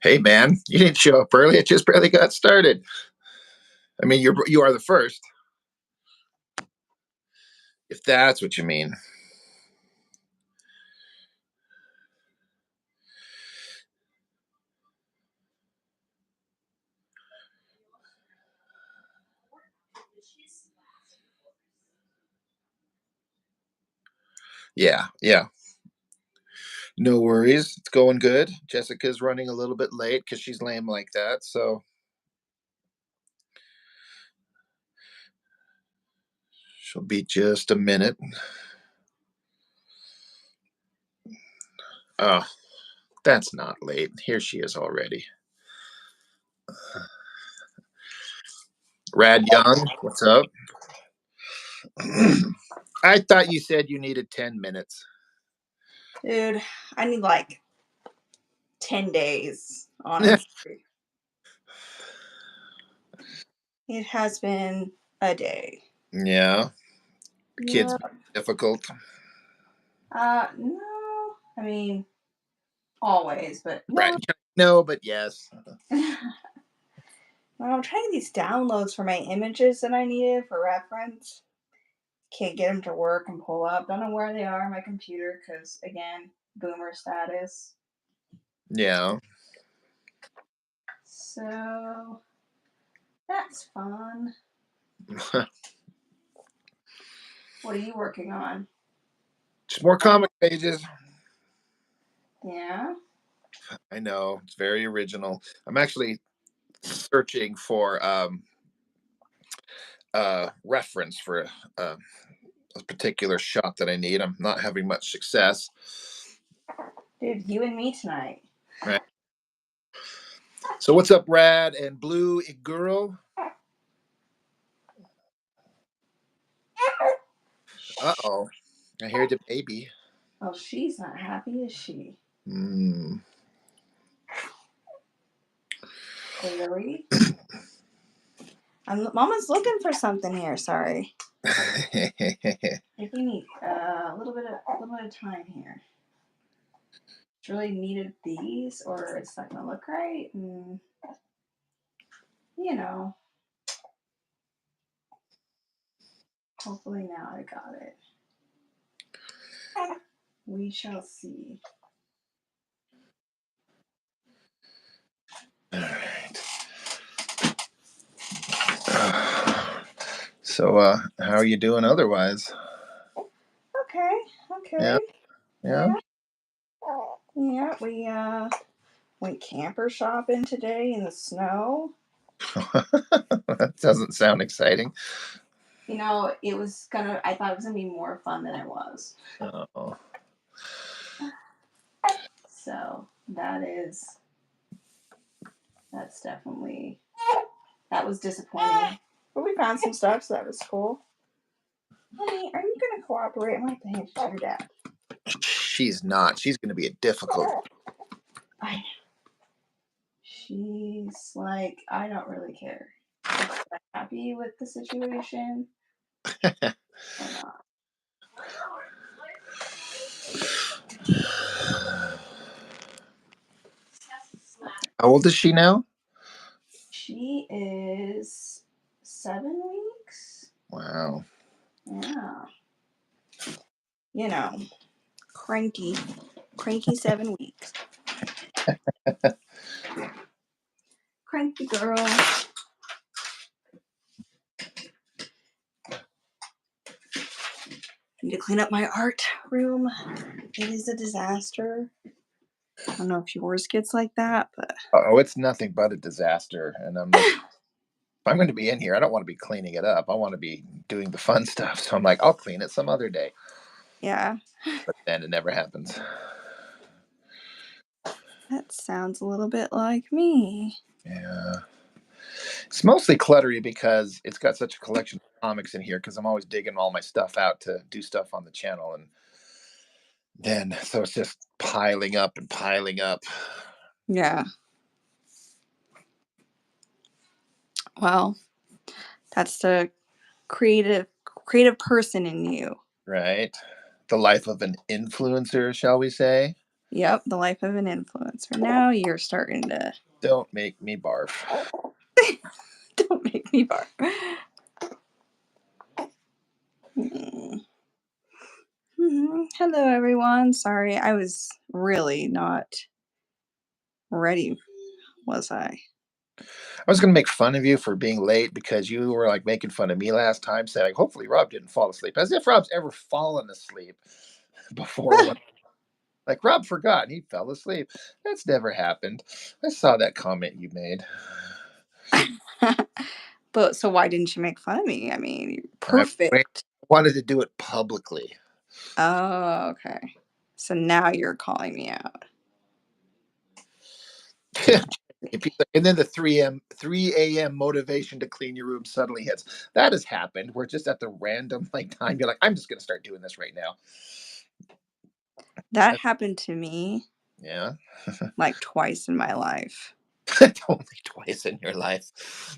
Hey man, you didn't show up early. It just barely got started. I mean, you are the first, if that's what you mean. Yeah, yeah. No worries. It's going good. Jessica's running a little bit late because she's lame like that. So she'll be just a minute. Oh, that's not late. Here she is already. Rad Young, what's up? I thought you said you needed 10 minutes. Dude, I need like 10 days, honestly. It has been a day. Yeah, kids Yeah. difficult. No. I mean, always, but Right. no. No, but yes. Well, I'm trying these downloads for my images that I needed for reference. Can't get them to work and pull up. Don't know where they are on my computer because, again, boomer status. Yeah. So, that's fun. What are you working on? Just more comic pages. Yeah. I know. It's very original. I'm actually searching for reference for a particular shot that I need. I'm not having much success. Dude, you and me tonight. Right. So what's up, Rad and Blue Girl? Uh-oh. I hear the baby. Oh, she's not happy, is she? Mm. Clearly. Mama's looking for something here. Sorry. If you need a little bit of time here. It's really needed these, or it's not gonna look right, and you know. Hopefully now I got it. We shall see. All right. So how are you doing otherwise? Okay. Yeah, Okay. yeah. Yeah. Yeah. We went camper shopping today in the snow. That doesn't sound exciting. You know, I thought it was gonna be more fun than it was. Oh. So that's definitely, that was disappointing. But we found some stuff, so that was cool. Honey, are you gonna cooperate? I'm gonna hand you to your dad. She's not. She's going to be a difficult. I know. She's like, I don't really care. If I'm happy with the situation or not. How old is she now? She is 7 weeks. Wow. Yeah. You know, cranky 7 weeks. Cranky girl. Need to clean up my art room. It is a disaster. I don't know if yours gets like that, but Oh, it's nothing but a disaster. And I'm like, if I'm going to be in here, I don't want to be cleaning it up. I want to be doing the fun stuff. So I'm like, I'll clean it some other day. yeah. But then it never happens. That sounds a little bit like me. Yeah. It's mostly cluttery because it's got such a collection of comics in here because I'm always digging all my stuff out to do stuff on the channel. And then, so it's just piling up and piling up. Yeah. Well, that's the creative person in you. Right. The life of an influencer, shall we say? Yep, the life of an influencer. Now you're starting to. Don't make me barf. Don't make me bark. Mm-hmm. Hello, everyone. Sorry, I was really not ready, was I? I was going to make fun of you for being late because you were like making fun of me last time, saying, hopefully Rob didn't fall asleep. As if Rob's ever fallen asleep before. Like Rob forgot and he fell asleep. That's never happened. I saw that comment you made. But so why didn't you make fun of me? I mean, I perfect. wanted to do it publicly. Oh, okay. So now you're calling me out. And then the 3 a.m. motivation to clean your room suddenly hits. That has happened. We're just at the random like time. You're like, I'm just going to start doing this right now. That happened to me Yeah. like twice in my life. Only twice in your life.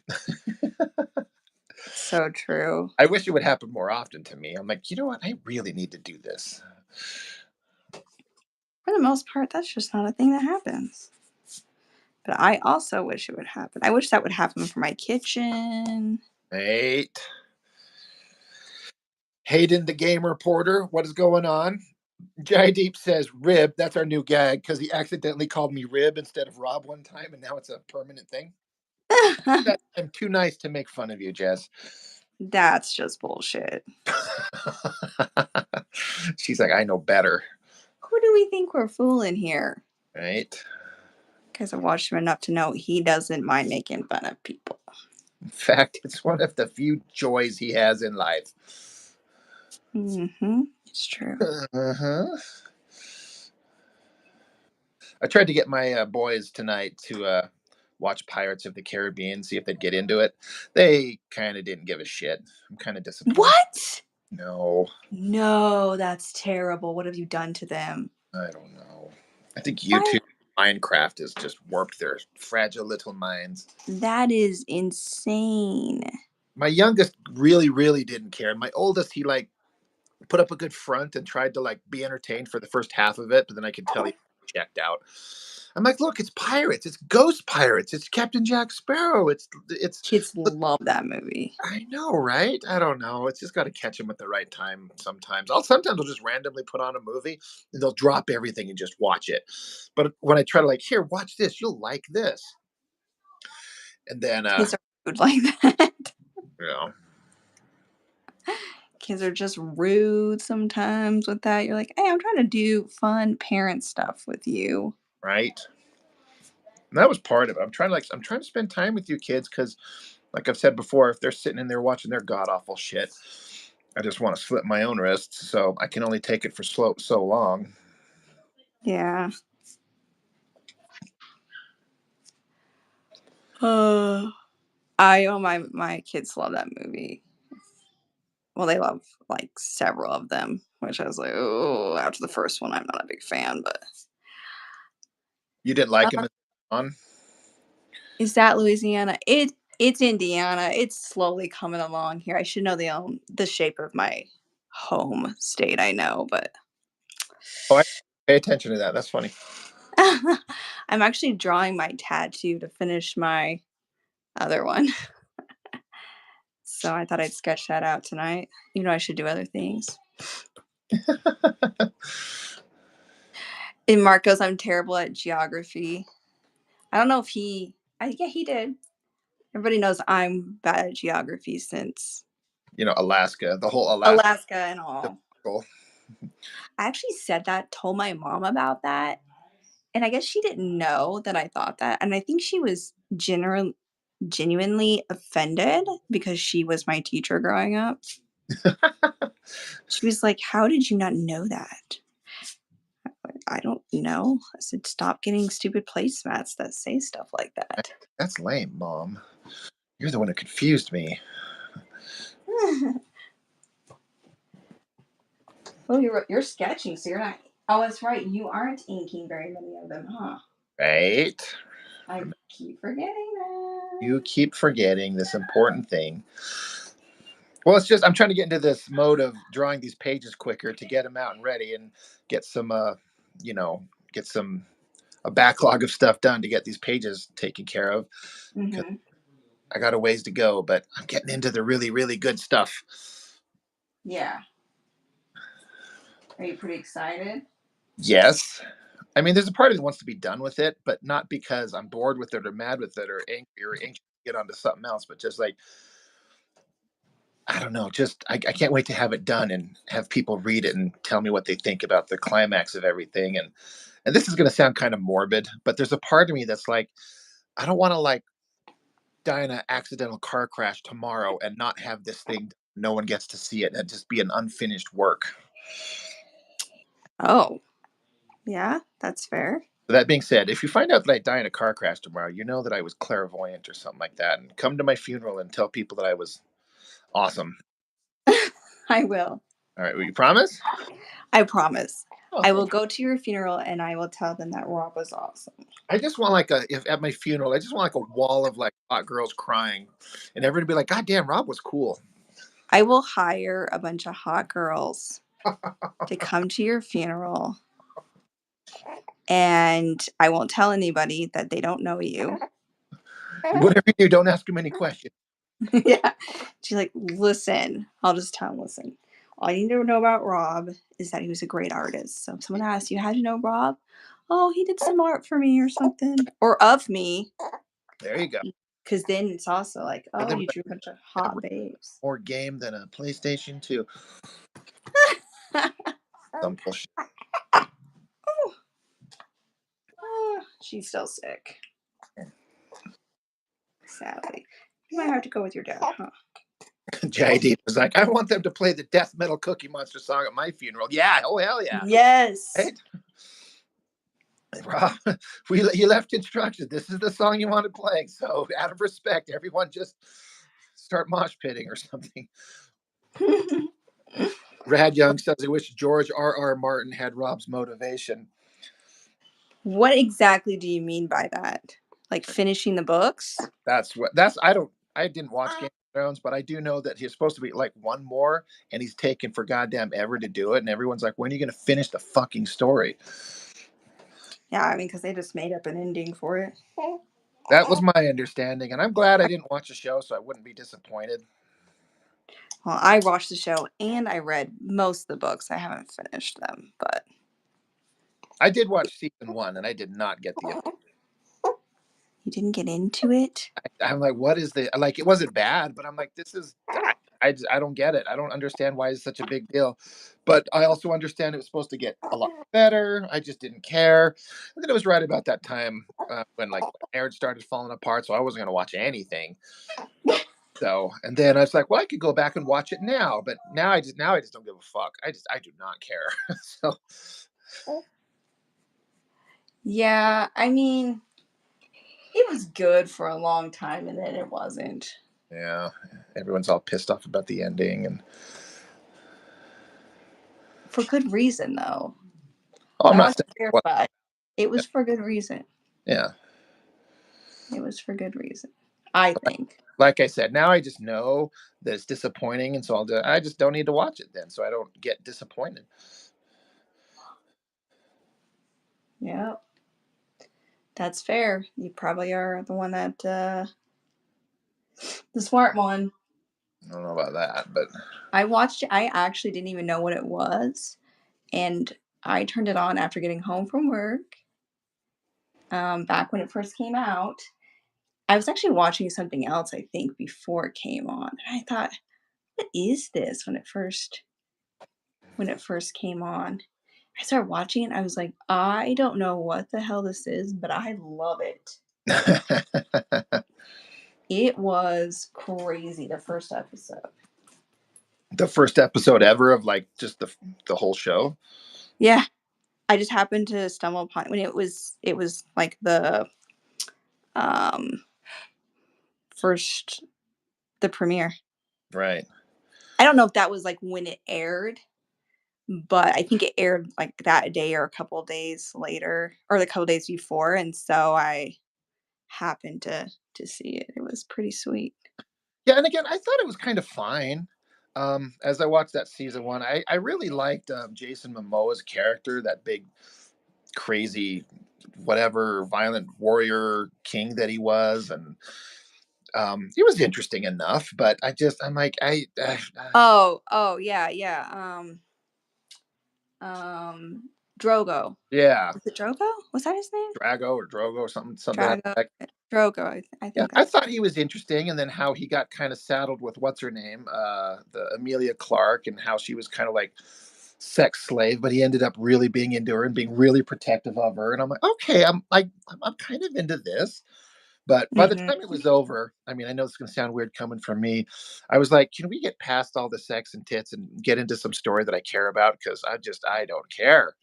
So true. I wish it would happen more often to me. I'm like, you know what? I really need to do this. For the most part, that's just not a thing that happens. But I also wish it would happen. I wish that would happen for my kitchen. Right. Hayden, the game reporter, what is going on? Jai Deep says rib. That's our new gag because he accidentally called me rib instead of Rob one time, and now it's a permanent thing. I'm too nice to make fun of you, Jess. That's just bullshit. She's like, I know better. Who do we think we're fooling here? Right. Because I've watched him enough to know he doesn't mind making fun of people. In fact, it's one of the few joys he has in life. Mm-hmm. It's true. Uh-huh. I tried to get my boys tonight to watch Pirates of the Caribbean, see if they'd get into it. They kind of didn't give a shit. I'm kind of disappointed. What? No, No, that's terrible. What have you done to them? I don't know. I think Why? YouTube Minecraft has just warped their fragile little minds. That is insane. My youngest really, really didn't care. My oldest, he like put up a good front and tried to like be entertained for the first half of it, but then I could tell he checked out. I'm like, look, it's pirates. It's ghost pirates. It's Captain Jack Sparrow. It's. Kids love that movie. I know, right? I don't know. It's just got to catch them at the right time. Sometimes I'll just randomly put on a movie and they'll drop everything and just watch it. But when I try to like, here, watch this. You'll like this. And then, Kids are rude like that. you know, Kids are just rude sometimes with that. You're like, hey, I'm trying to do fun parent stuff with you. right? And that was part of it. I'm trying to spend time with you kids because, like I've said before, if they're sitting in there watching their god awful shit, I just want to slit my own wrists. So I can only take it for so long. Yeah. Uh, I know my kids love that movie. Well, they love like several of them, which I was like, oh, after the first one, I'm not a big fan. But You didn't like him uh, on? is that Louisiana? It's Indiana. It's slowly coming along here. I should know the shape of my home state. I know, but Oh, I pay attention to that. That's funny. I'm actually drawing my tattoo to finish my other one. So I thought I'd sketch that out tonight. You know, I should do other things. And Mark goes, I'm terrible at geography. I don't know if yeah, he did. Everybody knows I'm bad at geography since Alaska, the whole Alaska. Alaska and all. I actually said that, told my mom about that. And I guess she didn't know that I thought that. And I think she was genuinely offended because she was my teacher growing up. She was like, how did you not know that? I don't know. I said, stop getting stupid placemats that say stuff like that. That's lame, Mom. You're the one who confused me. Well, you're sketching, so you're not. Oh, that's right. You aren't inking very many of them, huh? Right? I keep forgetting You that. keep forgetting this important thing. Well, it's just I'm trying to get into this mode of drawing these pages quicker to get them out and ready and get some, get a backlog of stuff done to get these pages taken care of. Mm-hmm. I got a ways to go, but I'm getting into the really, really good stuff. Yeah. Are you pretty excited? Yes. I mean, there's a part of me that wants to be done with it, but not because I'm bored with it or mad with it or angry or anxious to get onto something else, but just like, I don't know, just I can't wait to have it done and have people read it and tell me what they think about the climax of everything. And this is going to sound kind of morbid, but there's a part of me that's like, I don't want to like die in an accidental car crash tomorrow and not have this thing. No one gets to see it and it just be an unfinished work. Oh, yeah, that's fair. That being said, if you find out that I die in a car crash tomorrow, you know that I was clairvoyant or something like that, and come to my funeral and tell people that I was awesome. I will. All right, will you promise? I promise. Oh, I will thank you. go to your funeral and I will tell them that Rob was awesome. I just want like if at my funeral, I just want like a wall of like hot girls crying, and everybody be like, "God damn, Rob was cool." I will hire a bunch of hot girls to come to your funeral and I won't tell anybody that they don't know you. Whatever you do, don't ask him any questions. Yeah. She's like, listen, I'll just tell him, listen, all you need to know about Rob is that he was a great artist. So if someone asks you, how do you know Rob? Oh, he did some art for me or something. Or of me. There you go. Because then it's also like, And oh, then you drew a bunch of have hot babes. more game than a PlayStation 2. Some bullshit. Oh, she's still sick. Sadly. You might have to go with your dad, huh? JD was like, "I want them to play the death metal Cookie Monster song at my funeral." Yeah, oh hell yeah, Yes. right? Rob, you left instructions. This is the song you wanted playing. So, out of respect, everyone just start mosh pitting or something. Rad Young says, "I wish George R. Martin had Rob's motivation." What exactly do you mean by that? Like finishing the books? I didn't watch Game of Thrones, but I do know that he's supposed to be like one more, and he's taken for goddamn ever to do it. And everyone's like, "When are you going to finish the fucking story?" Yeah, I mean, because they just made up an ending for it. That was my understanding, and I'm glad I didn't watch the show, so I wouldn't be disappointed. Well, I watched the show and I read most of the books. I haven't finished them, but I did watch season one, and I did not get the. you didn't get into it? I'm like, what is the like? It wasn't bad, but I'm like, this is. I don't get it. I don't understand why it's such a big deal, but I also understand it was supposed to get a lot better. I just didn't care. And then it was right about that time when like marriage started falling apart, so I wasn't going to watch anything. So, and then I was like, well, I could go back and watch it now, but now I just don't give a fuck. I do not care. So, Yeah, I mean, it was good for a long time and then it wasn't. yeah, everyone's all pissed off about the ending, and For good reason, though. oh, I'm That not was saying what. verified. It was for good reason. Yeah, It was for good reason, I think. like I said, now I just know that it's disappointing, and so I just don't need to watch it then, so I don't get disappointed. Yeah, that's fair. You probably are the one that, the smart one. I don't know about that, but I watched it. I actually didn't even know what it was. And I turned it on after getting home from work, back when it first came out. I was actually watching something else, I think, before it came on. And I thought, what is this when it first came on? I started watching it. I was like, I don't know what the hell this is, but I love it. It was crazy, the first episode. the first episode ever of like just the whole show. Yeah. I just happened to stumble upon it when it was like the um first the premiere. Right. I don't know if that was like when it aired, but I think it aired like that day or a couple of days later or the couple of days before, and so I happened to see it. It was pretty sweet. Yeah, and again, I thought it was kind of fine. As I watched that season one, I really liked Jason Momoa's character, that big crazy, whatever, violent warrior king that he was, and it was interesting enough. But I'm like, Oh, yeah, yeah. Drogo. yeah, Was it Drogo? Was that his name? Drago or Drogo or something like Drago. that. Drogo. I Yeah, think I that's. thought he was interesting, and then how he got kind of saddled with what's her name, the Amelia Clark, and how she was kind of like sex slave, but he ended up really being into her and being really protective of her. And I'm like, okay, I'm kind of into this. But by the Mhm. time it was over, I mean, I know it's going to sound weird coming from me. I was like, can we get past all the sex and tits and get into some story that I care about? Because I don't care.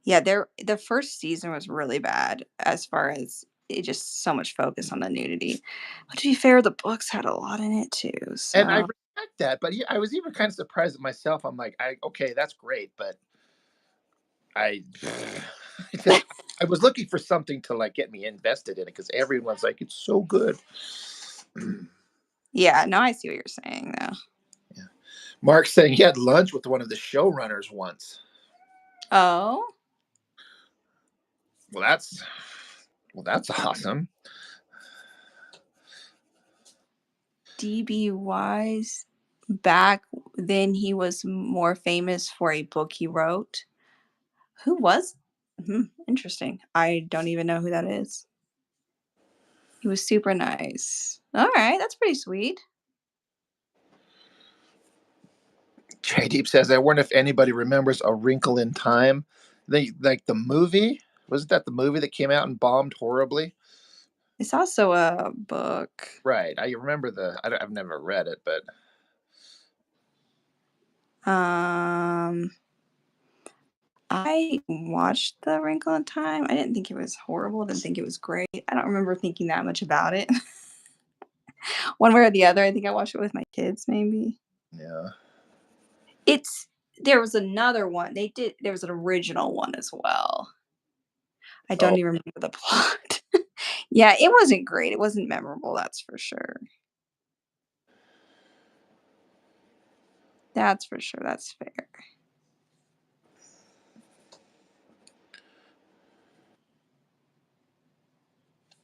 Yeah, the first season was really bad as far as it just so much focus on the nudity. But to be fair, the books had a lot in it too. And I So respect that. But yeah, I was even kind of surprised at myself. I'm like, okay, that's great, but I I was looking for something to like get me invested in it because everyone's like, it's so good. yeah, no, I see what you're saying though. Yeah. Mark saying he had lunch with one of the showrunners once. Oh, Well, that's awesome. DB Wise. Back then, he was more famous for a book he wrote. Who was? Interesting. I don't even know who that is. He was super nice. All right, that's pretty sweet. J Deep says, I wonder if anybody remembers A Wrinkle in Time. They like the movie. Wasn't that the movie that came out and bombed horribly? It's also a book. Right. I remember I've never read it, but Um, I watched The Wrinkle in Time. I didn't think it was horrible. Didn't think it was great. I don't remember thinking that much about it. One way or the other. I think I watched it with my kids, maybe. yeah. It's there was another one. There was an original one as well. I Oh, don't even remember the plot. Yeah, it wasn't great. It wasn't memorable, that's for sure. That's for sure. That's fair.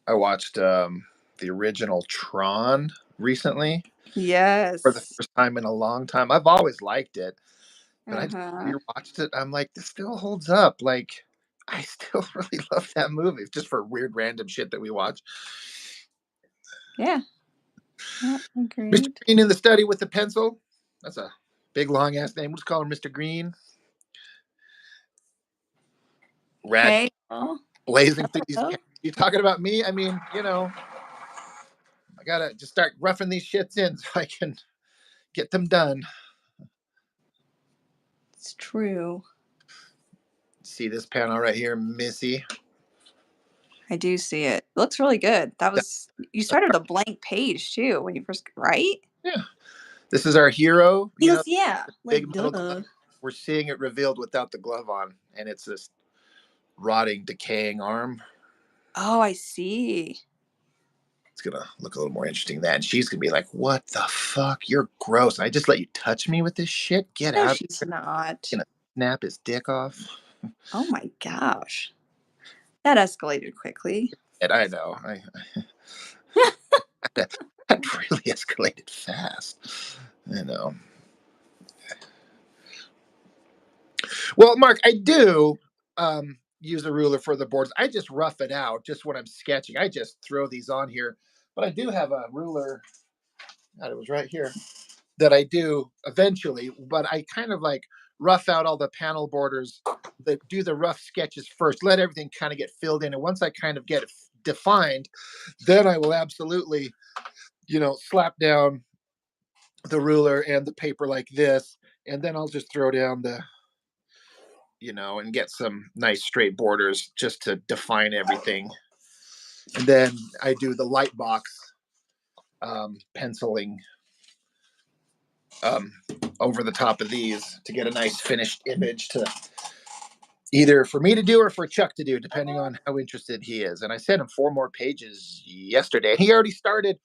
I watched the original Tron recently for the Yes. first time in a long time. I've always liked it, but I just Uh-huh. rewatched it. I'm like, this still holds up. Like, I still really love that movie, just for weird random shit that we watch. Yeah. Yeah, Mr. agreed. Green in the study with the pencil. That's a big long ass name. Let's call him Mr. Green. Rad Hey. Oh, blazing through these. hello. You talking about me? I mean, I gotta just start roughing these shits in so I can get them done. It's true. See this panel right here, Missy. I do see it. It looks really good. That That- was you started a blank page too when you first right? yeah, this is our hero. He goes, yeah. Big Like metal glove. duh. We're seeing it revealed without the glove on, and it's this rotting, decaying arm. Oh, I see. It's gonna look a little more interesting then. She's gonna be like, "What the fuck? You're gross. I just let you touch me with this shit. Get No, out! she's not. Gonna snap his dick off." Oh my gosh. That escalated quickly. And I know, that, that really escalated fast. I know. Well, Mark, I do use a ruler for the boards. I just rough it out just when I'm sketching. I just throw these on here, but I do have a ruler. God, it was right here that I do eventually, but I kind of like rough out all the panel borders, that do the rough sketches first, let everything kind of get filled in. And once I kind of get it defined, then I will absolutely, slap down the ruler and the paper like this. And then I'll just throw down and get some nice straight borders just to define everything. And then I do the light box penciling um, over the top of these to get a nice finished image to either for me to do or for Chuck to do, depending on how interested he is. And I sent him 4 more pages yesterday. He already started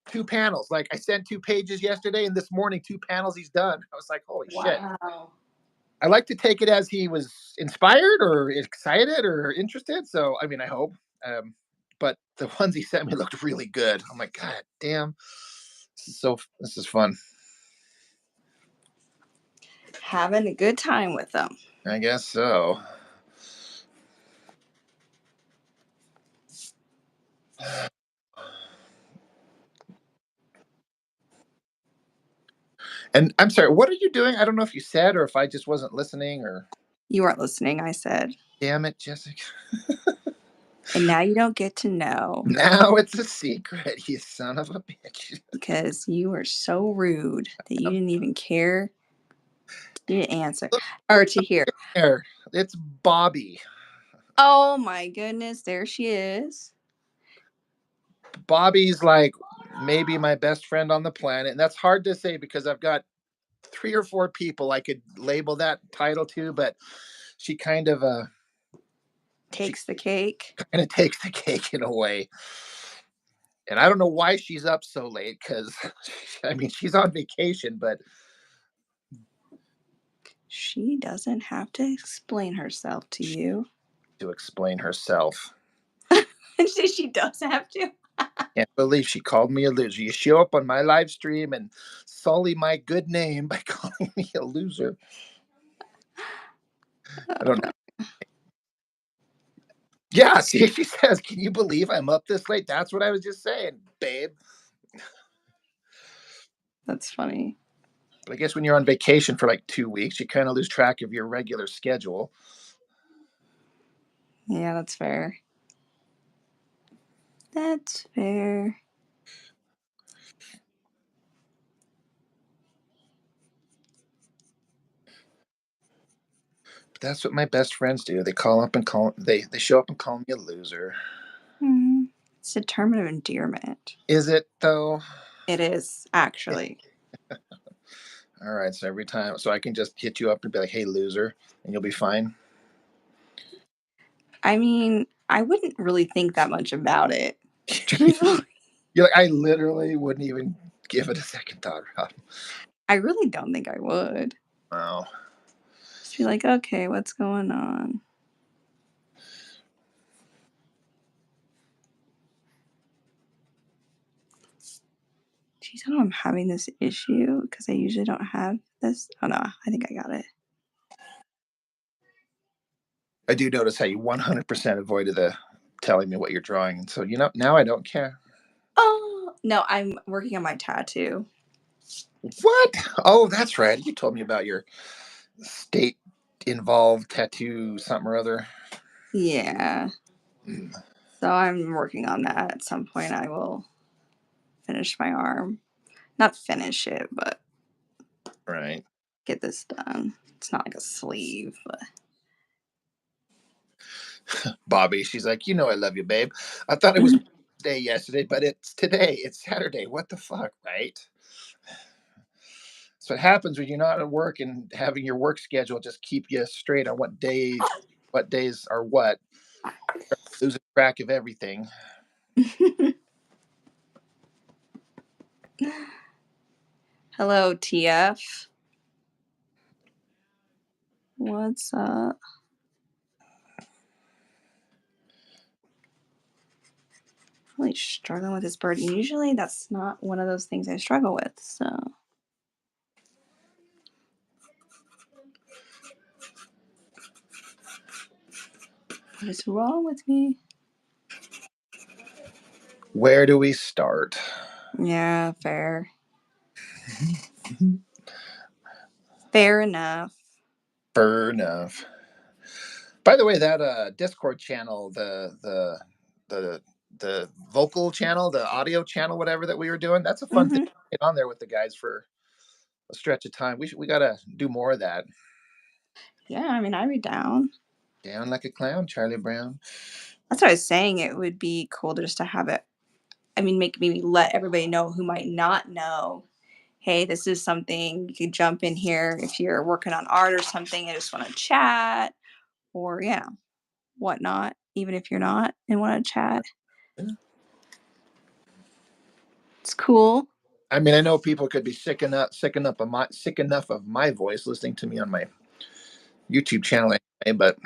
2 panels. Like I sent 2 pages yesterday, and this morning 2 panels he's done. I was like, holy shit. Wow. I like to take it as he was inspired or excited or interested. So I mean, I hope. Um, but the ones he sent me looked really good. I'm like, God damn, this is fun. Having a good time with them. I guess so. And I'm sorry, what are you doing? I don't know if you said or if I just wasn't listening or You weren't listening, I said. damn it, Jessica. And now you don't get to know Now it's a secret, you son of a bitch. because you were so rude that you didn't even care to answer Look or to hear. there. It's Bobby. Oh my goodness, there she is. Bobby's like maybe my best friend on the planet. And that's hard to say because I've got 3 or 4 people I could label that title to, but she she Takes the cake. kind of takes the cake in a way. And I don't know why she's up so late because I mean she's on vacation, but She doesn't have to explain herself to you. to explain herself. She does have to. Can't believe she called me a loser. You show up on my live stream and sully my good name by calling me a loser. I don't know. Yeah, see, she says, "Can you believe I'm up this late?" That's what I was just saying, babe. That's funny. But I guess when you're on vacation for like 2 weeks, you kind of lose track of your regular schedule. Yeah, that's fair. That's fair. But that's what my best friends do. They call up and call they show up and call me a loser. It's a term of endearment. Is it though? It is, actually. All right, so every time, so I can just hit you up and be like, "Hey, loser," and you'll be fine. I mean, I wouldn't really think that much about it. Truthfully, You're like, I literally wouldn't even give it a second thought, Rob. I really don't think I would. Wow. Just be like, okay, what's going on? Geez, I know I'm having this issue because I usually don't have this. Oh no, I think I got it. I do notice how you 100% avoided the telling me what you're drawing. And so, now I don't care. Oh no, I'm working on my tattoo. What? Oh, that's right. You told me about your state involved tattoo, something or other. Yeah. Mm, So I'm working on that. At some point, I will finish my arm. Not finish it, but right. get this done. It's not like a sleeve, but Bobby, she's like, I love you, babe. I thought it was day yesterday, but it's today. It's Saturday. What the fuck, right? So what happens when you're not at work and having your work schedule just keep you straight on what days are what, losing track of everything. hello, TF. What's up? Really struggling with this bird. Usually, that's not one of those things I struggle with. So, what is wrong with me? Where do we start? Yeah, fair. Fair enough. Fair enough. By the way, that Discord channel, the the vocal channel, the audio channel, whatever that we were doing, that's a fun thing Hmm. to get on there with the guys for a stretch of time. We gotta do more of that. Yeah, I mean, I'd be down. Down like a clown, Charlie Brown. That's what I was saying. It would be cool to just to have it. I mean, make maybe let everybody know who might not know. Hey, this is something you could jump in here if you're working on art or something and just want to chat, or yeah, whatnot. Even if you're not and want to chat, it's cool. I mean, I know people could be sick enough of my voice listening to me on my YouTube channel anyway, but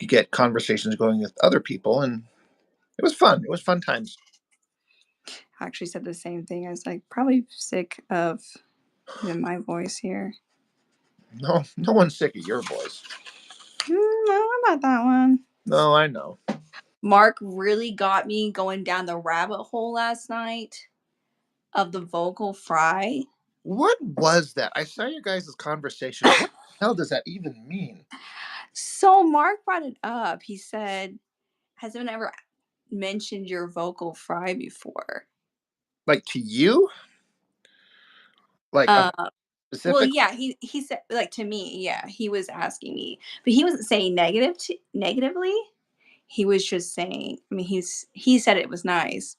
you get conversations going with other people, and it was fun. It was fun times. I actually said the same thing. I was like, probably sick of even my voice here. No, no one's sick of your voice. No, about that one. No, I know. Mark really got me going down the rabbit hole last night of the vocal fry. What was that? I saw your guys' conversation. What the hell does that even mean? So Mark brought it up. He said, "Has anyone ever mentioned your vocal fry before?" Like to you? Like Uh, well, specific? yeah, he said like to me, yeah, he was asking me, but he wasn't saying negatively. He was just saying. I mean, he said it was nice,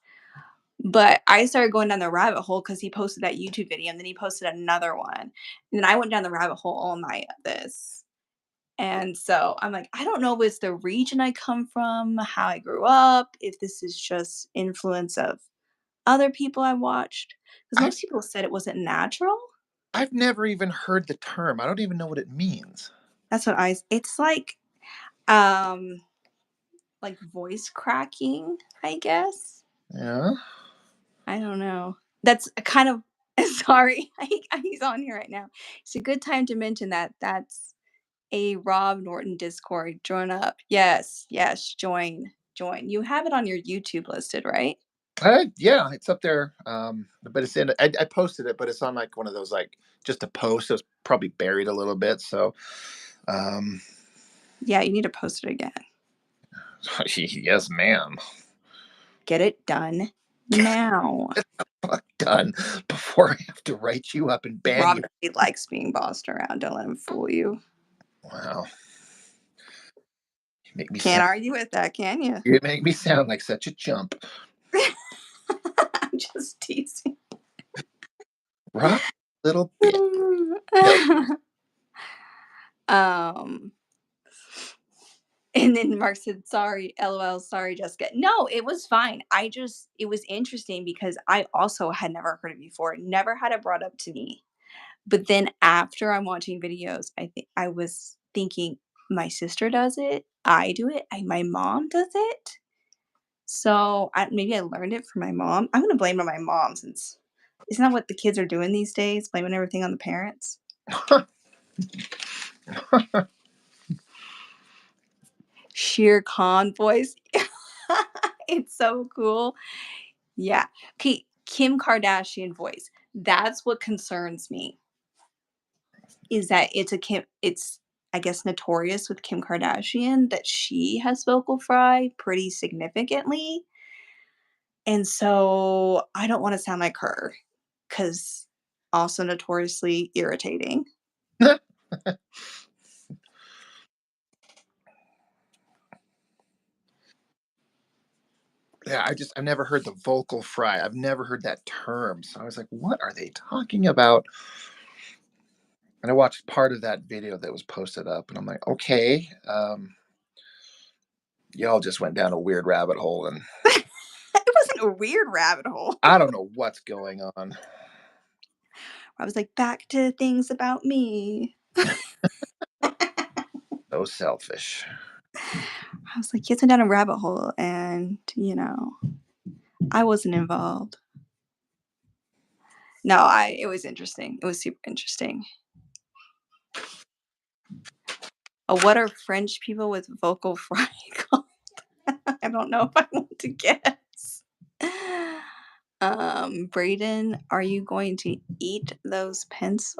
but I started going down the rabbit hole because he posted that YouTube video, and then he posted another one, and then I went down the rabbit hole all night of this. And so I'm like, I don't know if it's the region I come from, how I grew up, if this is just influence of other people I watched. Because I've most people said it wasn't natural. I've never even heard the term. I don't even know what it means. That's what it's um like voice cracking, I guess. Yeah. I don't know. That's a kind of sorry. He's on here right now. It's a good time to mention that that's a Rob Norton Discord. Join up. Yes, yes, join. Join. You have it on your YouTube listed, right? Yeah, it's up there. But it's in. I posted it, but it's on like one of those like just a post. So it's probably buried a little bit. So, um, Yeah, you need to post it again. yes, ma'am. Get it done now. Done before I have to write you up and ban Rob you. really likes being bossed around. Don't let him fool you. Wow, you make me Can't sound. argue with that, can you? You make me sound like such a chump. I'm just teasing. Rock, little bit. No, um, and then Mark said, "Sorry, LOL, sorry, Jessica." No, it was fine. It was interesting because I also had never heard it before. Never had it brought up to me. But then after I'm watching videos, I think I was thinking my sister does it, I do it, my mom does it. So maybe I learned it from my mom. I'm gonna blame it on my mom since isn't that what the kids are doing these days? Blaming everything on the parents. Sheer con voice. It's so cool. Yeah. Okay. Kim Kardashian voice. That's what concerns me. Is that it's I guess notorious with Kim Kardashian that she has vocal fry pretty significantly. And so I don't want to sound like her because also notoriously irritating. Yeah, I've never heard the vocal fry. I've never heard that term. So I was like, what are they talking about? And I watched part of that video that was posted up, and I'm like, okay, y'all just went down a weird rabbit hole, and It wasn't a weird rabbit hole. I don't know what's going on. I was like, back to things about me. So selfish. I was like, getting down a rabbit hole, and I wasn't involved. No, I it was interesting. It was super interesting. What are French people with vocal fry called? I don't know if I want to guess. Braden, are you going to eat those pins?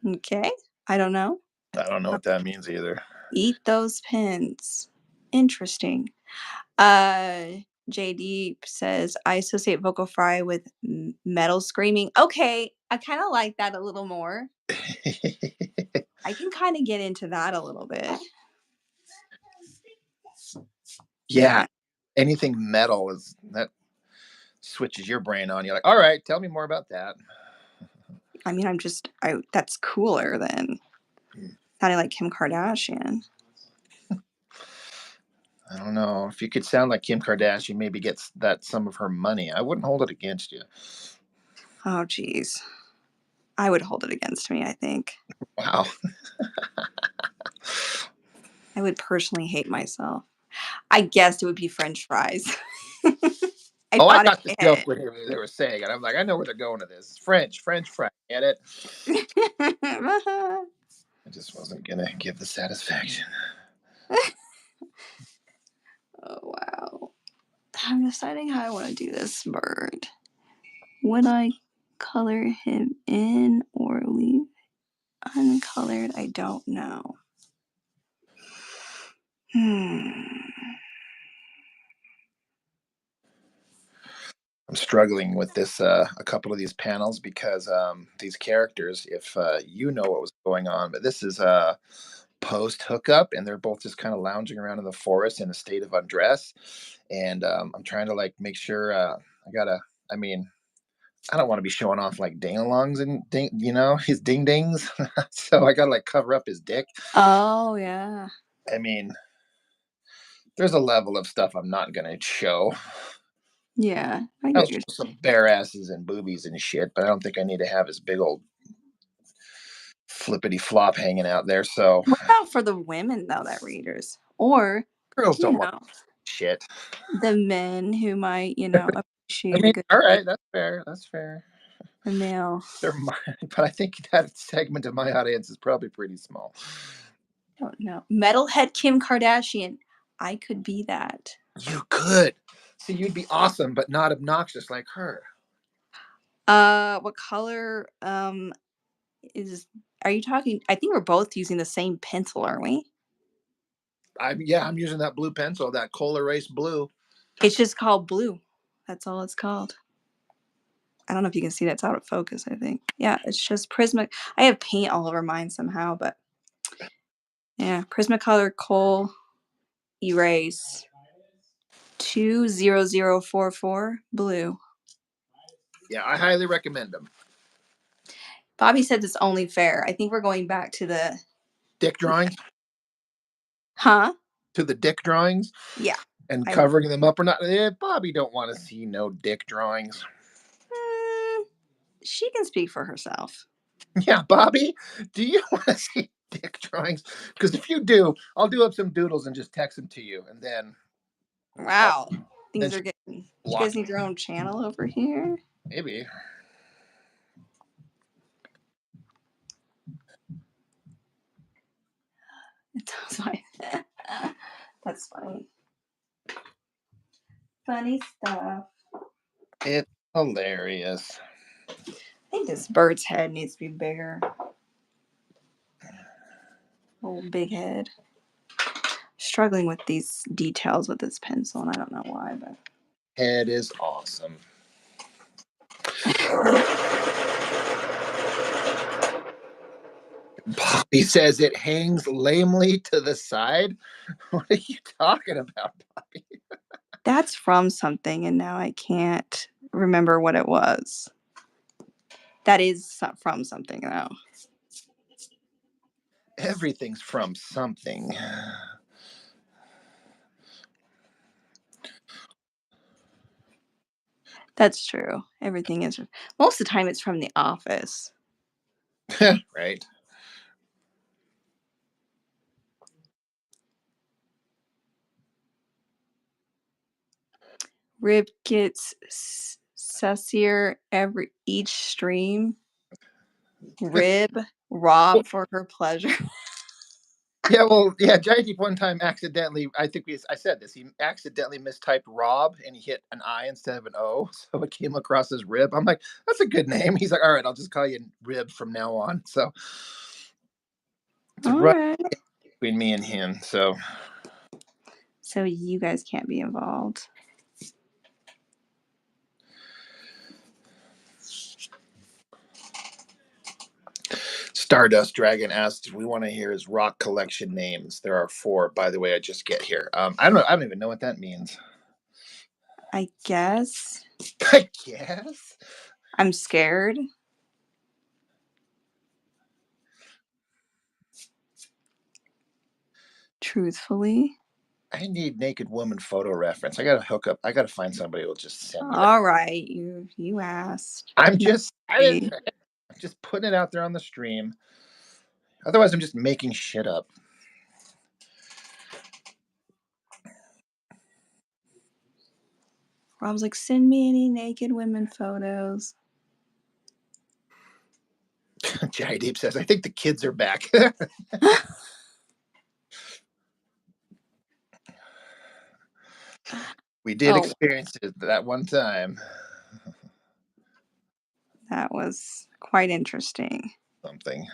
Okay, I don't know. I don't know what that means either. Eat those pins. Interesting. Uh, JD says I associate vocal fry with metal screaming. Okay, I kind of like that a little more. I can kind of get into that a little bit. Yeah, anything metal is that switches your brain on. You're like, all right, tell me more about that. I mean, that's cooler than sounding like Kim Kardashian. I don't know. If you could sound like Kim Kardashian, maybe gets that some of her money. I wouldn't hold it against you. Oh, geez. I would hold it against me, I think. Wow. I would personally hate myself. I guess it would be French fries. I Oh, I thought got the joke it. when they were saying it. I'm like, I know where they're going to this. It's French fry. Get it? I just wasn't gonna give the satisfaction. Oh, wow. I'm deciding how I want to do this bird. Would I color him in or leave uncolored? I don't know. I'm struggling with this a couple of these panels because these characters, if you know what was going on, but this is post hookup, and they're both just kind of lounging around in the forest in a state of undress, and I'm trying to like make sure I gotta. I mean, I don't want to be showing off like ding-alongs and his ding dings, so I gotta like cover up his dick. Oh, yeah. I mean, there's a level of stuff I'm not gonna show. Yeah. I I'll get show your. some bare asses and boobies and shit, but I don't think I need to have his big old flippity flop hanging out there. So What about for the women, though, that readers? Or, girls you don't want know, shit. the men who might, I appreciate a mean, good all right, that's fair. That's fair. a male. They're my, but I think that segment of my audience is probably pretty small. I don't know. Metalhead Kim Kardashian. I could be that. You could. See, you'd be awesome, but not obnoxious like her. What color is are you talking? I think we're both using the same pencil, aren't we? I'm using that blue pencil, that Cola Race blue. It's just called blue. That's all it's called. I don't know if you can see that's out of focus, I think. Yeah, it's just Prisma. I have paint all over mine somehow, but yeah, Prismacolor Kohl Erase 20044 blue. Yeah, I highly recommend them. Bobby says it's only fair. I think we're going back to the Dick drawings, huh? to the dick drawings, Yeah. and I covering them up or not. Bobby don't want to see no dick drawings. mm, she can speak for herself. Yeah, Bobby, do you want to see dick drawings? Because if you do, I'll do up some doodles and just text them to you, and then I'll Wow. then Things are getting you block guys need your own channel over here. maybe. That's fine. That's funny. Funny stuff. It's hilarious. I think this bird's head needs to be bigger. Oh, big head. Struggling with these details with this pencil, and I don't know why, but Head is awesome. Bobby says it hangs lamely to the side. What are you talking about, Bobby? that's from something, and now I can't remember what it was. That is from something, though. Everything's from something. That's true. Everything is. Most of the time, it's from The Office. Right. Rib gets sussier each stream. Rib Well, Rob for her pleasure. yeah, Jaideep one time accidentally, I said this, he accidentally mistyped Rob and he hit an I instead of an O, so it came across as Rib. I'm like, that's a good name. He's like, all right, I'll just call you Rib from now on. So it's a All run right. between me and him. So So you guys can't be involved. Stardust Dragon asked, we want to hear his rock collection names. There are 4, by the way. I just get here. I don't know. I don't even know what that means. I guess. I guess. I'm scared. Truthfully. I need naked woman photo reference. I gotta hook up. I gotta find somebody who'll just send me that. All right. You asked. I'm just. I didn't. Maybe. just putting it out there on the stream. Otherwise, I'm just making shit up. Rob's like, send me any naked women photos. Jai Deep says, I think the kids are back. We did experience it that one time. That was quite interesting. Something.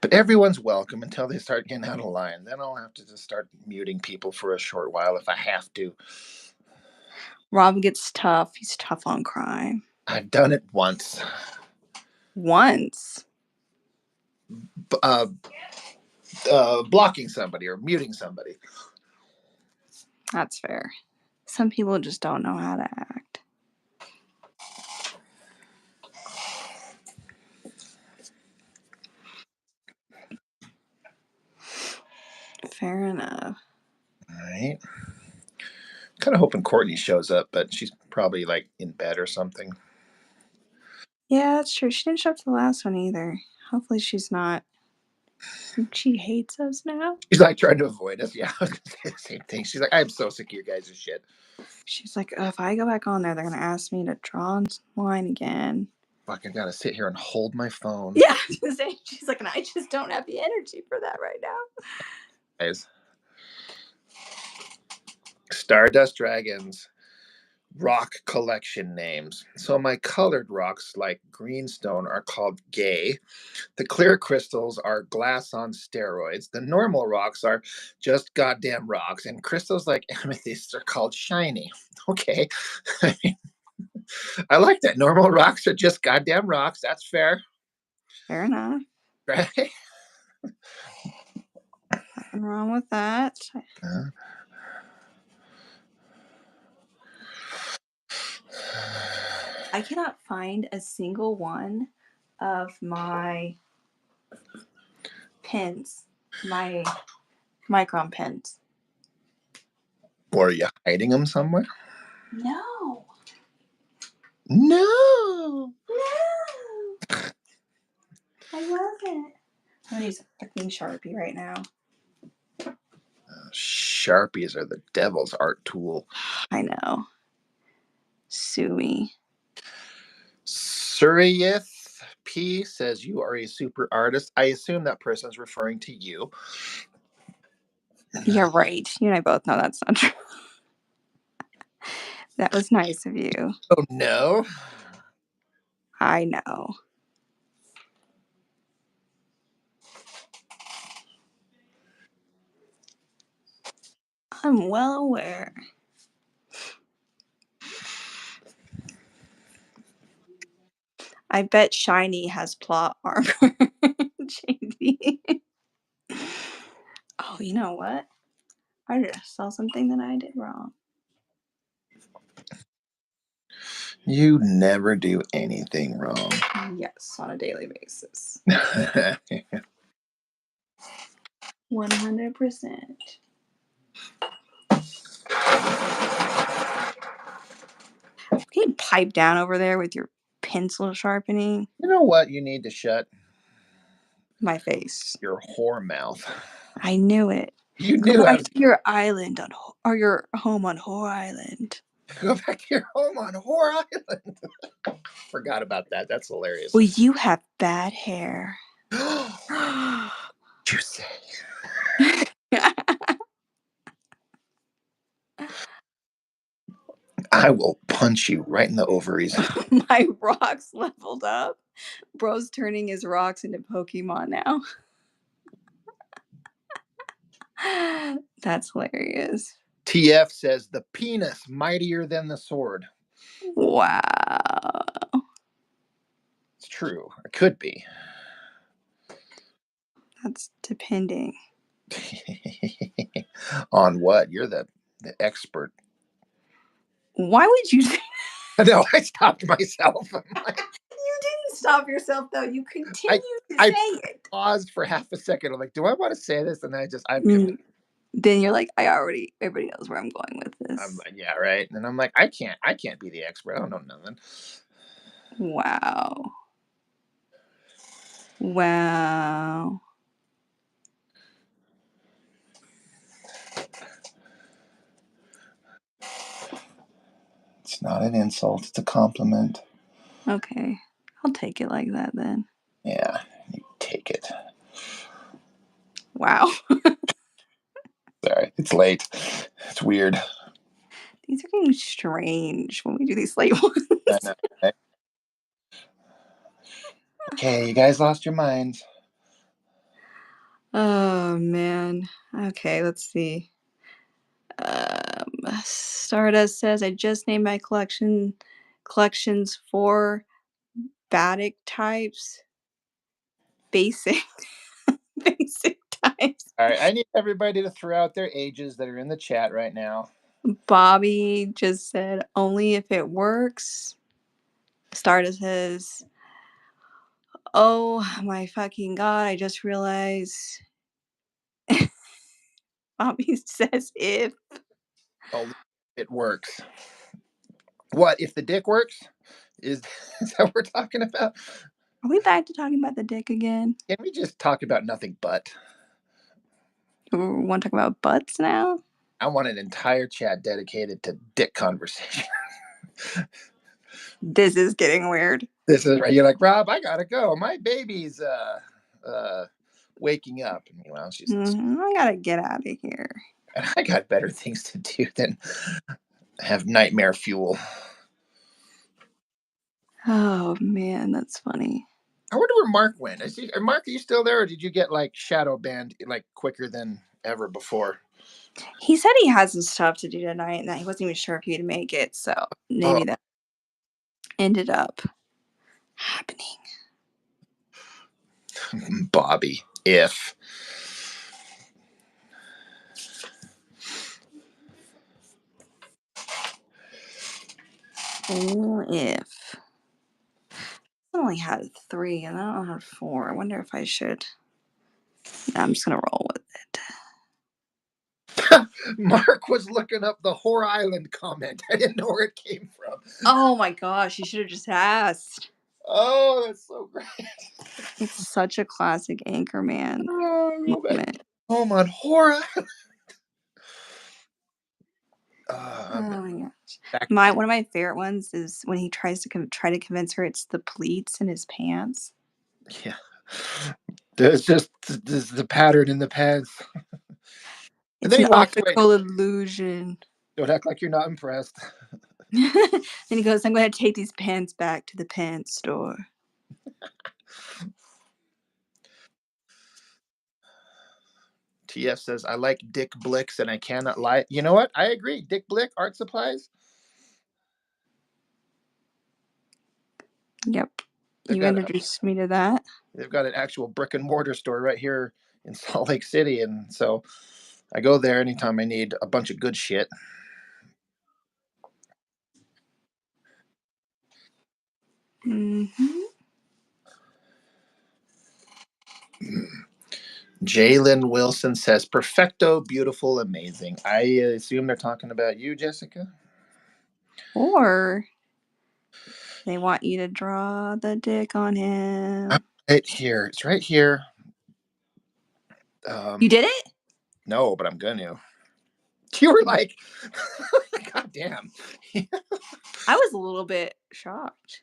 But everyone's welcome until they start getting out of line. Then I'll have to just start muting people for a short while if I have to. Rob gets tough. He's tough on crime. I've done it once. Once? Blocking somebody or muting somebody. That's fair. Some people just don't know how to act. Fair enough. All right. Kind of hoping Courtney shows up, but she's probably like in bed or something. Yeah, that's true. She didn't show up to the last one either. Hopefully she's not. She hates us now. She's like trying to avoid us. Yeah, I was gonna say the same thing. She's like, I'm so sick of you guys' shit. She's like, if I go back on there, they're gonna ask me to draw on line again. Fuck, I gotta sit here and hold my phone. Yeah, she's like, and I just don't have the energy for that right now. Guys. Stardust Dragons rock collection names. So my colored rocks like greenstone are called gay. The clear crystals are glass on steroids. The normal rocks are just goddamn rocks. And crystals like amethysts are called shiny. Okay. I like that. Normal rocks are just goddamn rocks. That's fair. Fair enough. Right? Nothing wrong with that. I cannot find a single one of my pens, my micron pens. Or are you hiding them somewhere? No. No. I wasn't. I'm gonna use a fucking Sharpie right now. Sharpies are the devil's art tool. I know. Sue me. Suriyeth P says you are a super artist. I assume that person's referring to you. Yeah, right. You and I both know that's not true. That was nice of you. Oh no. I know. I'm well aware. I bet Shiny has plot armor. JD. Oh, you know what? I just saw something that I did wrong. You never do anything wrong. Yes, on a daily basis. 100%. Can you pipe down over there with your pencil sharpening? You know what? You need to shut My face. your whore mouth. I knew it. You Go knew back to your island or your home on Whore Island. Go back to your home on Whore Island. Forgot about that. That's hilarious. Well, you have bad hair. You say. I will punch you right in the ovaries. My rocks leveled up. Bro's turning his rocks into Pokemon now. That's hilarious. TF says the penis mightier than the sword. Wow. It's true. It could be. That's depending. On what? You're the expert. Why would you say No, I stopped myself. You didn't stop yourself, though. You continued to say it. I paused for half a second. I'm like, do I want to say this? And then then you're like, everybody knows where I'm going with this. I'm like, yeah, right. And I'm like, I can't be the expert. I don't know nothing. Wow. Wow. It's not an insult. It's a compliment. Okay. I'll take it like that then. Yeah, you take it. Wow. Sorry, it's late. It's weird. These are getting strange when we do these late ones. I know. Right? Okay, you guys lost your minds. Oh man. Okay, let's see. Stardust says I just named my collections for Batic types. Basic basic types. All right, I need everybody to throw out their ages that are in the chat right now. Bobby just said only if it works. Stardust says, oh my fucking god, I just realized. Bobby says if. Oh, it works. What if the dick works? Is, is that what we're talking about? Are we back to talking about the dick again? Can we just talk about nothing but? We want to talk about butts now? I want an entire chat dedicated to dick conversation. This is getting weird. This is right. You're like, Rob, I gotta go. My baby's waking up. And meanwhile, she's I gotta get out of here. I got better things to do than have nightmare fuel. Oh man, that's funny. I wonder where Mark went. Mark, are you still there, or did you get like shadow banned like quicker than ever before? He said he has some stuff to do tonight and that he wasn't even sure if he'd make it, so Oh, maybe that ended up happening. Bobby, if Oh, if I only had 3 and I don't have 4. I wonder if I should. Nah, I'm just gonna roll with it. Mark was looking up the Whore Island comment. I didn't know where it came from. Oh my gosh, you should have just asked. Oh, that's so great. It's such a classic Anchorman Oh, go back moment. home on Whore Island. Oh I'm my gosh. back. One of my favorite ones is when he tries to try to convince her it's the pleats in his pants. Yeah. There's just this the pattern in the pants. And It's then he an walks away. optical illusion. Don't act like you're not impressed. Then he goes, I'm going to take these pants back to the pants store. TF says, I like Dick Blicks and I cannot lie. You know what? I agree. Dick Blick, art supplies. Yep. They've You got introduced me to that. they've got an actual brick and mortar store right here in Salt Lake City. And so I go there anytime I need a bunch of good shit. Mm-hmm. Jalen Wilson says, perfecto, beautiful, amazing. I assume they're talking about you, Jessica. Or they want you to draw the dick on him. Right here. It's right here. You did it? No, but I'm gonna. You were like, God damn. I was a little bit shocked.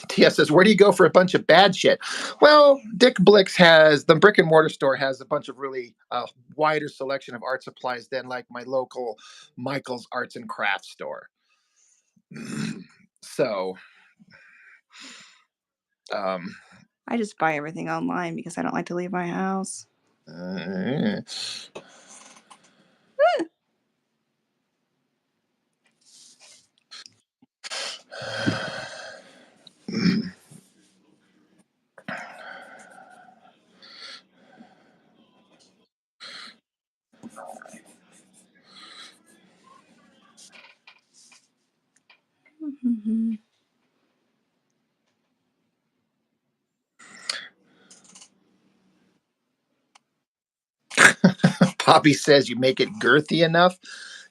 TS says, where do you go for a bunch of bad shit? Well, Dick Blick's has, the brick and mortar store has a bunch of really wider selection of art supplies than like my local Michael's Arts and Crafts store. So, I just buy everything online because I don't like to leave my house. uh, Mm-hmm. Poppy says you make it girthy enough.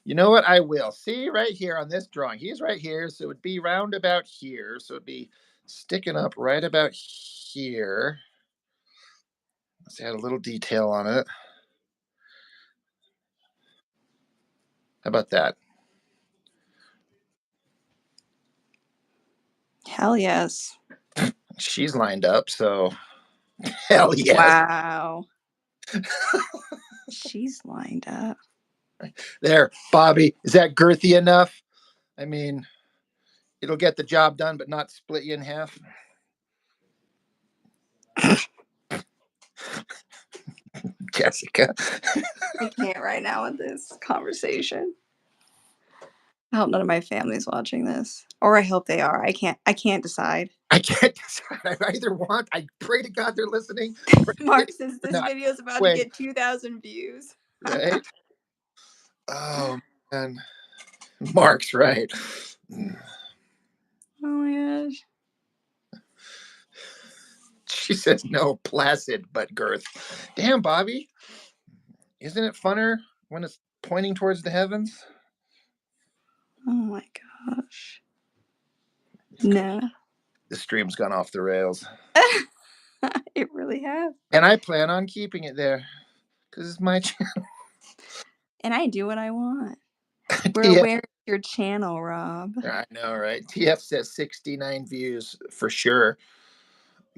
You know what? I will. See right here on this drawing. He's right here, so it would be round about here. So it'd be sticking up right about here. Let's add a little detail on it. How about that? Hell yes. She's lined up, so hell yes. Wow. She's lined up. There, Bobby, is that girthy enough? I mean, it'll get the job done, but not split you in half. Jessica. I can't right now with this conversation. I hope none of my family's watching this. Or I hope they are. I can't decide. I can't decide. I either want, I pray to God they're listening. Mark says this No, video is about wait. to get 2,000 views. Right? Oh, man. Mark's right. Oh my gosh. She says no, placid but girth. Damn, Bobby. Isn't it funner when it's pointing towards the heavens? Oh my gosh. No. The stream's gone off the rails. It really has. And I plan on keeping it there because it's my channel. And I do what I want. We're TF, aware of your channel, Rob. I know, right? TF says 69 views for sure.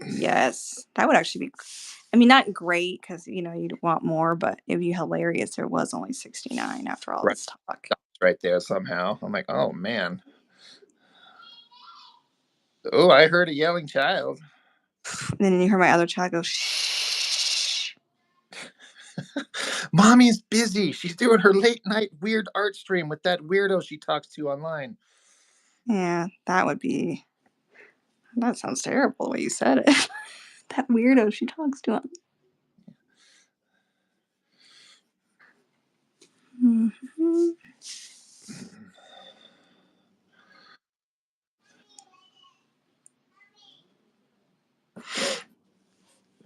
Yes. That would actually be, I mean, not great because, you'd want more, but it'd be hilarious. There was only 69 after all Right. this talk. Right there somehow. I'm like, oh, man. Oh, I heard a yelling child. And then you hear my other child go, shh. Mommy's busy. She's doing her late night weird art stream with that weirdo she talks to online. Yeah, that sounds terrible the way you said it. That weirdo she talks to him. Mm-hmm.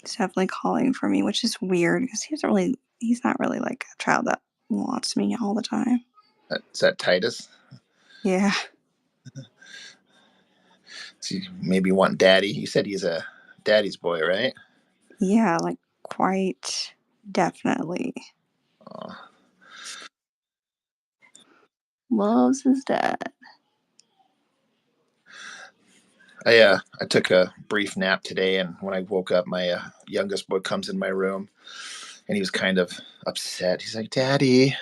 He's definitely calling for me, which is weird because he's not really like a child that wants me all the time. Is that Titus? Yeah. So maybe want daddy. You said he's a daddy's boy, right? Yeah, like quite definitely. Oh. Loves his dad. I took a brief nap today, and when I woke up, my youngest boy comes in my room, and he was kind of upset. He's like, "Daddy,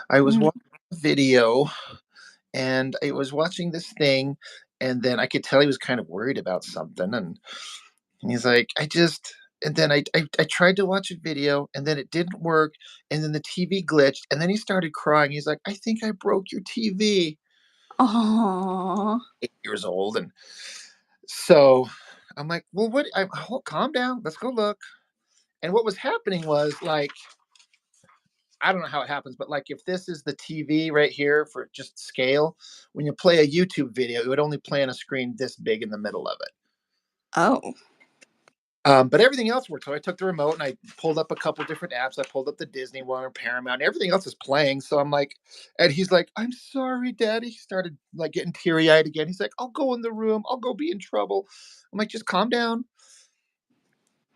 I was watching a video, and I was watching this thing, and then I could tell he was kind of worried about something, and he's like, and then I tried to watch a video, and then it didn't work, and then the TV glitched, and then he started crying. He's like, I think I broke your TV." Aww. 8 years old, and so I'm like, well, calm down. Let's go look. And what was happening was like, I don't know how it happens, but like if this is the TV right here for just scale, when you play a YouTube video, it would only play on a screen this big in the middle of it. Oh. But everything else worked. So I took the remote and I pulled up a couple different apps. I pulled up the Disney one or Paramount. And everything else is playing. So I'm like, and he's like, I'm sorry, Daddy. He started like getting teary eyed again. He's like, I'll go in the room. I'll go be in trouble. I'm like, just calm down.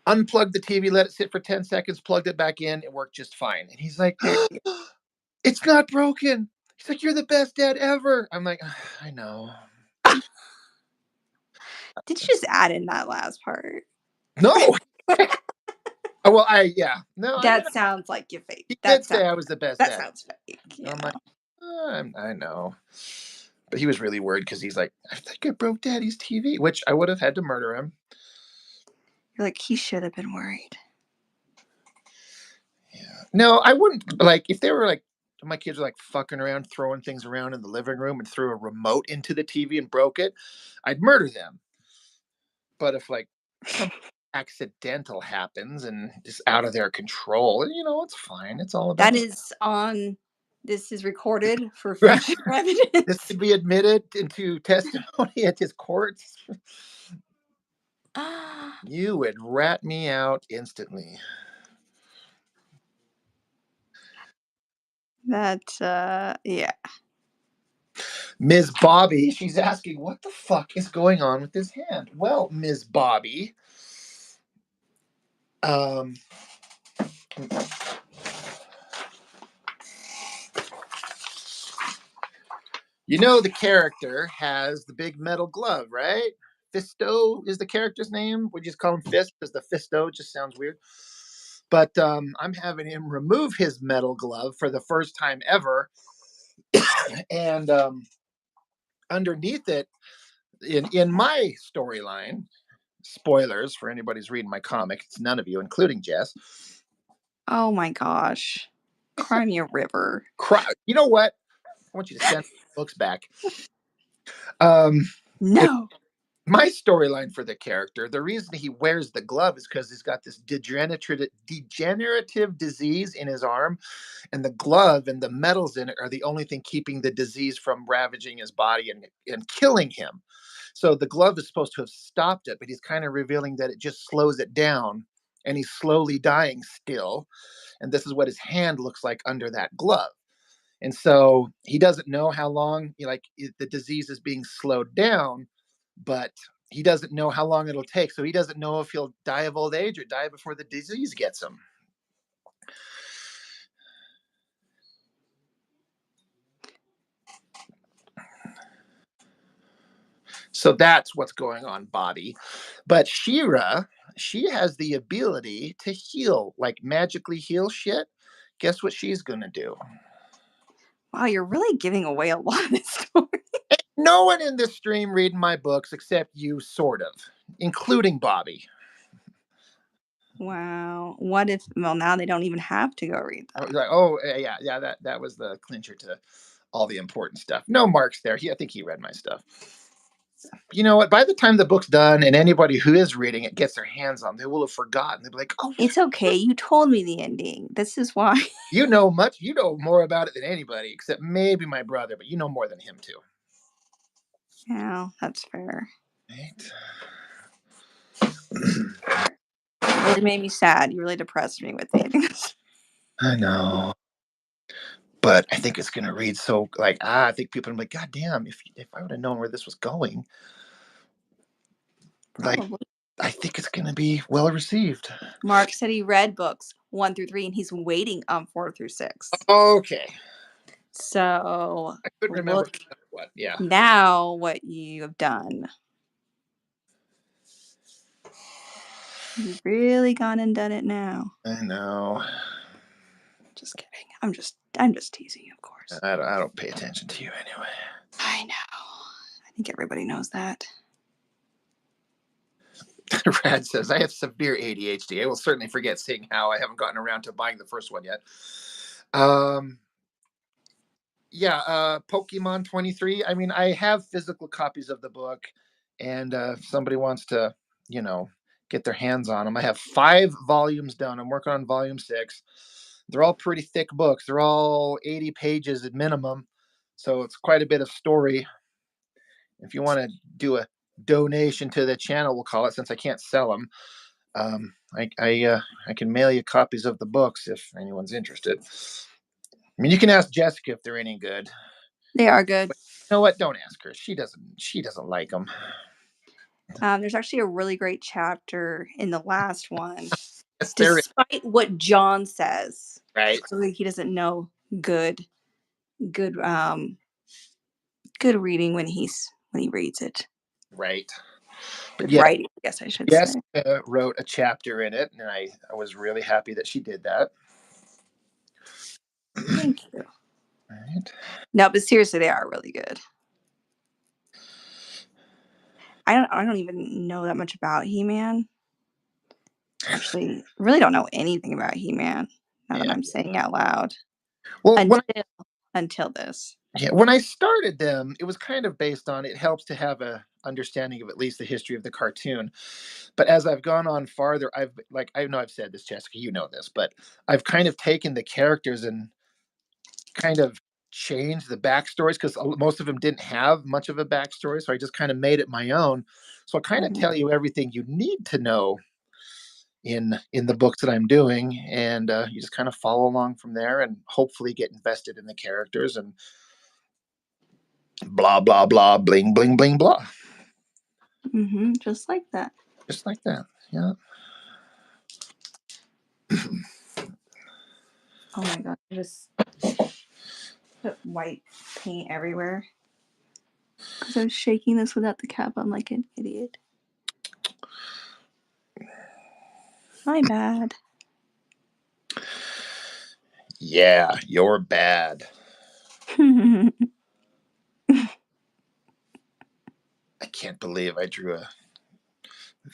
Unplugged the TV, let it sit for 10 seconds, plugged it back in. It worked just fine. And he's like, it's not broken. He's like, you're the best dad ever. I'm like, I know. Did you just add in that last part? No. Oh, well, yeah. No, That sounds like you fake. He did say I was the best That dad. sounds fake. Yeah. I'm like, I know. But he was really worried because he's like, I think I broke Daddy's TV, which I would have had to murder him. You're like, he should have been worried. Yeah. No, I wouldn't. Like, if they were like, my kids were like fucking around, throwing things around in the living room and threw a remote into the TV and broke it, I'd murder them. But if like something accidental happens and just out of their control, it's fine. It's all about That is on. This is recorded for future evidence. This could be admitted into testimony at his courts. You would rat me out instantly. That, yeah. Ms. Bobby, she's asking, what the fuck is going on with his hand? Well, Ms. Bobby, um, you know the character has the big metal glove, right? Fisto is the character's name. We just call him Fist because the Fisto just sounds weird. But I'm having him remove his metal glove for the first time ever. And underneath it, in my storyline, spoilers for anybody who's reading my comic, it's none of you, including Jess. Oh my gosh. Cry me a river. You know what? I want you to send books back. Um, No. my storyline for the character, the reason he wears the glove is because he's got this degenerative disease in his arm, and the glove and the metals in it are the only thing keeping the disease from ravaging his body and killing him. So the glove is supposed to have stopped it, but he's kind of revealing that it just slows it down, and he's slowly dying still. And this is what his hand looks like under that glove. And so he doesn't know how long, the disease is being slowed down, but he doesn't know how long it'll take. So he doesn't know if he'll die of old age or die before the disease gets him. So that's what's going on, Bobby. But Shira, she has the ability to heal, like magically heal shit. Guess what she's going to do? Wow, you're really giving away a lot of this story. No one in this stream reading my books except you, sort of, including Bobby. Wow. What if, well, now they don't even have to go read them. Yeah, that was the clincher to all the important stuff. No Mark's there. I think he read my stuff. You know what? By the time the book's done and anybody who is reading it gets their hands on, they will have forgotten. They'll be like, "Oh, It's okay. You told me the ending. This is why." you know much. You know more about it than anybody, except maybe my brother, but you know more than him too." Yeah, that's fair. Right? You really made me sad. You really depressed me with the ending. I know. But I think it's gonna read so I think people are like, God damn, if I would have known where this was going, Probably. I think it's gonna be well received. Mark said he read books 1 through 3 and he's waiting on 4 through 6. Okay. So I couldn't remember look what. Yeah. now what you have done. You've really gone and done it now. I know. Just kidding. I'm just teasing you, of course. I don't pay attention to you anyway. I know. I think everybody knows that. Rad says, I have severe ADHD. I will certainly forget seeing how. I haven't gotten around to buying the first one yet. Pokemon 23. I mean, I have physical copies of the book, and if somebody wants to, get their hands on them, I have 5 volumes done. I'm working on volume 6. They're all pretty thick books. They're all 80 pages at minimum. So it's quite a bit of story. If you want to do a donation to the channel, we'll call it, since I can't sell them. I can mail you copies of the books if anyone's interested. I mean, you can ask Jessica if they're any good. They are good. But you know what? Don't ask her. She doesn't like them. There's actually a really great chapter in the last one. Yes, Despite what John says, right. clearly he doesn't know good good reading when he reads it. Right. But Good yeah, writing, I guess I should say. Jessica wrote a chapter in it, and I was really happy that she did that. Thank you. Right. No, but seriously, they are really good. I don't even know that much about He-Man. Actually, really don't know anything about He-Man now that I'm saying out loud. Well, Until this. when I started them, it was kind of based on, it helps to have a understanding of at least the history of the cartoon. But as I've gone on farther, I know I've said this, Jessica, you know this, but I've kind of taken the characters and kind of changed the backstories, because most of them didn't have much of a backstory. So I just kind of made it my own. So I kind of tell you everything you need to know in the books that I'm doing, and you just kind of follow along from there and hopefully get invested in the characters. And Blah, blah, blah, bling, bling, bling, blah. Just like that. Just like that. Yeah. Oh my god, I just put white paint everywhere. Because I was shaking this without the cap on like an idiot. My bad. Yeah, you're bad. I can't believe I drew a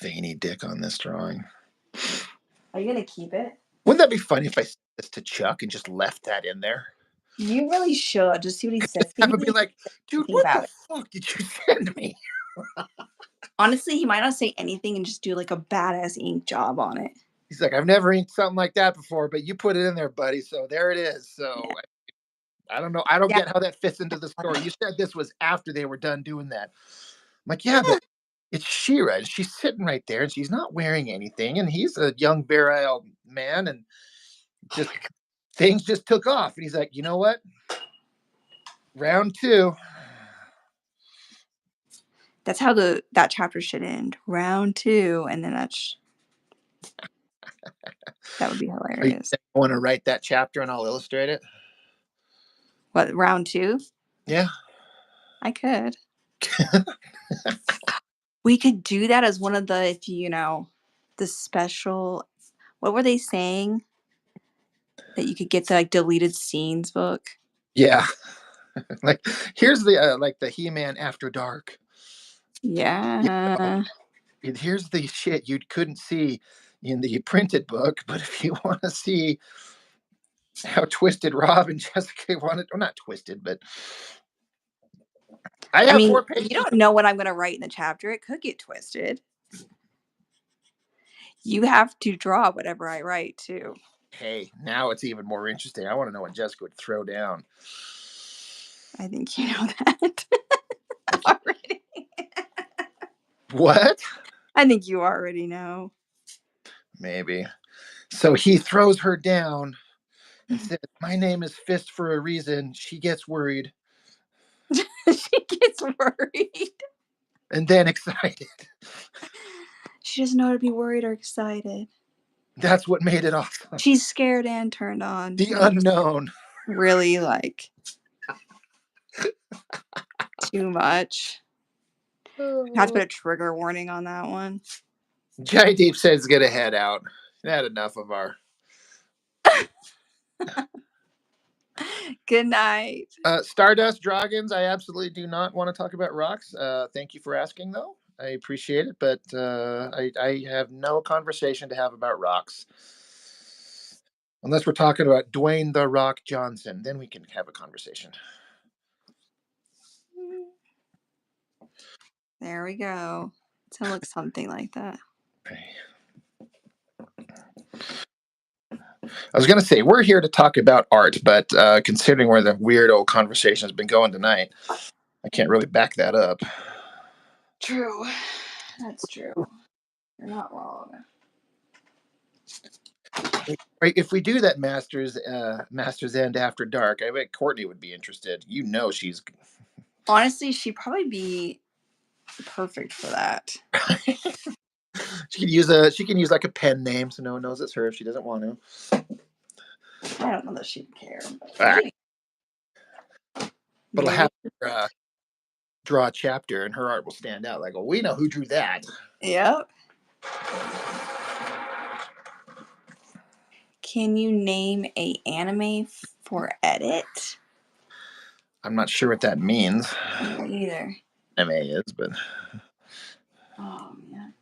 veiny dick on this drawing. Are you gonna keep it? Wouldn't that be funny if I sent this to Chuck and just left that in there? You really should. Just see what he says. I would be like, dude, Think what about the it. fuck did you send me? Honestly, he might not say anything and just do like a badass ink job on it. He's like, I've never inked something like that before, but you put it in there, buddy. So there it is. So Yeah. I don't know. I don't Yeah. get how that fits into the story. You said this was after they were done doing that. I'm like, yeah, but it's Shira. She's sitting right there and she's not wearing anything. And he's a young, virile man. And just things just took off. And he's like, you know what? Round 2. That's how that chapter should end. Round 2, and then that would be hilarious. I want to write that chapter and I'll illustrate it. What, round 2? Yeah. I could. We could do that as one of the, the special, what were they saying? That you could get the like deleted scenes book. Yeah. Like here's the like the He-Man After Dark. Yeah. Here's the shit you couldn't see in the printed book, but if you want to see how twisted Rob and Jessica wanted, or not twisted, but I have 4 pages. You don't know what I'm going to write in the chapter. It could get twisted. You have to draw whatever I write too. Hey, now it's even more interesting. I want to know what Jessica would throw down. I think you know that already. What? I think you already know. Maybe. So he throws her down and said, my name is Fist for a reason. She gets worried. She gets worried. And then excited. She doesn't know how to be worried or excited. That's what made it awesome. She's scared and turned on. The unknown. Really like too much. You have to put a trigger warning on that one. Jai Deep says get a head out. Had enough of our. Good night. Stardust Dragons. I absolutely do not want to talk about rocks. Thank you for asking, though. I appreciate it, but I have no conversation to have about rocks. Unless we're talking about Dwayne The Rock Johnson, then we can have a conversation. There we go. To look something like that. Okay. I was going to say, we're here to talk about art, but considering where the weird old conversation has been going tonight, I can't really back that up. True. That's true. You're not wrong. Right, if we do that Masters End After Dark, I bet Courtney would be interested. You know she's... Honestly, she'd probably be perfect for that. She can use like a pen name so no one knows it's her if she doesn't want to. I don't know that she'd care. But I'll have her draw a chapter and her art will stand out. Like, well, we know who drew that. Yep. Can you name a anime for edit? I'm not sure what that means. Me either. Anime is, but... Oh, man.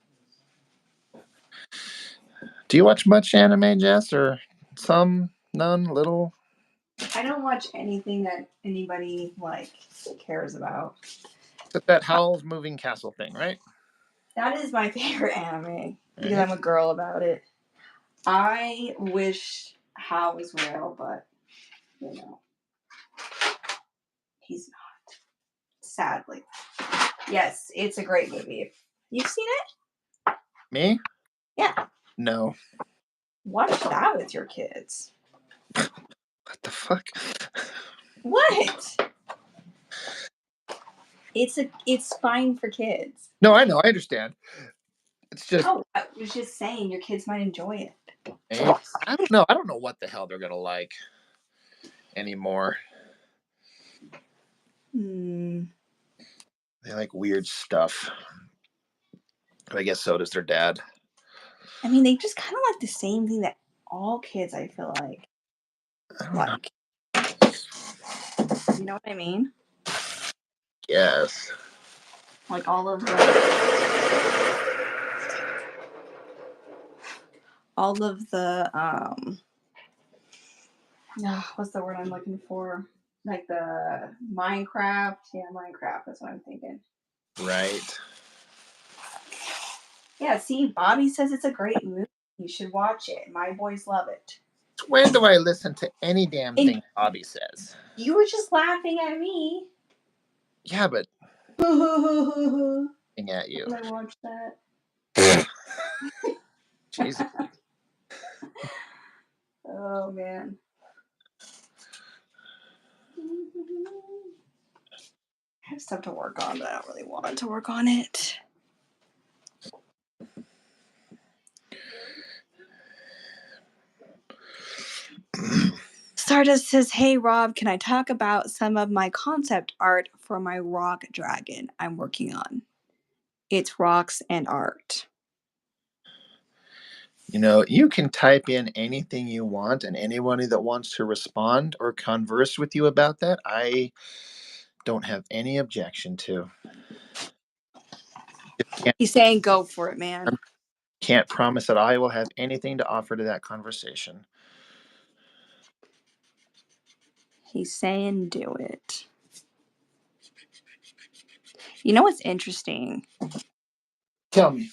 Do you watch much anime, Jess? Or some? None? Little? I don't watch anything that anybody, cares about. Except that Howl's Moving Castle thing, right? That is my favorite anime. Because I'm a girl about it. I wish Hal was real, but, he's not. Sadly. Yes, it's a great movie. You've seen it? Me? Yeah. No. Watch that with your kids. What the fuck? What? It's fine for kids. No, I know. I understand. It's just. Oh, I was just saying your kids might enjoy it. I don't know. I don't know what the hell they're gonna like anymore. Hmm. They like weird stuff. But I guess so does their dad. I mean, they just kind of like the same thing that all kids, I feel I don't know. like. You know what I mean? Yes. Like all of the what's the word I'm looking for? Like the Minecraft. Yeah, Minecraft. That's what I'm thinking. Right. Yeah, see, Bobby says it's a great movie. You should watch it. My boys love it. When do I listen to any damn And thing Bobby says? you were just laughing at me. Yeah, but When at you. I watched that. Jesus. Oh man. I have stuff to work on, but I don't really want to work on it. Stardust says, "Hey Rob, can I talk about some of my concept art for my rock dragon I'm working on? It's rocks and art." You know, you can type in anything you want, and anybody that wants to respond or converse with you about that, I don't have any objection to. Can't, He's saying, "Go for it, man." can't promise that I will have anything to offer to that conversation. He's saying, "Do it." You know what's interesting Tell me.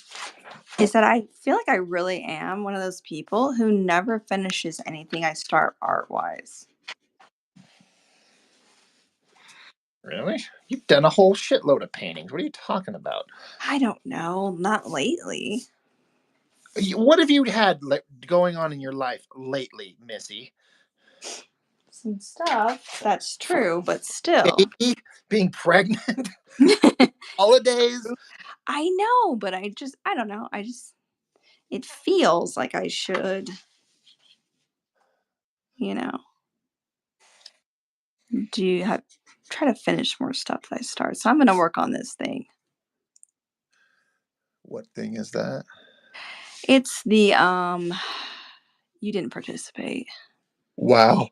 is that I feel like I really am one of those people who never finishes anything I start art wise. Really? You've done a whole shitload of paintings. What are you talking about? I don't know, not lately. What have you had going on in your life lately, Missy? Some stuff. That's true, but still. Baby, being pregnant, holidays. I know, but I don't know. It feels like I should, you know, do you have try to finish more stuff that I start. So I'm going to work on this thing. What thing is that? It's the you didn't participate. Wow.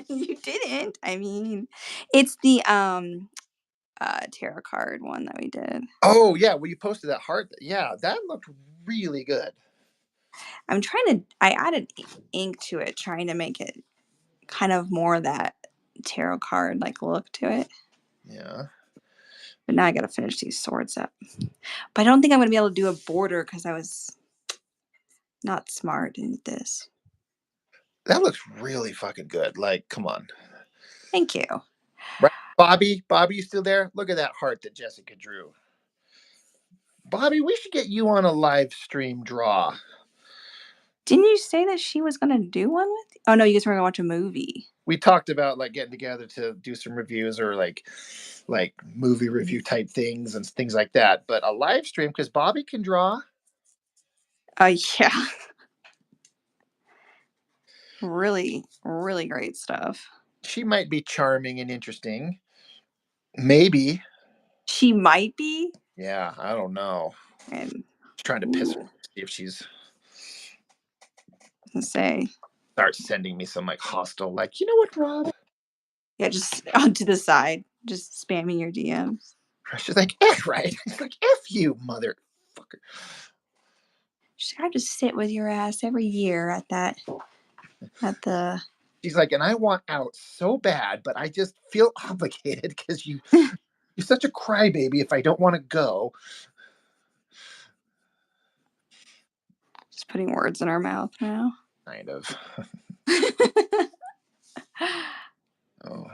You didn't. I mean, it's the tarot card one that we did. Oh yeah, well you posted that heart. Yeah, that looked really good. I added ink to it, trying to make it kind of more that tarot card like look to it. Yeah, But now I got to finish these swords up. But I don't think I'm going to be able to do a border because I was not smart in this. that looks really fucking good. Like, come on, Thank you. right? Bobby, you still there? Look at that heart that Jessica drew. Bobby, we should get you on a live stream draw. Didn't you say that she was going to do one with you? Oh, no, you guys were going to watch a movie. We talked about like getting together to do some reviews or like movie review type things and things like that. But a live stream because Bobby can draw. Yeah. Really, really great stuff. She might be charming and interesting. Maybe. She might be. Yeah, I don't know. And Just trying to piss her ooh, off, see if she's say, starts sending me some like hostile, like, you know what, Rob? yeah, just onto the side, just spamming your DMs. She's like, F right. It's like, F you, motherfucker. She's like, I just sit with your ass every year at the. She's like, and I want out so bad, but I just feel obligated because you're such a crybaby if I don't want to go. Just putting words in her mouth now. Kind of. Oh,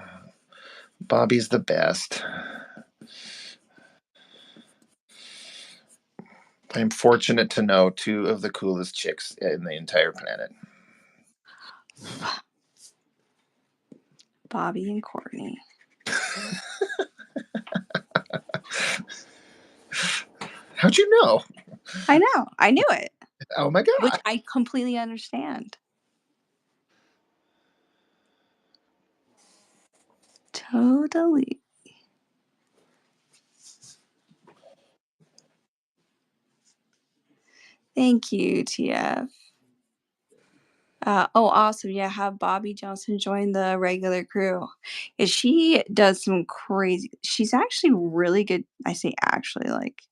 Bobby's the best. I'm fortunate to know two of the coolest chicks in the entire planet. Bobby and Courtney. How'd you know? I know. I knew it, Oh my which god. I completely understand. Totally. Thank you, TF. Oh, awesome. Yeah, have Bobby Johnson join the regular crew. Yeah, she does some crazy. She's actually really good. I say actually, like,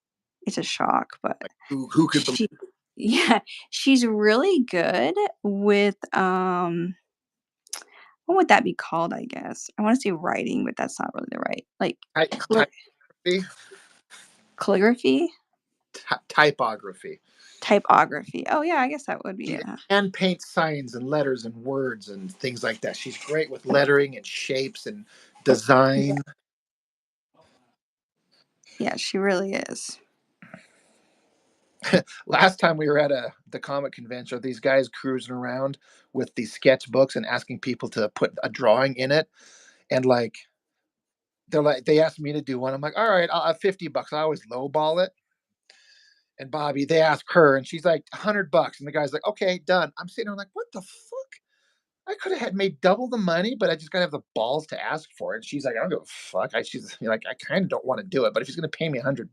it's a shock, but Who could believe? she, yeah, she's really good with, what would that be called? I guess I want to say writing, but that's not really the right, like, Typography? calligraphy, Typography. typography. Oh, yeah, I guess that would be She it. Huh? hand paints signs and letters and words and things like that. She's great with lettering and shapes and Yeah, design. yeah, she really is. Last time we were at the comic convention, these guys cruising around with these sketchbooks and asking people to put a drawing in it. And like they asked me to do one. I'm like, all right, I'll have $50. I always lowball it. And Bobby, they ask her, and she's like, $100. And the guy's like, okay, done. I'm sitting there like, what the fuck? I could have had made double the money, but I just gotta have the balls to ask for it. And she's like, I don't give a fuck. She's like, I kind of don't want to do it, but if he's gonna pay me $100,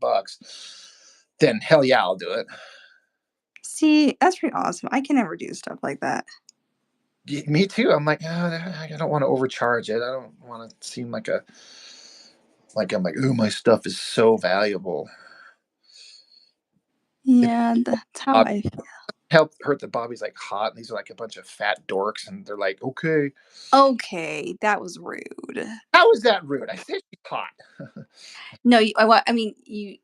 then hell yeah, I'll do it. See, that's pretty awesome. I can never do stuff like that. Me too. I'm like, I don't want to overcharge it. I don't want to seem like I'm like, oh, my stuff is so valuable. It Yeah, that's how I feel. helped hurt that Bobby's like hot, and these are like a bunch of fat dorks, and they're like, okay, Okay, that was rude. how is that rude? I said she's hot. No, I mean,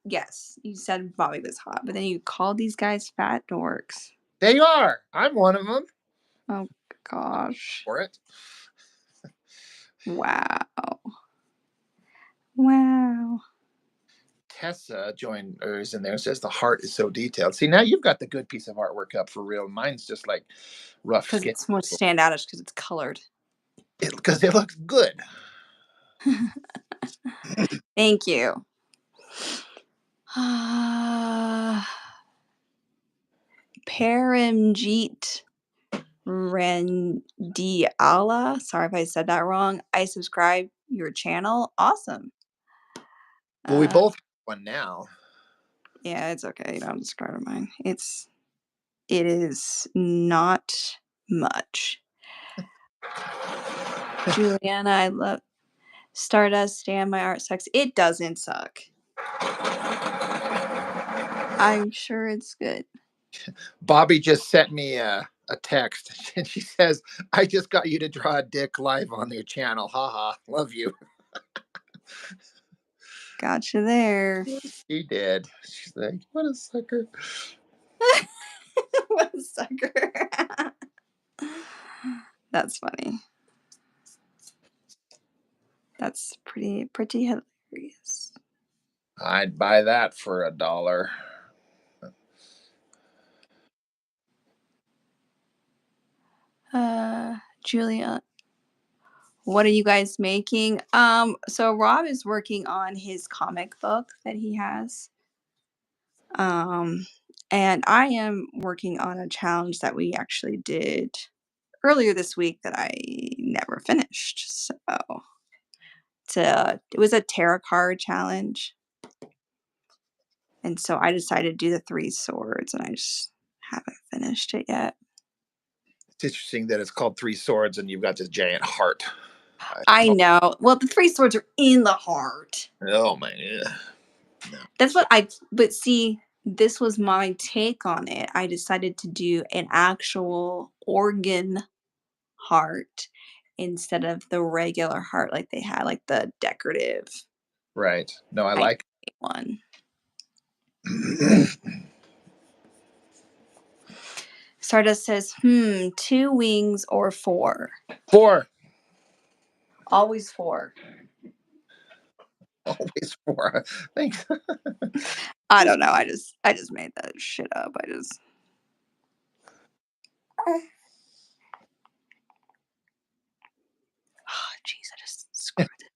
yes, you said Bobby was hot, but then you called these guys fat dorks. They are. I'm one of them Oh gosh. for it. Wow. Wow. Tessa joined or is in there and says the heart is so detailed. See, now you've got the good piece of artwork up for real. Mine's just like rough Because skin it's more standoutish because it's colored. because it looks good. Thank you. Paramjeet Rendiala. Sorry if I said that wrong. I subscribe your channel. Awesome. Well, we Uh, both have one now. yeah, it's okay. You don't subscribe to mine. It is not much. Juliana, I love Stardust. Stand my art sucks. It doesn't suck. I'm sure it's good. Bobby just sent me a text and she says, I just got you to draw a dick live on your channel. Haha. Love you. Gotcha there. She did. She's like, what a sucker. What a sucker. That's funny. That's pretty hilarious. I'd buy that for $1. Julia, what are you guys making? So Rob is working on his comic book that he has. Um, and I am working on a challenge that we actually did earlier this week that I never finished. So it was a tarot card challenge. And so I decided to do the 3 swords and I just haven't finished it yet. It's interesting that it's called Three Swords and you've got this giant heart. I know. Well, the 3 swords are in the heart. Oh my god. No. That's but see, this was my take on it. I decided to do an actual organ heart instead of the regular heart like they had, like the decorative Right. No, I type like one. it. Stardust says, 2 wings or 4? 4. Always 4. Always 4. Thanks. I don't know. I just made that shit up. Oh, jeez, I just screwed it.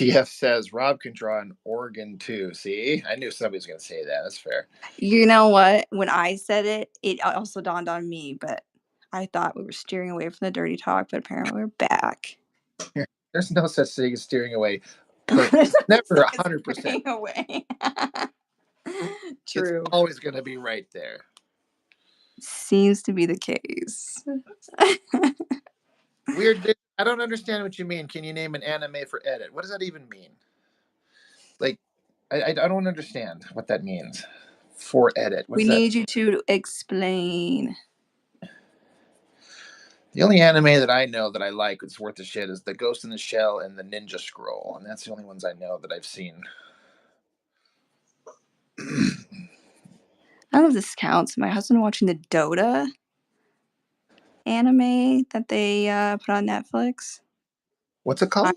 TF says Rob can draw an organ too. See, I knew somebody was going to say that. That's fair. You know what? When I said it, it also dawned on me, but I thought we were steering away from the dirty talk, but apparently we're back. There's no such thing as steering away. There's Never no 100%. steering away. It's True. always going to be right there. Seems to be the case. Weird. I don't understand what you mean. Can you name an anime for edit? What does that even mean? Like, I don't understand what that means. For edit. We What's that? need you to explain. The only anime that I know that I like that's worth a shit is the Ghost in the Shell and the Ninja Scroll, and that's the only ones I know that I've seen. I don't know if this counts. My husband watching the Dota anime that they put on Netflix. What's it called?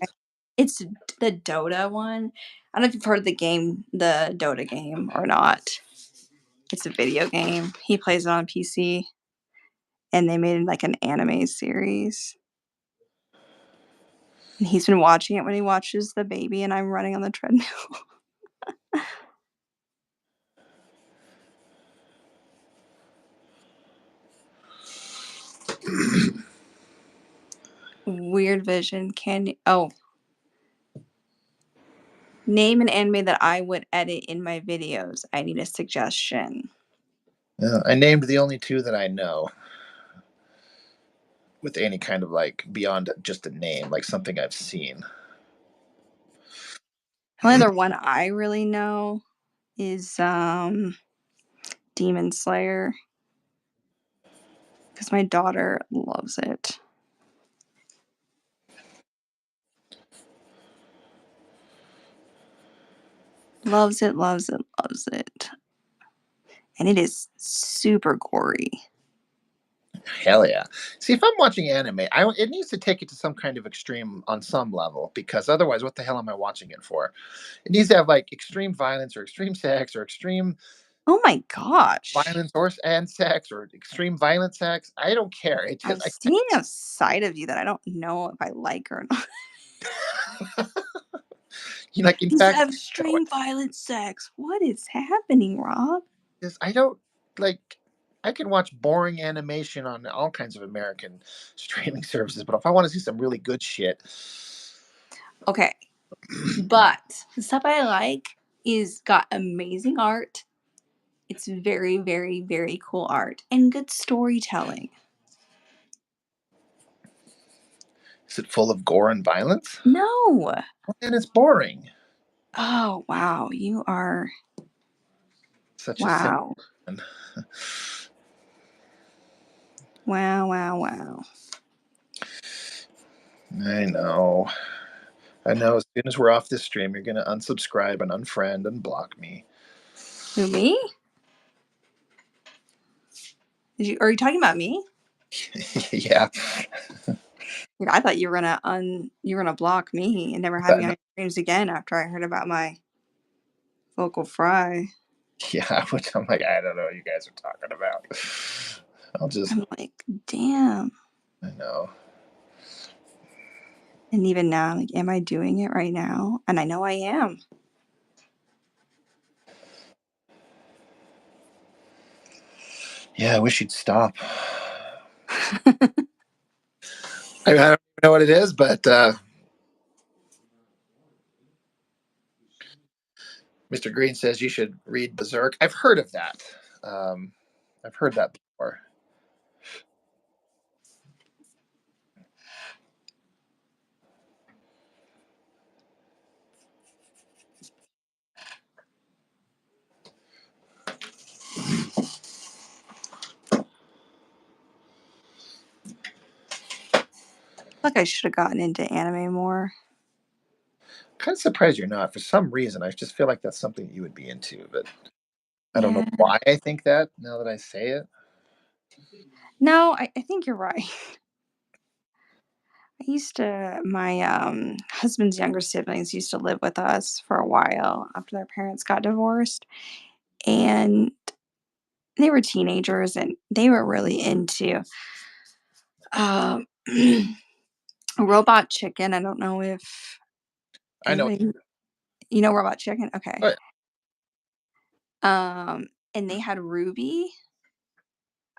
It's the Dota one. I don't know if you've heard of the game, the Dota game, or not. It's a video game. He plays it on PC, and they made like an anime series. And he's been watching it when he watches the baby, and I'm running on the treadmill. Weird Vision. Name an anime that I would edit in my videos. I need a suggestion. Yeah, I named the only two that I know with any kind of like beyond just a name, like something I've seen. The only other one I really know is Demon Slayer, because my daughter loves it. Loves it, loves it, loves it. And it is super gory. Hell yeah! See, if I'm watching anime, it needs to take it to some kind of extreme on some level, because otherwise, what the hell am I watching it for? It needs to have like extreme violence or extreme sex or extreme Oh my gosh. violence and sex or extreme violent sex. I don't care. It I've just seen a side of you that I don't know if I like or not. like in This fact, extreme violent sex. What is happening, Rob? I don't like. I can watch boring animation on all kinds of American streaming services, but if I want to see some really good shit, Okay. But the stuff I like is got amazing art. It's very, very, very cool art and good storytelling. is it full of gore and violence? No. Well, then it's boring. Oh, wow. You are. Such a simple Wow. one. Wow, wow, wow. I know. I know. As soon as we're off this stream, you're going to unsubscribe and unfriend and block me. Who, me? Are you talking about me? Yeah. I thought you were gonna block me and never have me on your streams again after I heard about my vocal fry. Yeah, which I'm like, I don't know what you guys are talking about. I'm like, damn. I know. And even now, I'm like, am I doing it right now? And I know I am. Yeah, I wish you'd stop. I don't even know what it is, but Mr. Green says you should read Berserk. I've heard of that. Um, I've heard that before. Like I should have gotten into anime more. Kind of surprised you're not. For some reason, I just feel like that's something you would be into, but I don't know Yeah. why I think that now that I say it. No, I think you're right. My husband's younger siblings used to live with us for a while after their parents got divorced. And they were teenagers and they were really into um, Robot Chicken. I don't know if I know. You know Robot Chicken? Okay. Oh, And they had Ruby.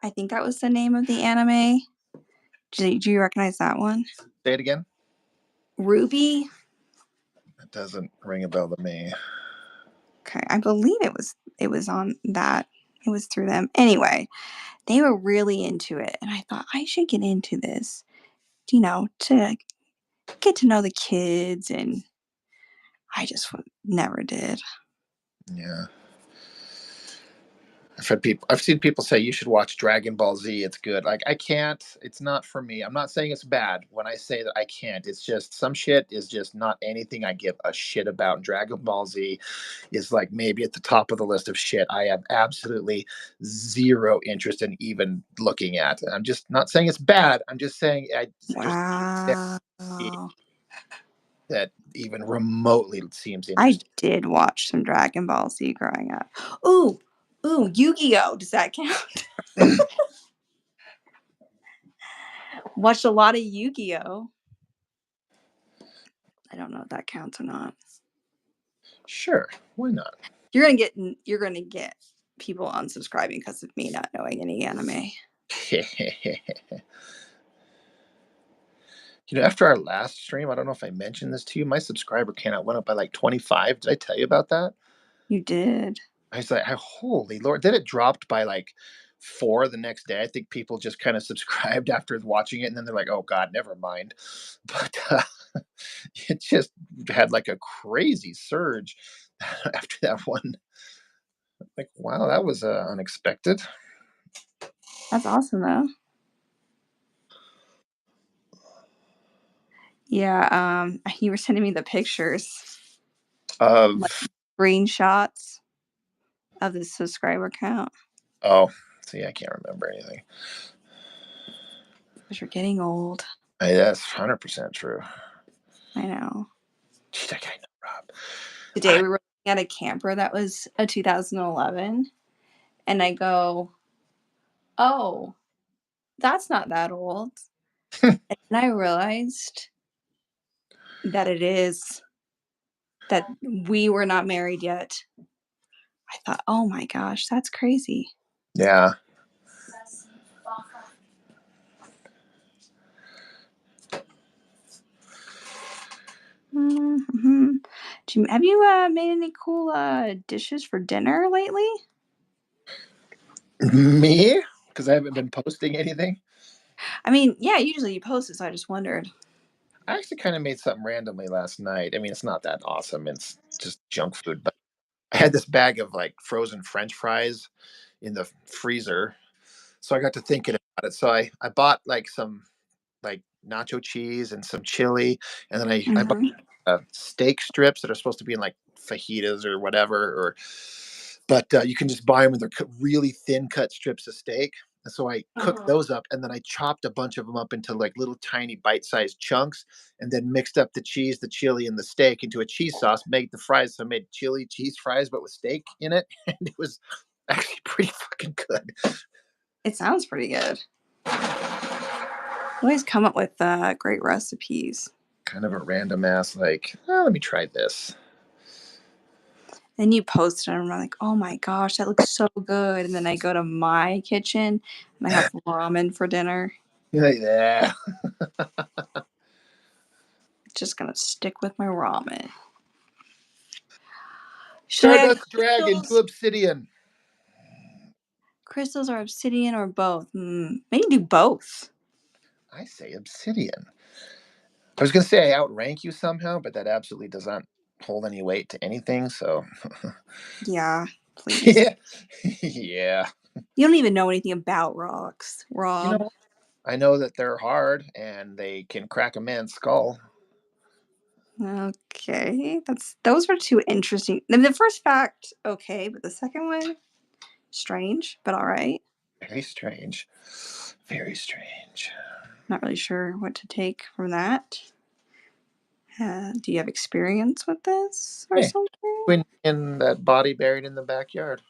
I think that was the name of the anime. Do you recognize that one? say it again. Ruby. It doesn't ring a bell to me. Okay, I believe it was on that. It was through them. Anyway, they were really into it, and I thought I should get into this, to get to know the kids, and I just never did. Yeah. I've seen people say you should watch Dragon Ball Z. It's good. Like I can't. It's not for me. I'm not saying it's bad. When I say that I can't, it's just some shit is just not anything I give a shit about. And Dragon Ball Z is like maybe at the top of the list of shit I have absolutely zero interest in even looking at. I'm just not saying it's bad. I'm just saying there's Wow. that even remotely seems I interesting. did watch some Dragon Ball Z growing up. Ooh, Yu-Gi-Oh! Does that count? Watched a lot of Yu-Gi-Oh! I don't know if that counts or not. Sure, why not? You're gonna get people unsubscribing because of me not knowing any anime. After our last stream, I don't know if I mentioned this to you, my subscriber count went up by like 25. Did I tell you about that? You did. I was like, holy Lord. Then it dropped by like 4 the next day. I think people just kind of subscribed after watching it. And then they're like, oh God, never mind. But it just had like a crazy surge after that one. Like, wow, that was unexpected. That's awesome though. Yeah, you were sending me the pictures, like Of, screenshots of the subscriber count. oh, see, I can't remember anything. Because you're getting old. That's 100% true. I know. Gee, that guy, Rob. Today we were looking at a camper that was a 2011, and I go, "Oh, that's not that old." And then I realized that it is, that we were not married yet. I thought, "Oh my gosh, that's crazy." Yeah. Mm-hmm. Have you made any cool dishes for dinner lately? Me? Because I haven't been posting anything. I mean, yeah, usually you post it, so I just wondered. I actually kind of made something randomly last night. I mean, it's not that awesome. It's just junk food, but I had this bag of like frozen French fries in the freezer. So I got to thinking about it. So I bought like some like nacho cheese and some chili. And then I bought Mm-hmm. steak strips that are supposed to be in like fajitas or whatever. But you can just buy them and they're really thin cut strips of steak. And so I cooked those up and then I chopped a bunch of them up into like little tiny bite-sized chunks and then mixed up the cheese, the chili, and the steak into a cheese sauce, made the fries. So I made chili cheese fries, but with steak in it. And it was actually pretty fucking good. It sounds pretty good. You always come up with great recipes. Kind of a random ass, like, oh, let me try this. Then you post it and I'm like, oh my gosh, that looks so good. And then I go to my kitchen and I have ramen for dinner. Yeah. Just gonna stick with my ramen. Should I add Stardust Dragon to crystals? Obsidian. Crystals or obsidian or both? Maybe do both. I say Obsidian. I was going to say I outrank you somehow, but that absolutely does not hold any weight to anything. So, Yeah, please. yeah. Yeah. You don't even know anything about rocks, You Rob. know, I know that they're hard and they can crack a man's skull. Okay, those were two interesting. I mean, the first fact, okay, but the second one, strange, but all right. Very strange. Very strange. Not really sure what to take from that. Do you have experience with this or Hey, something? when in that body buried in the backyard.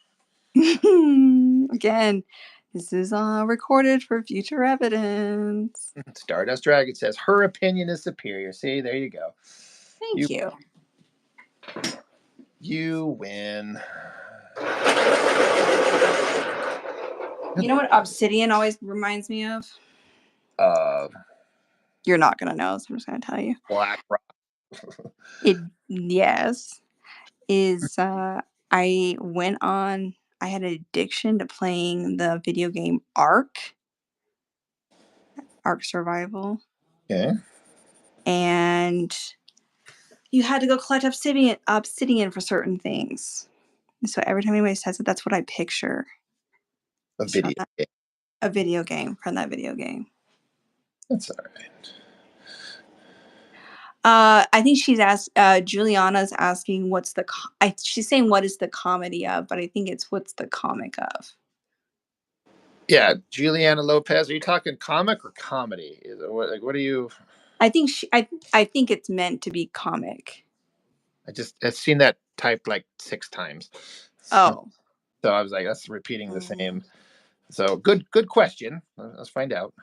Again, this is recorded for future evidence. Stardust Dragon says her opinion is superior. See, there you go. Thank You you. You win. You know what obsidian always reminds me of? Uh, You're not gonna know, so I'm just gonna tell you. Black Rock. It yes is I went on. I had an addiction to playing the video game Ark Survival, Okay. and you had to go collect obsidian for certain things. And so every time anybody says it, that's what I picture. A It's from video that, game. a video game from that video game. That's all right. I think she's asked. Juliana's asking, "What's the?" She's saying, "What is the comedy of?" But I think it's what's the comic of. Yeah, Juliana Lopez. Are you talking comic or comedy? What are you? I think I think it's meant to be comic. I've seen that typed like 6 times. Oh. So I was like, that's repeating the Mhm. same. So good question. Let's find out.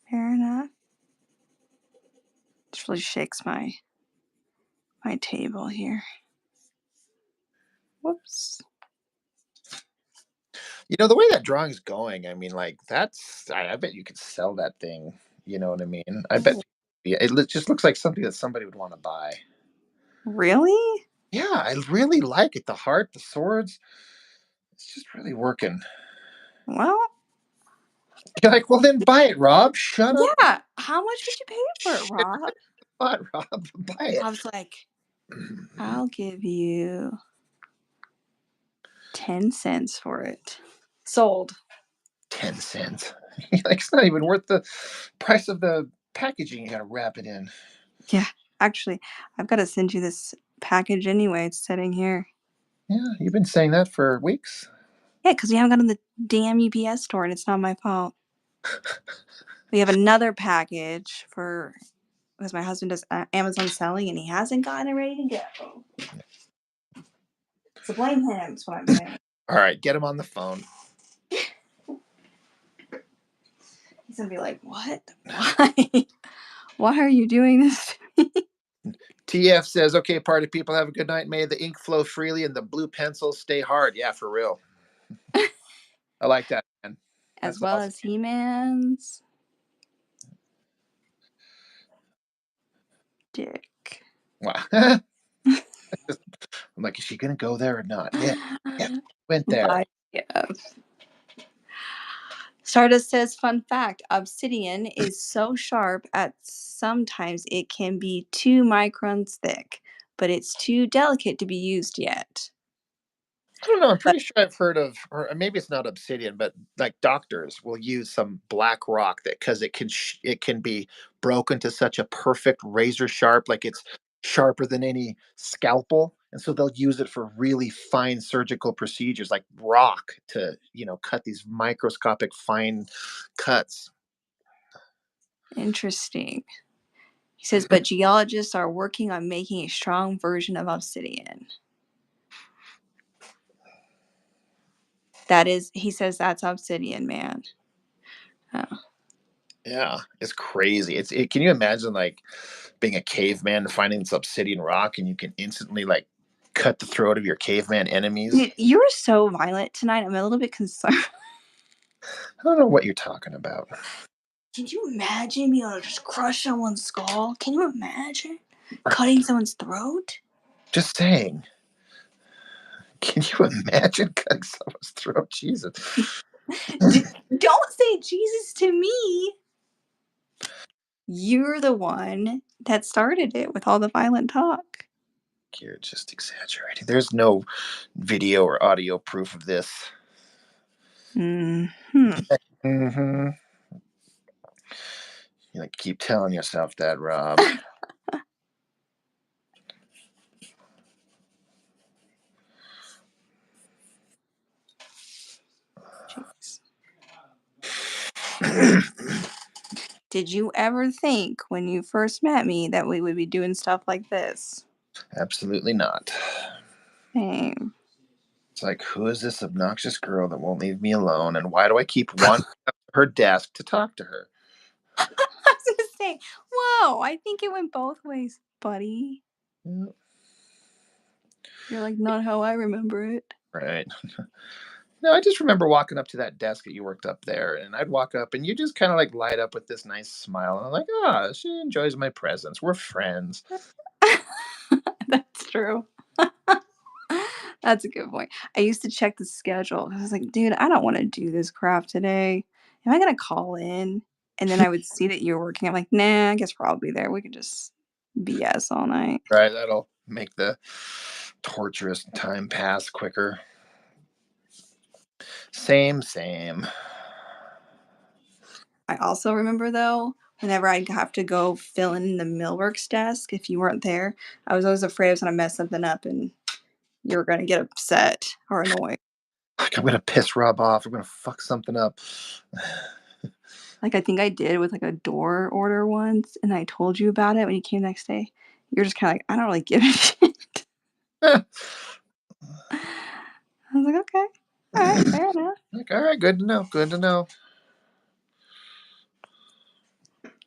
Fair enough. This really shakes my table here. Whoops. The way that drawing's going, I mean, like I bet you could sell that thing. You know what I mean? I bet. Yeah, just looks like something that somebody would want to buy. Really? Yeah, I really like it. The heart, the swords. It's just really working. Well, You're like, well, then buy it, Rob. Shut up. yeah. How much did you pay for it, Shit, Rob? Rob. Buy it. Rob's like, I'll give you 10 cents for it. Sold. 10 cents. Like, it's not even worth the price of the packaging you got to wrap it in. Yeah. Actually, I've got to send you this package anyway. It's sitting here. Yeah, you've been saying that for weeks. Yeah, because we haven't gotten the damn UPS store and it's not my fault. We have another package for because my husband does Amazon selling and he hasn't gotten it ready to go. So blame him, is what I'm saying. All right, get him on the phone. He's gonna be like, "What? Why? Why are you doing this to me?" TF says, okay, party people, have a good night. May the ink flow freely and the blue pencils stay hard. Yeah, for real. I like that, man. As That's well awesome. as He-Man's dick. Wow. I'm like, is she going to go there or not? Yeah. Yeah. Went there. By Stardust says, fun fact, obsidian is so sharp at sometimes it can be 2 microns thick, but it's too delicate to be used yet. I don't know. I'm But pretty sure I've heard of, or maybe it's not obsidian, but like doctors will use some black rock that because it can be broken to such a perfect razor sharp, like it's sharper than any scalpel, and so they'll use it for really fine surgical procedures, like rock to cut these microscopic fine cuts. interesting. He says, but geologists are working on making a strong version of obsidian. That is, he says that's obsidian, man. Oh. Yeah, it's crazy. Can you imagine like being a caveman and finding this obsidian rock and you can instantly like cut the throat of your caveman enemies? You were so violent tonight. I'm a little bit concerned. I don't know what you're talking about. Can you imagine being able to just crush someone's skull? Can you imagine cutting someone's throat? Just saying. Can you imagine cutting someone's throat? Jesus. Don't say Jesus to me. You're the one that started it with all the violent talk. You're just exaggerating. There's no video or audio proof of this. Hmm. Mm-hmm. You like keep telling yourself that, Rob. Jeez. Did you ever think when you first met me that we would be doing stuff like this? Absolutely not. Same. It's like, who is this obnoxious girl that won't leave me alone? And why do I keep wandering up to her desk to talk to her? I was gonna say, whoa, I think it went both ways, buddy. Yeah, You're like, not how I remember it. right. No, I just remember walking up to that desk that you worked up there, and I'd walk up, and you just kind of like light up with this nice smile. And I'm like, ah, she enjoys my presence. We're friends. That's true. That's a good point. I used to check the schedule. I was like, dude, I don't want to do this craft today. Am I gonna call in? And then I would see that you're working. I'm like, nah, I guess we'll all be there. We could just BS all night. Right, that'll make the torturous time pass quicker. Same, same. I also remember though, whenever I'd have to go fill in the millworks desk, if you weren't there, I was always afraid I was gonna mess something up and you were gonna get upset or annoyed. Like, I'm gonna piss Rob off. I'm gonna fuck something up. Like I think I did with like a door order once, and I told you about it when you came the next day. You're just kind of like, I don't really give a shit. I was like, okay, all right, fair enough. Like, all right, good to know. Good to know.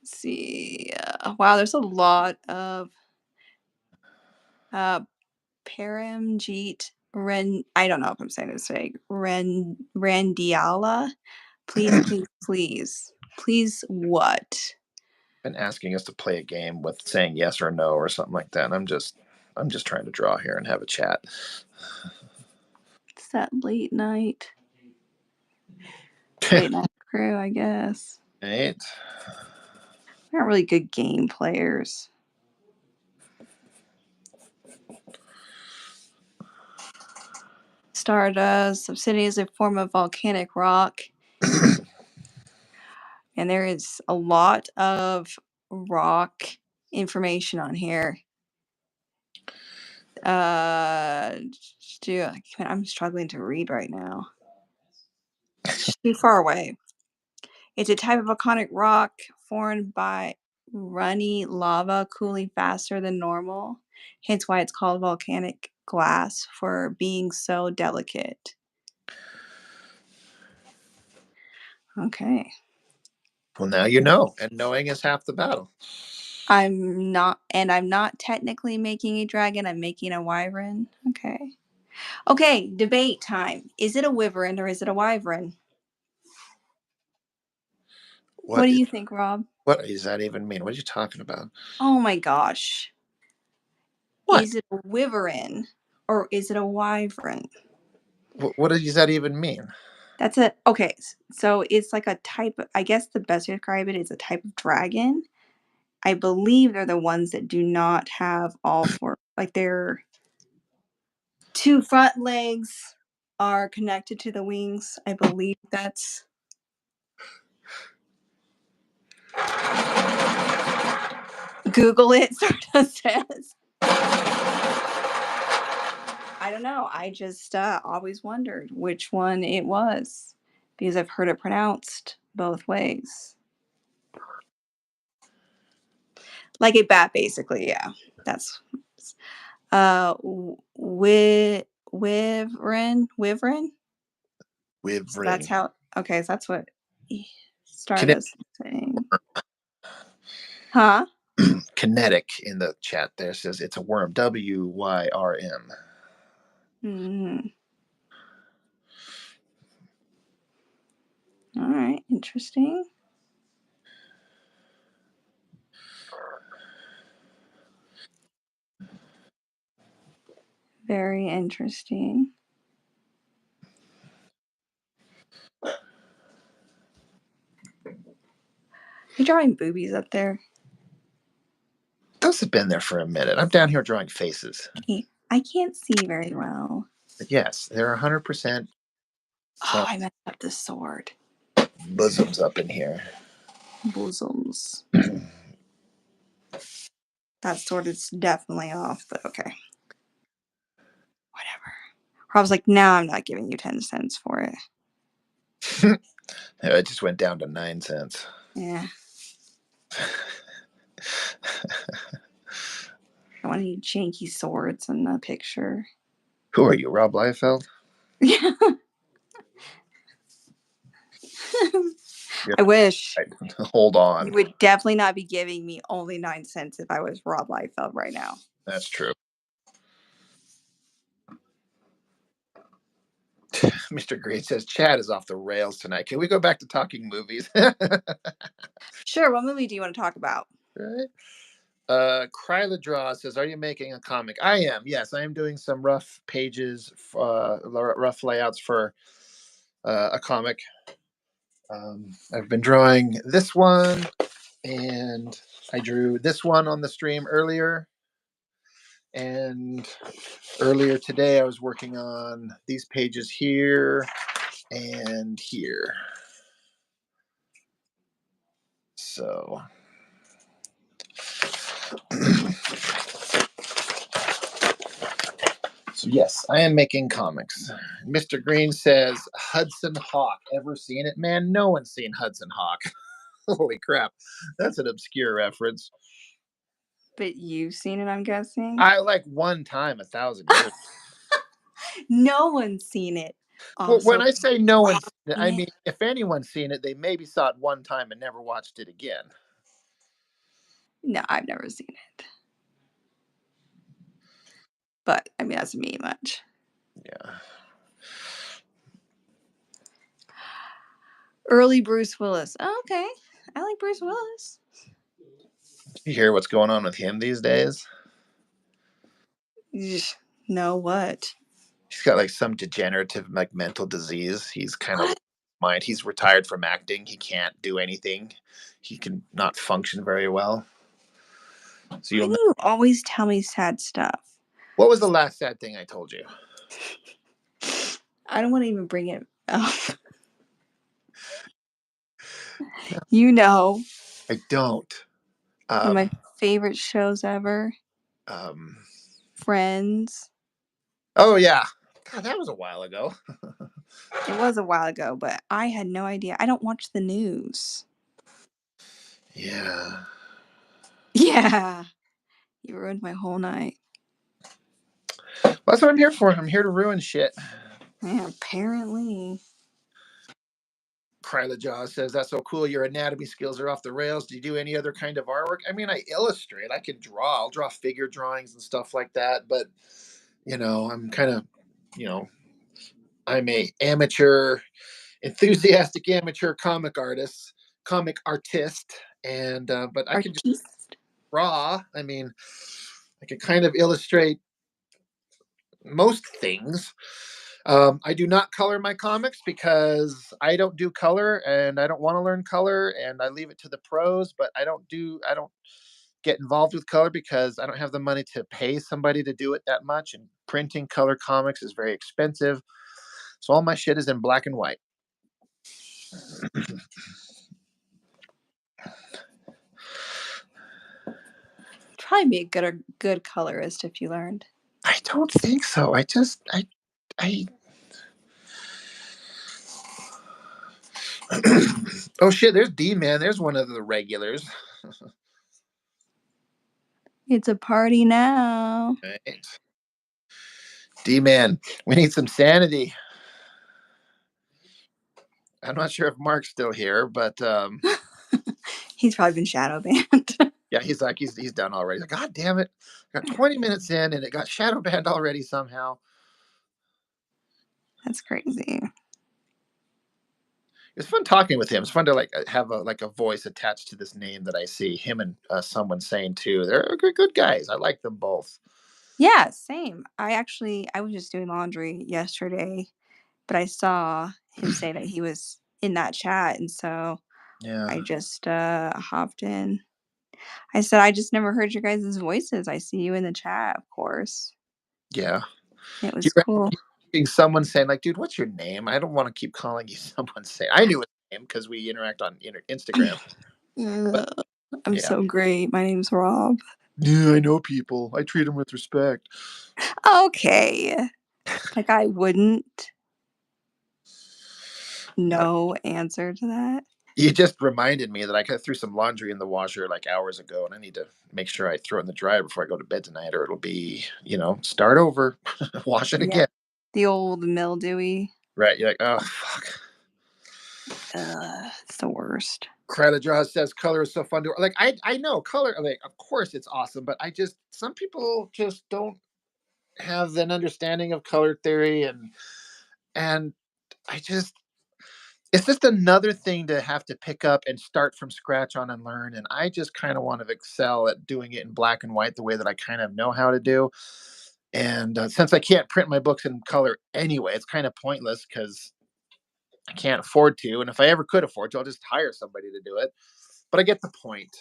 Let's see. Wow, there's a lot of uh, Paramjeet Ren. I don't know if I'm saying this right. Randiala. Please, please, please, please. What? Been asking us to play a game with saying yes or no or something like that. And I'm just trying to draw here and have a chat. It's that late night crew, I guess. Right? We're not really good game players. Stardust. Obsidian is a form of volcanic rock, and there is a lot of rock information on here. I'm struggling to read right now. It's too far away. It's a type of volcanic rock formed by runny lava cooling faster than normal, hence why it's called volcanic glass for being so delicate. Okay. Well, now you know, and knowing is half the battle. I'm not technically making a dragon, I'm making a wyvern. Okay. Okay, debate time. Is it a wyvern or is it a wyvern? What What do is you think, Rob? what does that even mean? What are you talking about? Oh my gosh. What? Is it a wyvern or is it a wyvern? What does that even mean? That's a okay. So it's like a type of, I guess the best way to describe it is a type of dragon. I believe they're the ones that do not have all four, like their two front legs are connected to the wings. I believe that's Google it, Stardust says. I don't know. I just always wondered which one it was because I've heard it pronounced both ways. Like a bat, basically. Yeah. That's wyvern. So that's Wyvern. how. Okay, so that's what Kinetic, Stardust is saying. Huh? kinetic in the chat there says it's a worm. WYRM. Hmm. All right. Interesting. Very interesting. You drawing boobies up there? Those have been there for a minute. I'm down here drawing faces. I can't see very well. But yes, they're 100% Oh, some I messed up the sword. bosoms up in here. Bosoms. That sword is definitely off, but okay. Whatever. I was like, now I'm not giving you 10 cents for it. It just went down to 9 cents. Yeah. I want any janky swords in the picture. Who are you, Rob Liefeld? Yeah. Yeah, I wish. right. Hold on. You would definitely not be giving me only 9 cents if I was Rob Liefeld right now. That's true. Mr. Green says Chad is off the rails tonight. Can we go back to talking movies? Sure. What movie do you want to talk about? Right. Kryla Draw says, "Are you making a comic?" I am. Yes, I am doing some rough pages, rough layouts for a comic. I've been drawing this one, and I drew this one on the stream earlier. And earlier today, I was working on these pages here and here. So, so yes, I am making comics. Mr. Green says, Hudson Hawk. Ever seen it? Man, no one's seen Hudson Hawk. Holy crap. That's an obscure reference. But you've seen it, I'm guessing. I like one time 1,000 years. No one's seen it. Well, when Also, I say no one's seen it, seen I it. mean, if anyone's seen it, they maybe saw it one time and never watched it again. No, I've never seen it. But I mean, that's me much. Yeah. Early Bruce Willis. Oh, okay. I like Bruce Willis. You hear what's going on with him these days? No, what? He's got like some degenerative like mental disease. He's kind of What? mind. He's retired from acting. He can't do anything. He can not function very well. So Why you'll do know. you always tell me sad stuff? What was the last sad thing I told you? I don't want to even bring it up. You know, I don't. one of Um, my favorite shows ever, um, Friends. oh yeah. God, that was a while ago. It was a while ago, but I had no idea. I don't watch the news. Yeah. Yeah. You ruined my whole night. Well, that's what I'm here for. I'm here to ruin shit. Yeah, apparently. Kryla Jaw says, "That's so cool. Your anatomy skills are off the rails. Do you do any other kind of artwork?" I mean, I illustrate. I can draw. I'll draw figure drawings and stuff like that. But, I'm kind of, you know, I'm a amateur, enthusiastic amateur comic artist. And, but I can just Artiste. draw. I mean, I can kind of illustrate most things. I do not color my comics because I don't do color and I don't want to learn color and I leave it to the pros, but I don't get involved with color because I don't have the money to pay somebody to do it that much. And printing color comics is very expensive. So all my shit is in black and white. Probably be a good colorist if you learned. I don't think so. I oh shit, there's D Man. There's one of the regulars. It's a party now. Right. D Man, we need some sanity. I'm not sure if Mark's still here, but He's probably been shadow banned. yeah, he's done already. Like, God damn it. Got 20 minutes in and it got shadow banned already somehow. That's crazy. It's fun talking with him. It's fun to like have a voice attached to this name that I see him and someone saying too. They're good guys. I like them both. Yeah, same. I was just doing laundry yesterday, but I saw him say that he was in that chat, and so Yeah. I just hopped in. I said, I just never heard your guys' voices. I see you in the chat, of course. Yeah. It Do was you cool. remember someone saying like, dude, what's your name? I don't want to keep calling you someone say I knew his name because we interact on Instagram. But I'm yeah. so great. My name's Rob. Yeah, I know people. I treat them with respect. Okay. Like I wouldn't know answer to that. You just reminded me that I threw some laundry in the washer like hours ago, and I need to make sure I throw it in the dryer before I go to bed tonight, or it'll be, start over, wash it Yeah. again. The old mildewy. Right? You're like, oh fuck. It's the worst. Draw says color is so fun to like. I know color. Like, of course, it's awesome, but some people just don't have an understanding of color theory, and I just it's just another thing to have to pick up and start from scratch on and learn. And I just kind of want to excel at doing it in black and white the way that I kind of know how to do. And since I can't print my books in color anyway, it's kind of pointless because I can't afford to. And if I ever could afford to, I'll just hire somebody to do it. But I get the point.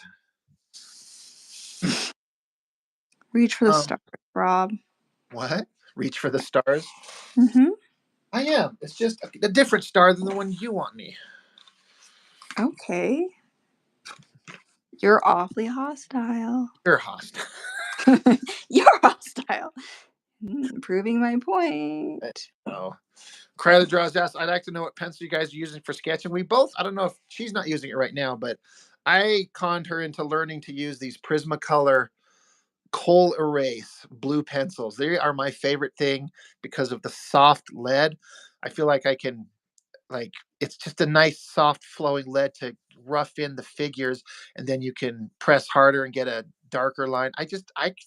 Reach for the stars, Rob. What? Reach for the stars? Mm-hmm. I am. It's just a different star than the one you want me. Okay. You're awfully hostile. You're hostile. You're hostile. Proving my point. Oh. Kryla draws asked, I'd like to know what pencil you guys are using for sketching. We both, I don't know if she's not using it right now, but I conned her into learning to use these Prismacolor Kohl Erase blue pencils. They are my favorite thing because of the soft lead. I feel like I can like it's just a nice soft flowing lead to rough in the figures, and then you can press harder and get a darker line. I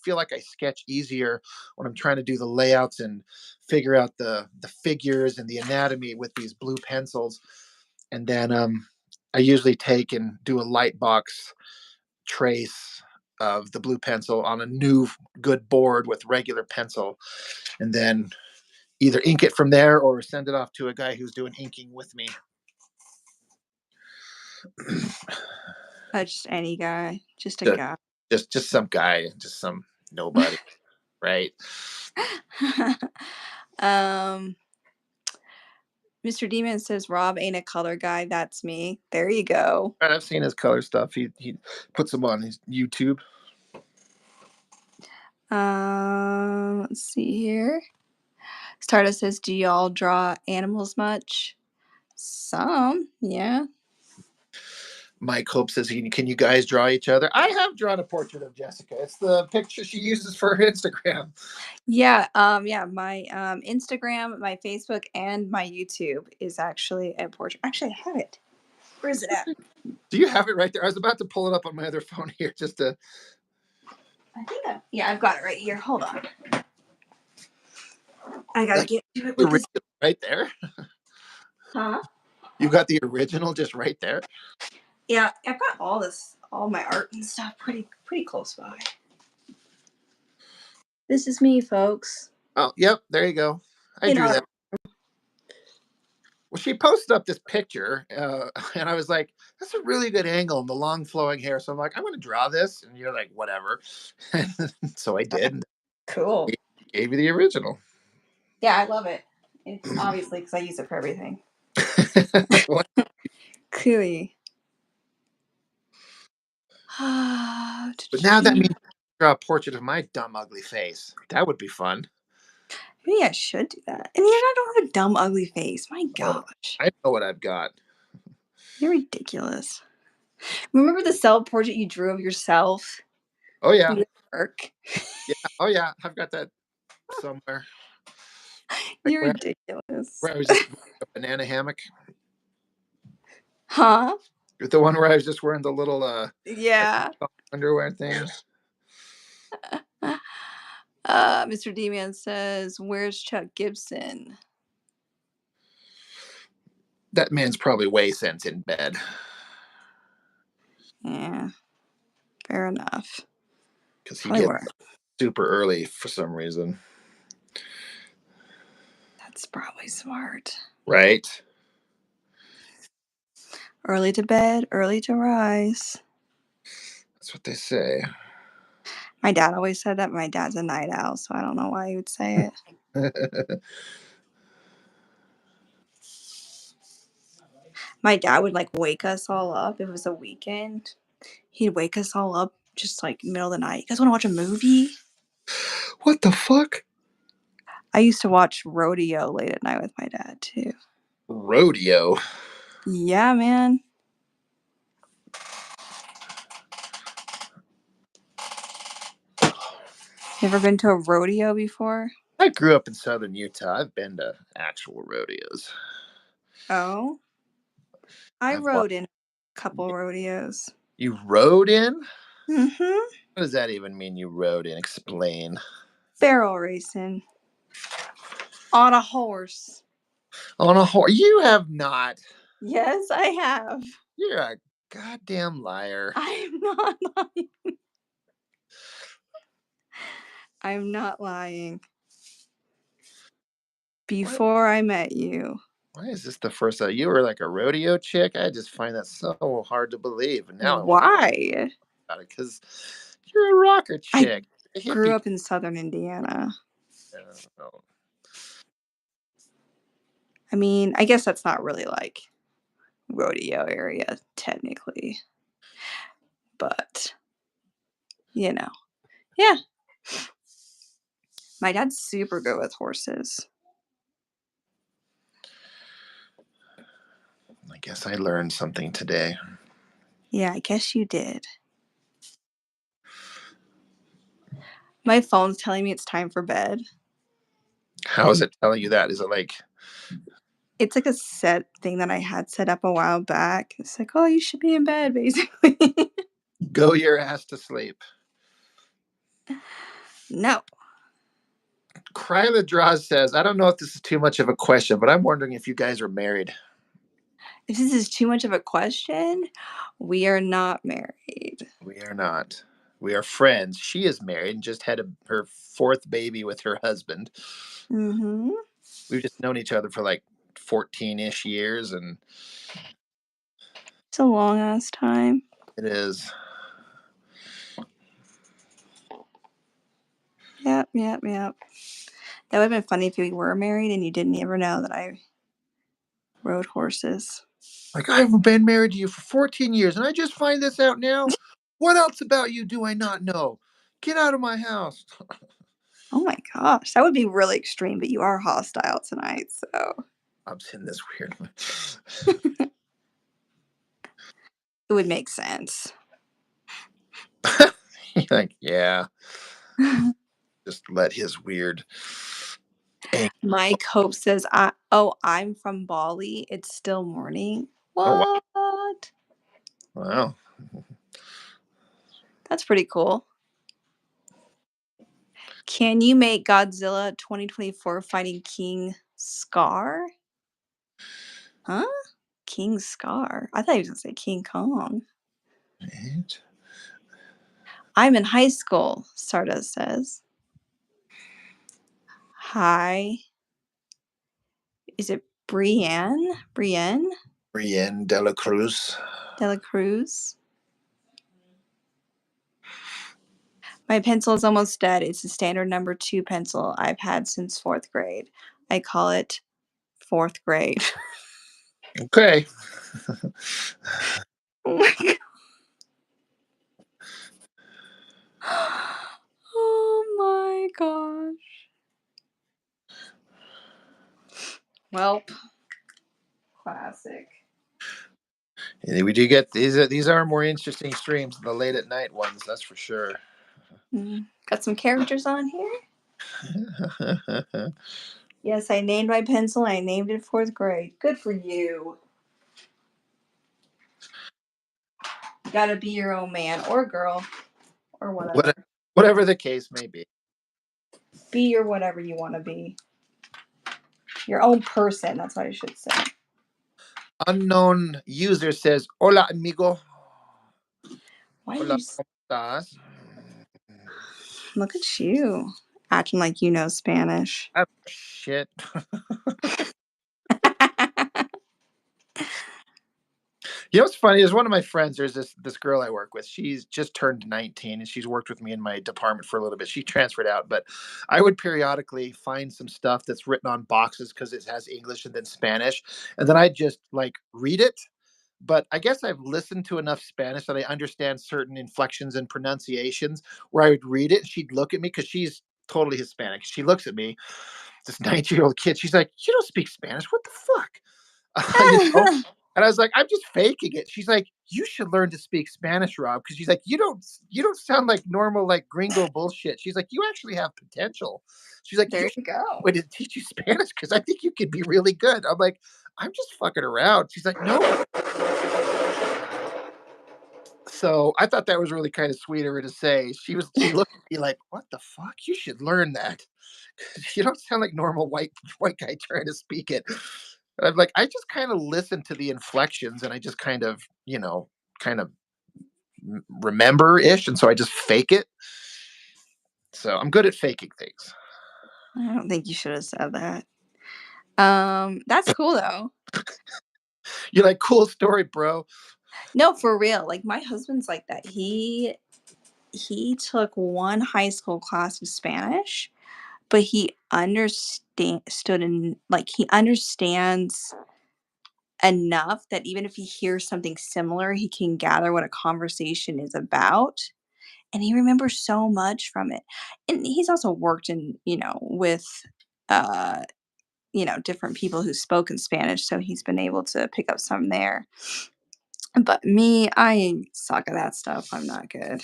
feel like I sketch easier when I'm trying to do the layouts and figure out the figures and the anatomy with these blue pencils. And then I usually take and do a light box trace of the blue pencil on a new good board with regular pencil, and then either ink it from there or send it off to a guy who's doing inking with me. Just any guy. Just a guy. Just some guy, just some nobody, right? Mr. Demon says Rob ain't a color guy. That's me. There you go. Right, I've seen his color stuff. He puts them on his YouTube. Let's see here. Stardust says, do y'all draw animals much? Some, yeah. Mike Hope says, can you guys draw each other? I have drawn a portrait of Jessica. It's the picture she uses for her Instagram. Yeah, yeah. My Instagram, my Facebook, and my YouTube is actually a portrait. Actually, I have it. Where is it at? Do you have it right there? I was about to pull it up on my other phone here just to. I think yeah, I've got it right here. Hold on. I gotta get to it The with this. original right there. Huh? You got the original just right there. Yeah, I've got all my art and stuff pretty close by. This is me, folks. Oh, yep, there you go. I drew that. Well, she posted up this picture, and I was like, that's a really good angle and the long flowing hair. So I'm like, I'm going to draw this. And you're like, whatever. So I did. Cool. Gave you the original. Yeah, I love it. It's obviously because I use it for everything. Clearly. But now that means draw a portrait of my dumb, ugly face. That would be fun. Maybe I should do that. And I don't have a dumb, ugly face. My gosh. I know what I've got. You're ridiculous. Remember the self portrait you drew of yourself? Oh, yeah. Work. Yeah. Oh, yeah. I've got that somewhere. You're ridiculous. Where I was just a banana hammock. Huh? The one where I was just wearing the little yeah underwear thing. Mr. D-Man says, where's Chuck Gibson? That man's probably way since in bed. Yeah, fair enough. Because he gets super early for some reason. That's probably smart. Right? Early to bed, early to rise. That's what they say. My dad always said that. My dad's a night owl, so I don't know why he would say it. My dad would like wake us all up. If it was a weekend, he'd wake us all up just like middle of the night. You guys want to watch a movie? What the fuck? I used to watch Rodeo late at night with my dad too. Rodeo? Yeah, man. You ever been to a rodeo before? I grew up in southern Utah. I've been to actual rodeos. Oh? I rode in couple rodeos. You rode in? Mm-hmm. What does that even mean, you rode in? Explain. Barrel racing. On a horse. On a horse? You have not. Yes, I have. You're a goddamn liar. I'm not lying. I'm not lying. Before I met you. Why is this the first time? You were like a rodeo chick? I just find that so hard to believe. And now I want to Why? about it because you're a rocker I chick. A grew hippie. up in southern Indiana. Oh. I mean, I guess that's not really like rodeo area technically. But, you know. Yeah. My dad's super good with horses. I guess I learned something today. Yeah, I guess you did. My phone's telling me it's time for bed. How is it telling you that? Is it like... It's like a set thing that I had set up a while back. It's like, oh, you should be in bed, basically. Go your ass to sleep. No. Kryla Draws says, I don't know if this is too much of a question, but I'm wondering if you guys are married. If this is too much of a question, we are not married. We are not. We are friends. She is married and just had her fourth baby with her husband. Mm-hmm. We've just known each other for like 14-ish years, and It's a long ass time. it is. Yep. That would have been funny if we were married and you didn't ever know that I rode horses. Like, I've been married to you for 14 years, and I just find this out now. What else about you do I not know? Get out of my house. Oh my gosh, that would be really extreme, but you are hostile tonight, so I'm saying this weird. it would make sense. Like, yeah, just let his weird... Mike Hope says, I'm from Bali. It's still morning. Oh, What? wow. That's pretty cool. Can you make Godzilla 2024 fighting King Scar? Huh? King Scar? I thought he was going to say King Kong. Right. I'm in high school, Stardust says. Hi. Is it Brienne? Brienne de la Cruz. Dela Cruz? My pencil is almost dead. It's a standard number 2 pencil I've had since 4th grade. I call it 4th grade. Okay. Oh my god. Oh my gosh. Well, classic. We do get these are more interesting streams than the late at night ones, that's for sure. Got some characters on here. Yes, I named my pencil. I named it 4th grade. Good for you. You gotta be your own man or girl or whatever. Whatever the case may be. Be your whatever you want to be. Your own person. That's what I should say. Unknown user says, "Hola, amigo." Why Hola, did you? ¿cómo estás? Look at you, acting like you know Spanish. Oh, shit. You know what's funny is one of my friends, there's this girl I work with. She's just turned 19 and she's worked with me in my department for a little bit. She transferred out, but I would periodically find some stuff that's written on boxes because it has English and then Spanish. And then I just like read it. But I guess I've listened to enough Spanish that I understand certain inflections and pronunciations where I would read it and she'd look at me because she's totally Hispanic. She looks at me, this 19-year-old kid. She's like, "You don't speak Spanish. What the fuck?" You know? And I was like, "I'm just faking it." She's like, "You should learn to speak Spanish, Rob." Because she's like, you don't sound like normal, like gringo bullshit. She's like, "You actually have potential." She's like, There "You you should go. wait to teach you Spanish because I think you could be really good." I'm like, "I'm just fucking around." She's like, "No." So I thought that was really kind of sweet of her to say. She looked at me like, "What the fuck? You should learn that. You don't sound like normal white guy trying to speak it." And I'm like, I just kind of listen to the inflections, and I just kind of, kind of remember ish, and so I just fake it. So I'm good at faking things. I don't think you should have said that. That's cool though. You're like, cool story, bro. No, for real. Like my husband's like that. He took one high school class of Spanish, but he understand stood in like he understands enough that even if he hears something similar, he can gather what a conversation is about. And he remembers so much from it. And he's also worked in, with uh, different people who spoke in Spanish, so he's been able to pick up some there. But me, I suck at that stuff. I'm not good.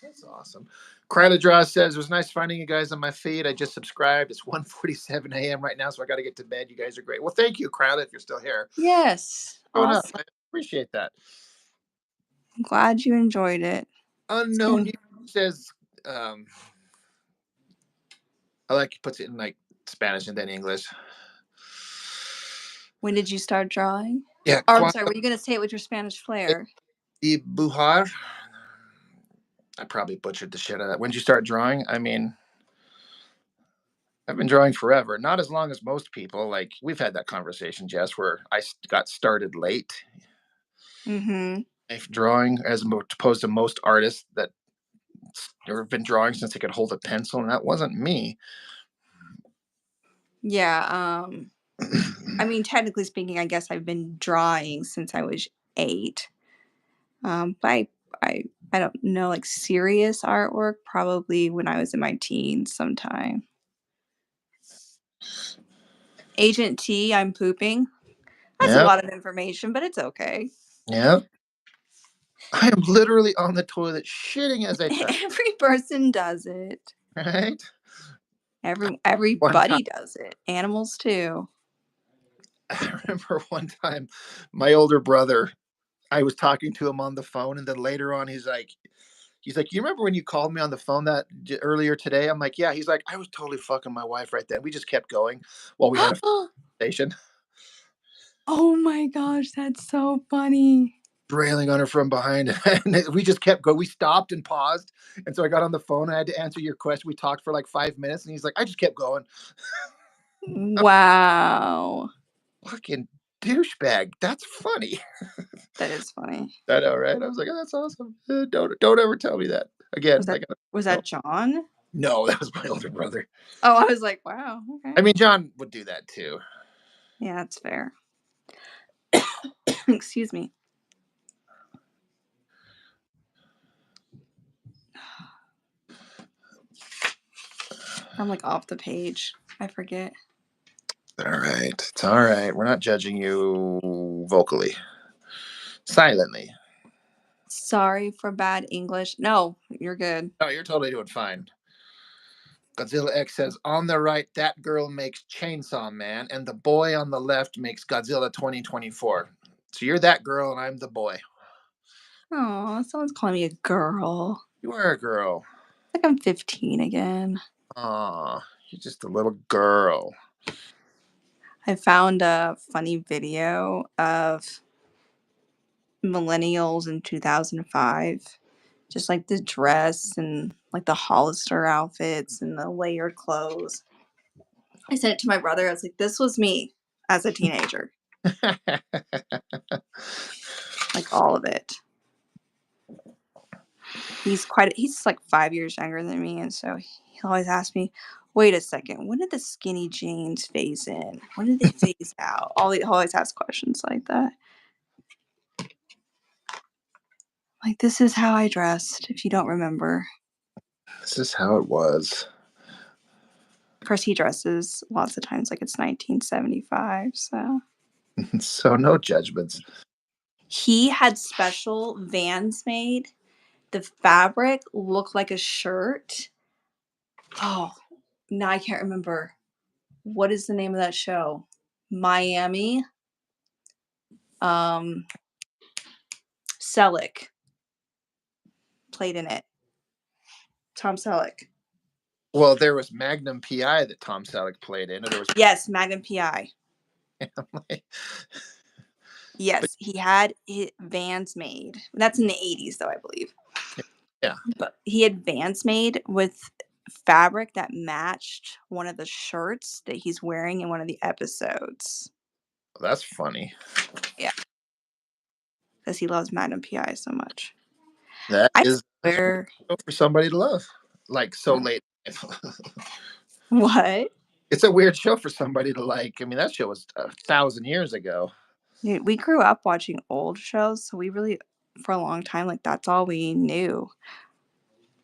That's awesome. Draw says it was nice finding you guys on my feed. I just subscribed. It's 1:47 a.m. right now, so I got to get to bed. You guys are great. Well, thank you, Crowley, if you're still here. Yes. Showing up. Awesome. I appreciate that. I'm glad you enjoyed it. Unknown says, um, I like he puts it in like Spanish and then English. When did you start drawing? Yeah, Or I'm sorry, cuando were you going to say it with your Spanish flair? dibujar. I probably butchered the shit out of that. When did you start drawing? I mean, I've been drawing forever. Not as long as most people. Like we've had that conversation, Jess, where I got started late. Mm-hmm. Drawing as opposed to most artists that have been drawing since they could hold a pencil, and that wasn't me. Yeah. I mean, technically speaking, I guess I've been drawing since I was 8. But I don't know, like serious artwork, probably when I was in my teens sometime. Agent T, I'm pooping. That's a Yeah, lot of information, but it's okay. yeah. I am literally on the toilet shitting as I type. Every person does it. Right? One time, Everybody does it. Animals too. I remember one time, my older brother. I was talking to him on the phone, and then later on, he's like, "You remember when you called me on the phone that earlier today?" I'm like, "Yeah." He's like, "I was totally fucking my wife right then." We just kept going while we had a conversation, Oh my gosh, that's so funny. railing on her from behind, and we just kept going. We stopped and paused, and so I got on the phone. I had to answer your question. We talked for like 5 minutes, and he's like, "I just kept going." Wow. Fucking douchebag. That's funny. That is funny. I know, right? I was like, oh, "That's awesome." Don't ever tell me that again. Was I that got was no, that John? no. That was my older brother. Oh, I was like, wow, okay. I mean, John would do that too. Yeah, that's fair. Excuse me. I'm like off the page. I forget. All right. It's all right. We're not judging you vocally, silently. Sorry for bad English. No, you're good. No, you're totally doing fine. Godzilla X says, on the right, that girl makes Chainsaw Man, and the boy on the left makes Godzilla 2024. So you're that girl, and I'm the boy. Oh, someone's calling me a girl. You are a girl. Like I'm 15 again. Aw, you're just a little girl. I found a funny video of millennials in 2005. Just like the dress and like the Hollister outfits and the layered clothes. I sent it to my brother. I was like, this was me as a teenager. Like all of it. He's like 5 years younger than me. And so he always asks me, wait a second, when did the skinny jeans phase in? When did they phase out? He always asks questions like that. Like, this is how I dressed, if you don't remember. This is how it was. Of course, he dresses lots of times like it's 1975. So So no judgments. he had special Vans made. The fabric looked like a shirt. Oh, now I can't remember. What is the name of that show? Miami. Um, Selleck. played in it? Tom Selleck. Well, there was Magnum PI that Tom Selleck played in. Or there was Yes, Magnum PI. but Yes, he had Vans made. That's in the 80s, though, I believe. yeah, But he had Vans made with fabric that matched one of the shirts that he's wearing in one of the episodes. well, that's funny. Yeah, because he loves Magnum PI so much. That I is a swear. show for somebody to love, like so late. What? It's a weird show for somebody to like. I mean, that show was 1,000 years ago. Dude, we grew up watching old shows, so we really, for a long time, like that's all we knew.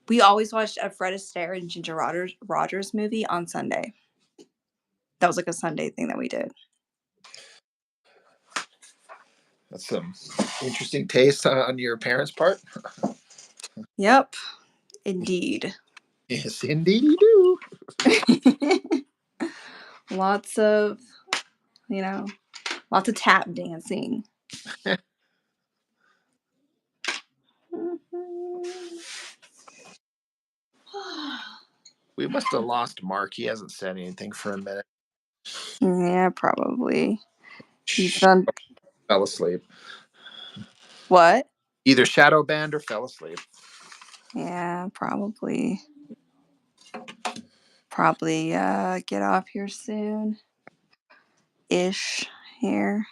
We always watched a Fred Astaire and Ginger Rogers movie on Sunday. That was like a Sunday thing that we did. That's some interesting taste on your parents' part. Yep, indeed. Yes, indeed you do. Lots of, you know, lots of tap dancing. We must have lost Mark. He hasn't said anything for a minute. Yeah, probably. He's Shh, done fell asleep. what? Either shadow banned or fell asleep. Yeah, probably. Probably get off here soon. Ish here.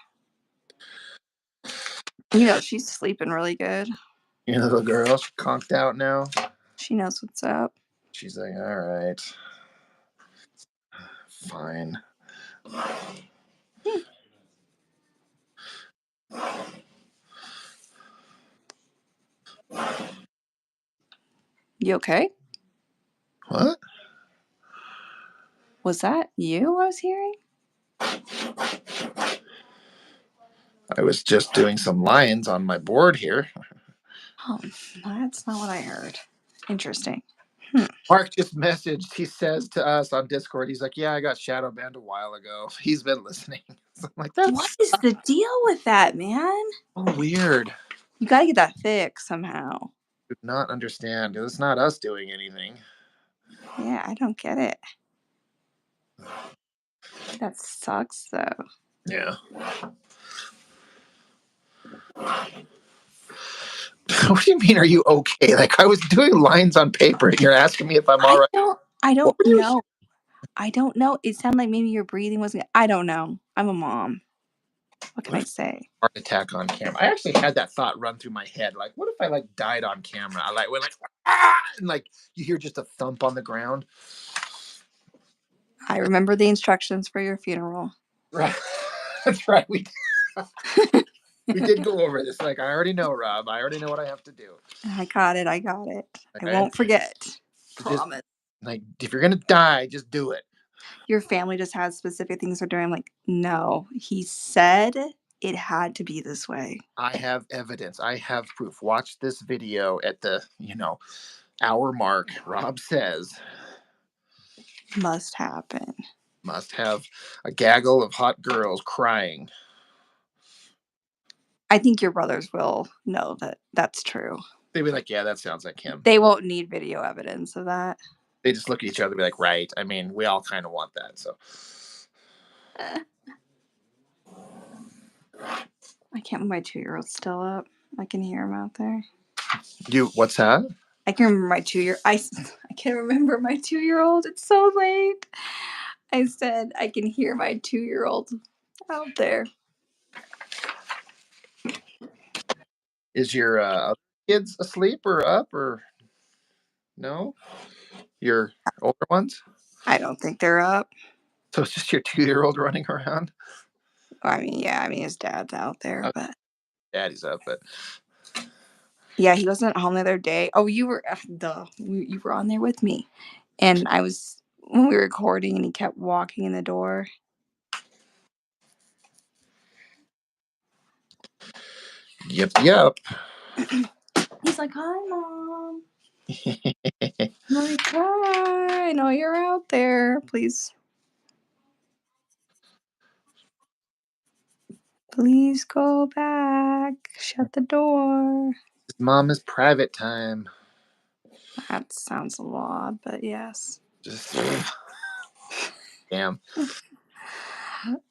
You know, she's sleeping really good. Your little girl's conked out now. She knows what's up. She's like, all right, fine. You okay? What? Was that you I was hearing? I was just doing some lines on my board here. Oh, that's not what I heard. Interesting. Mark just messaged. He says to us on Discord, he's like, "Yeah, I got shadow banned a while ago." He's been listening. So I'm like, What "That's is the deal with that, man? so weird." You gotta get that fixed somehow. Do not understand because it's not us doing anything. Yeah, I don't get it. That sucks, though. Yeah. What do you mean? Are you okay? Like I was doing lines on paper, and you're asking me if I'm all right. I What don't were you? know. I don't know. It sounded like maybe your breathing wasn't. I don't know. I'm a mom. What can What I if say? heart attack on camera? I actually had that thought run through my head. Like, what if I like died on camera? I like went like ah, and like you hear just a thump on the ground. I remember the instructions for your funeral. Right. That's right. We did go over this. Like, I already know, Rob. I already know what I have to do. I got it. I got it. Like, I I won't forget. just Promise. like if you're gonna die, just do it. Your family just has specific things they're doing. I'm like, no. He said it had to be this way. I have evidence. I have proof. Watch this video at the hour mark. Rob says Must happen. must have a gaggle of hot girls crying. I think your brothers will know that that's true. They'd be like, "Yeah, that sounds like him." They won't need video evidence of that. They just look at each other and be like, "Right." I mean, we all kind of want that. So Eh, I can't believe my 2-year-old's still up. I can hear him out there. what's that? I can remember my 2-year. I can remember my 2-year-old. It's so late. I said I can hear my 2-year-old out there. Is your other kids asleep or up or no? Your older ones? I don't think they're up. So it's just your 2-year-old running around. I mean, yeah, I mean his dad's out there, Oh, but daddy's up, but yeah, he wasn't home the other day. Oh, you were, duh, you were on there with me, and I was when we were recording, and he kept walking in the door. yep, yep. He's like, "Hi, mom." I'm like, "Hi, I know you're out there. Please go back. Shut the door." Mom is private time. That sounds a lot, but yes. Just damn.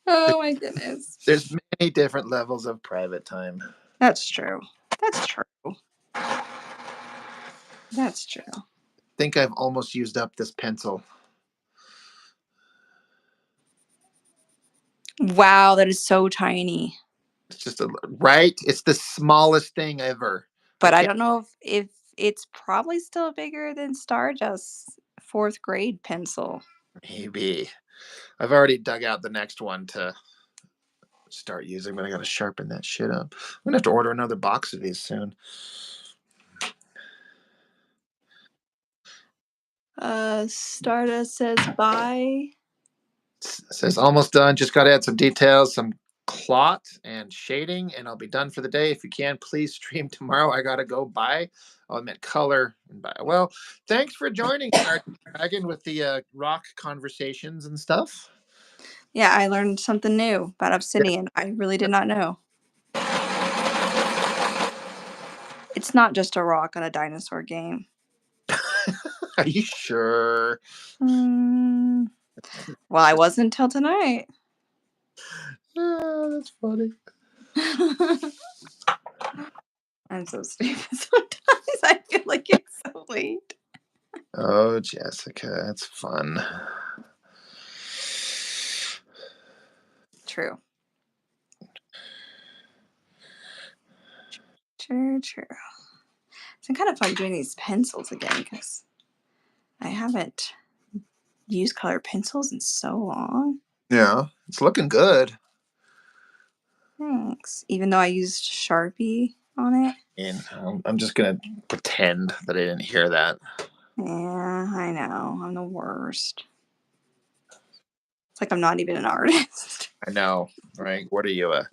Oh my goodness. There's many different levels of private time. That's true. That's true. That's true. I think I've almost used up this pencil. Wow, that is so tiny. It's just right. It's the smallest thing ever. I But I can't. don't know if it's probably still bigger than Stardust's fourth grade pencil. Maybe I've already dug out the next one to start using, but I got to sharpen that shit up. I'm gonna have to order another box of these soon. Stardust says bye. It says almost done. Just got to add some details, some clot and shading, and I'll be done for the day. If you can, please stream tomorrow. I gotta go. Bye. Oh, I meant color and bye. Well, thanks for joining our dragon with the rock conversations and stuff. Yeah, I learned something new about obsidian. I really did not know. It's not just a rock on a dinosaur game. Are you sure? Well, I wasn't until tonight. Oh, that's funny. I'm so stupid sometimes. I feel like it's so late. Oh, Jessica, that's fun. True. True, true. It's been kind of fun doing these pencils again because I haven't used colored pencils in so long. Yeah, it's looking good. Thanks. Even though I used Sharpie on it. And I'm just gonna pretend that I didn't hear that. Yeah, I know. I'm the worst. It's like I'm not even an artist. I know, right? What are you, a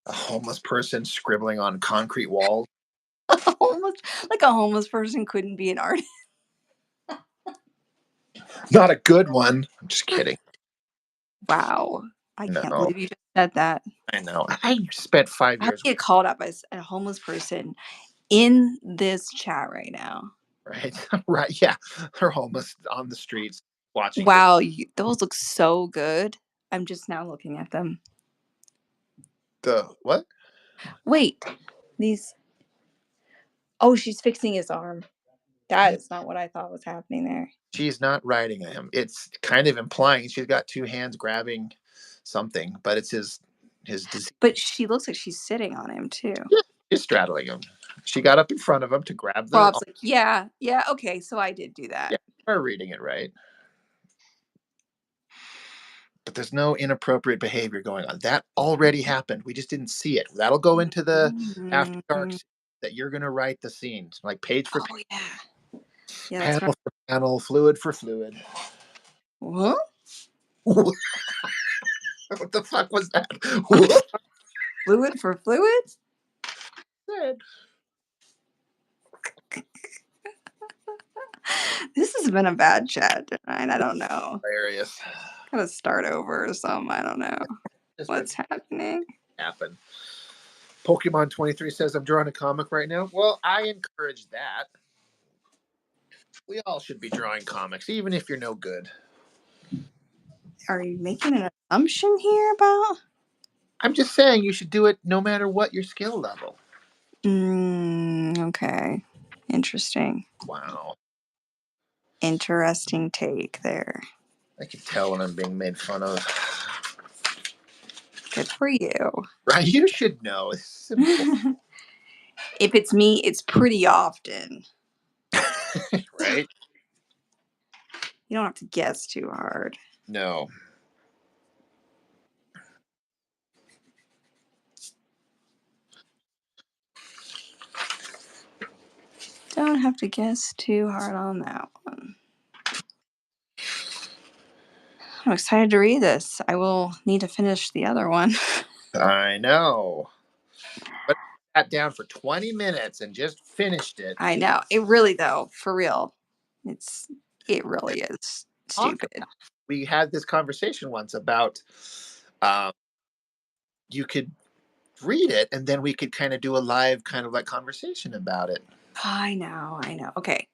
homeless person scribbling on concrete walls? Almost like a homeless person couldn't be an artist. Not a good one. I'm just kidding. Wow. I can't No, believe you just said that. I know. I spent five I years, get called up as a homeless person in this chat right now. right? Right? Yeah, they're homeless on the streets watching this. Wow, those look so good. I'm just now looking at them. The what? Wait, these. Oh, she's fixing his arm. That is not what I thought was happening there. She's not riding him. It's kind of implying she's got two hands grabbing something, but it's his disease. But she looks like she's sitting on him too. Yeah, she's straddling him. She got up in front of him to grab the. Rob's like, yeah, okay, so I did do that. Yeah, we're reading it right. But there's no inappropriate behavior going on. That already happened. We just didn't see it. That'll go into the after dark Mm-hmm. that you're going to write the scenes, like page for Oh yeah, yeah, that's panel right. for panel, fluid for fluid. What? What the fuck was that? What? Fluid for fluids? This has been a bad chat tonight. I don't know. Hilarious. Gotta start over or something. I don't know Just what's happening. happen. Pokemon 23 says I'm drawing a comic right now. Well, I encourage that. We all should be drawing comics, even if you're no good. Are you making an assumption here about? I'm just saying you should do it no matter what your skill level. Okay. Interesting. Wow. Interesting take there. I can tell when I'm being made fun of. Good for you. Right? You should know. It's simple. If it's me, it's pretty often. Right? You don't have to guess too hard. No. Don't have to guess too hard on that one. I'm excited to read this. I will need to finish the other one. I know. But I sat down for 20 minutes and just finished it. I know. It really, though, for real. It really is stupid. We had this conversation once about um, you could read it and then we could kind of do a live kind of like conversation about it. I know. Okay.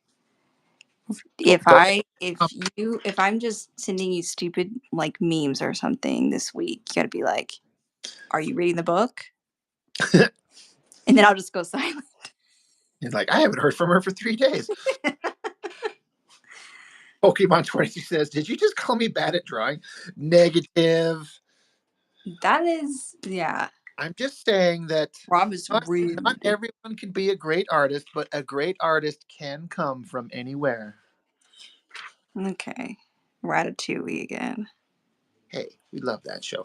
If I'm just sending you stupid like memes or something this week, you gotta be like, "Are you reading the book?" And then I'll just go silent. He's like, I haven't heard from her for 3 days. Pokemon 22 says, did you just call me bad at drawing? Negative. That is, yeah. I'm just saying that Rob is not rude. everyone can be a great artist, but a great artist can come from anywhere. Okay. Ratatouille again. Hey, we love that show.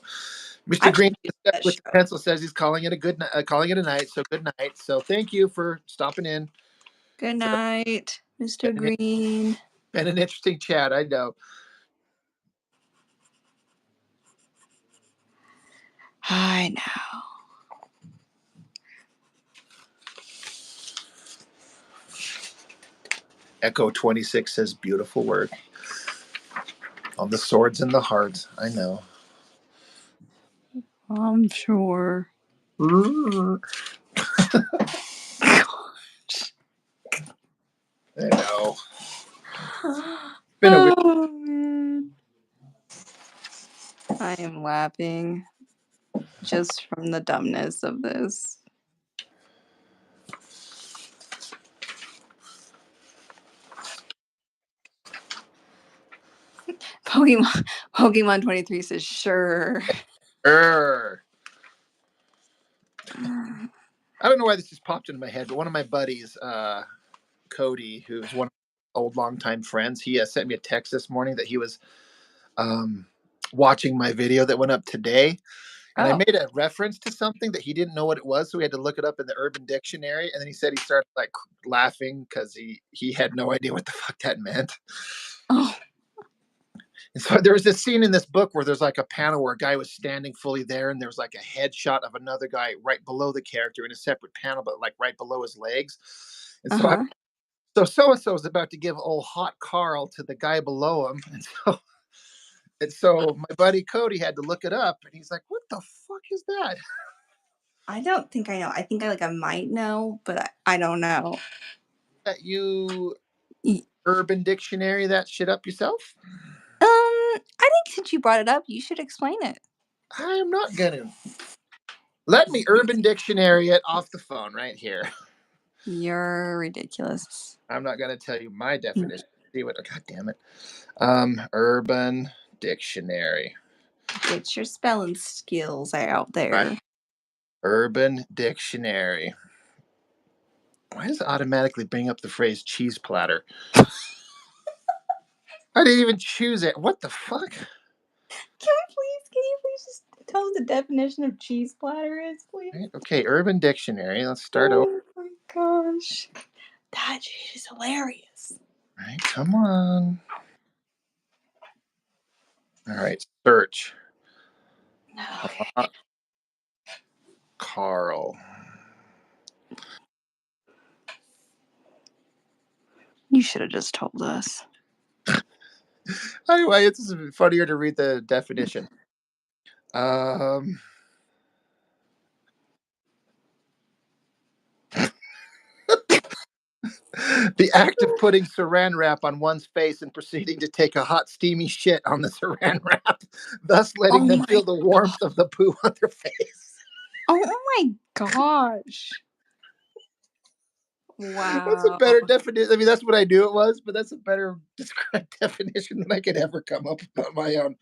Mr. Actually, Green that with show. the pencil says he's calling it calling it a night. So good night. So thank you for stopping in. Good night, Mr. Been Green. an interesting chat, I know. I know. Echo 26 says beautiful work on the swords and the hearts. I know. I'm sure. I know. Been a weird. Oh man. I am laughing just from the dumbness of this. Pokemon 23 says sure. I don't know why this just popped into my head, but one of my buddies, Cody, who's one of my old longtime friends, he sent me a text this morning that he was um, watching my video that went up today. And I Oh. made a reference to something that he didn't know what it was, so we had to look it up in the Urban Dictionary. And then he said he started like laughing because he had no idea what the fuck that meant. Oh. And so there was this scene in this book where there's like a panel where a guy was standing fully there, and there was like a headshot of another guy right below the character in a separate panel, but like right below his legs. And Uh-huh. so and so is about to give old hot Carl to the guy below him, and so my buddy Cody had to look it up, and he's like, "What the fuck is that?" I don't think I know. I think I might know, but I don't know. That you Urban Dictionary that shit up yourself? I think since you brought it up, you should explain it. I am not gonna. Let me Urban Dictionary it off the phone right here. You're ridiculous. I'm not gonna tell you my definition. See what? God damn it. Urban Dictionary. Get your spelling skills out Right. there. Urban Dictionary. Why does it automatically bring up the phrase cheese platter? I didn't even choose it. What the fuck? Can you please just tell us the definition of cheese platter is, please? Right, okay, Urban Dictionary. Let's start over. Oh my gosh. That shit is hilarious. Right, come on. All right, search. Okay. Carl. You should have just told us. Anyway, it's funnier to read the definition. Um, the act of putting saran wrap on one's face and proceeding to take a hot, steamy shit on the saran wrap, thus Oh letting them my feel the warmth of the poo on their face. Oh my gosh. That's a Wow. better definition. I mean, that's what I knew it was, but that's a better described definition than I could ever come up with on my own.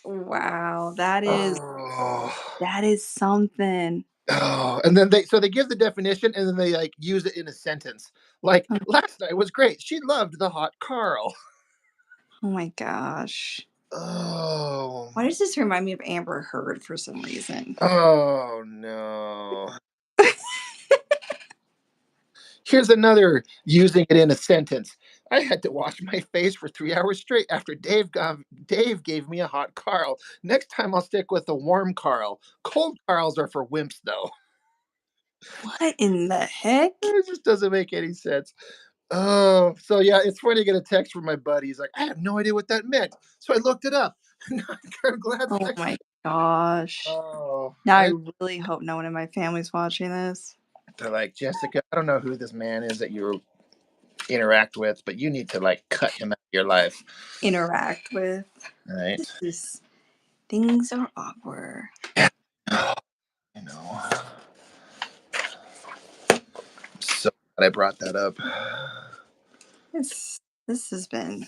Wow. Oh. That is something. Oh, and then they give the definition and then they like use it in a sentence. Like last night was great. She loved the hot Carl. Oh my gosh. Oh. Why does this remind me of Amber Heard for some reason? Oh no. Here's another using it in a sentence. I had to wash my face for 3 hours straight after Dave gave me a hot Carl. Next time I'll stick with a warm Carl. Cold Carls are for wimps though. What in the heck? It just doesn't make any sense. Oh, so yeah, it's funny to get a text from my buddy. He's like, I have no idea what that meant. So I looked it up. I'm glad that Oh my gosh. oh, Now I really hope no one in my family's watching this. they're like, Jessica, I don't know who this man is that you're interact with, but you need to like cut him out of your life. Interact with. Right? This is things are awkward. You know. So glad I brought that up. This has been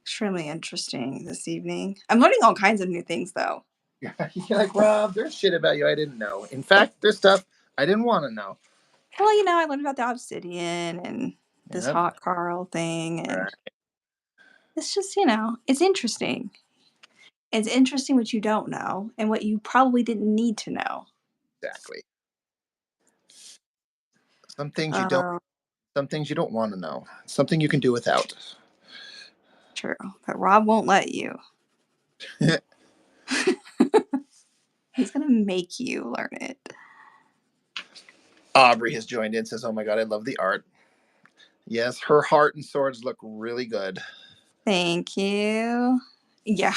extremely interesting this evening. I'm learning all kinds of new things though. You're like, Rob, there's shit about you I didn't know. In fact, there's stuff I didn't want to know. Well, I learned about the obsidian and this Yep. hot Carl thing, All and right. it's just, it's interesting. It's interesting what you don't know and what you probably didn't need to know. Exactly. Some things you don't. Uh, Some things you don't want to know. Something you can do without. True, but Rob won't let you. He's gonna make you learn it. Aubrey has joined in. Says, "Oh my god, I love the art." Yes, her heart and swords look really good. Thank you. Yeah.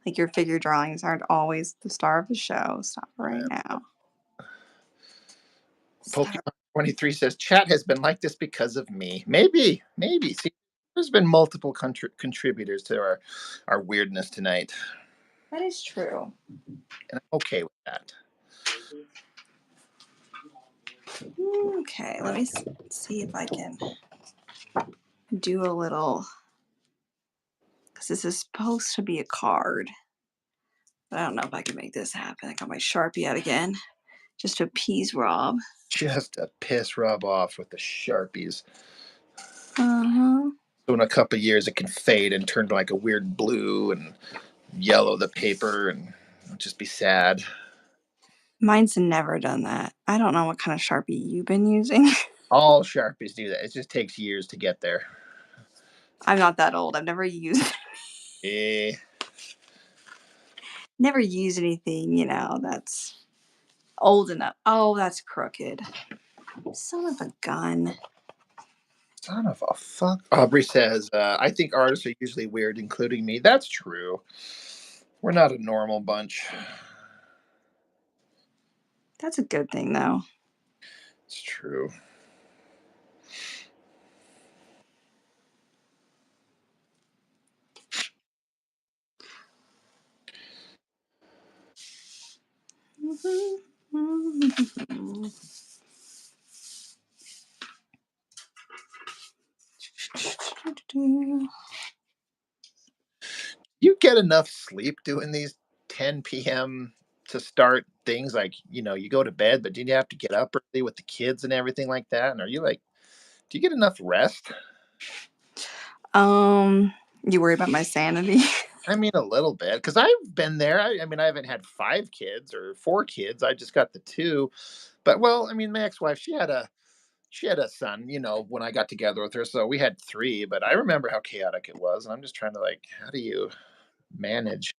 Like your figure drawings aren't always the star of the show. Stop it right now. Stop. Pokemon 23 says, "Chat has been like this because of me." Maybe, maybe. See, there's been multiple contributors to our weirdness tonight, That is true. and I'm okay with that. Okay, let me see if I can do a little, because this is supposed to be a card. But I don't know if I can make this happen. I got my Sharpie out again just to appease Rob. Just to piss Rob off with the Sharpies. Uh-huh. So in a couple of years, it can fade and turn to like a weird blue and yellow the paper, and it'll just be sad. Mine's never done that. I don't know what kind of Sharpie you've been using. All Sharpies do that. It just takes years to get there. I'm not that old. I've never used Eh. never used anything, that's old enough. Oh, that's crooked. Son of a gun. Son of a fuck. Aubrey says, I think artists are usually weird, including me. That's true. We're not a normal bunch. That's a good thing, though. It's true. You get enough sleep doing these 10 p.m. to start things like, you go to bed, but do you have to get up early with the kids and everything like that? And are you like, do you get enough rest? You worry about my sanity? I mean, a little bit, because I've been there. I mean, I haven't had 5 kids or 4 kids. I just got the two. But well, I mean, my ex-wife, she had a son, when I got together with her. So we had 3, but I remember how chaotic it was. And I'm just trying to like, how do you manage?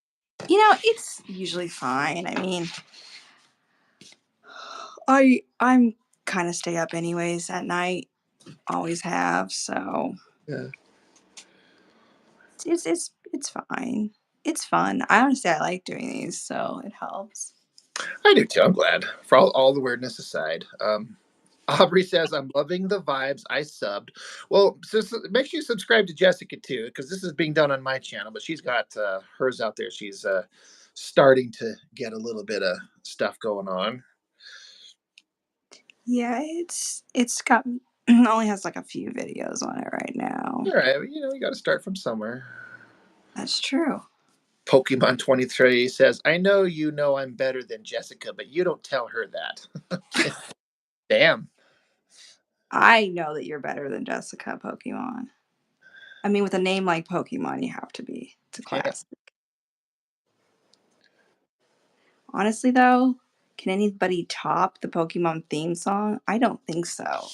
It's usually fine. I mean, I'm kind of stay up anyways at night. Always have, so Yeah. it's fine. It's fun. I honestly I like doing these, so it helps. I do too. I'm glad. For all the weirdness aside. Aubrey says, I'm loving the vibes. I subbed. Well, make sure you subscribe to Jessica too, because this is being done on my channel, but she's got hers out there. She's starting to get a little bit of stuff going on. Yeah, it's got only has like a few videos on it right now. All right. You got to start from somewhere. That's true. Pokemon 23 says, I know I'm better than Jessica, but you don't tell her that. Damn. I know that you're better than Jessica Pokemon. I mean, with a name like Pokemon, you have to be. It's a Yeah. classic. Honestly, though, can anybody top the Pokemon theme song? I don't think so.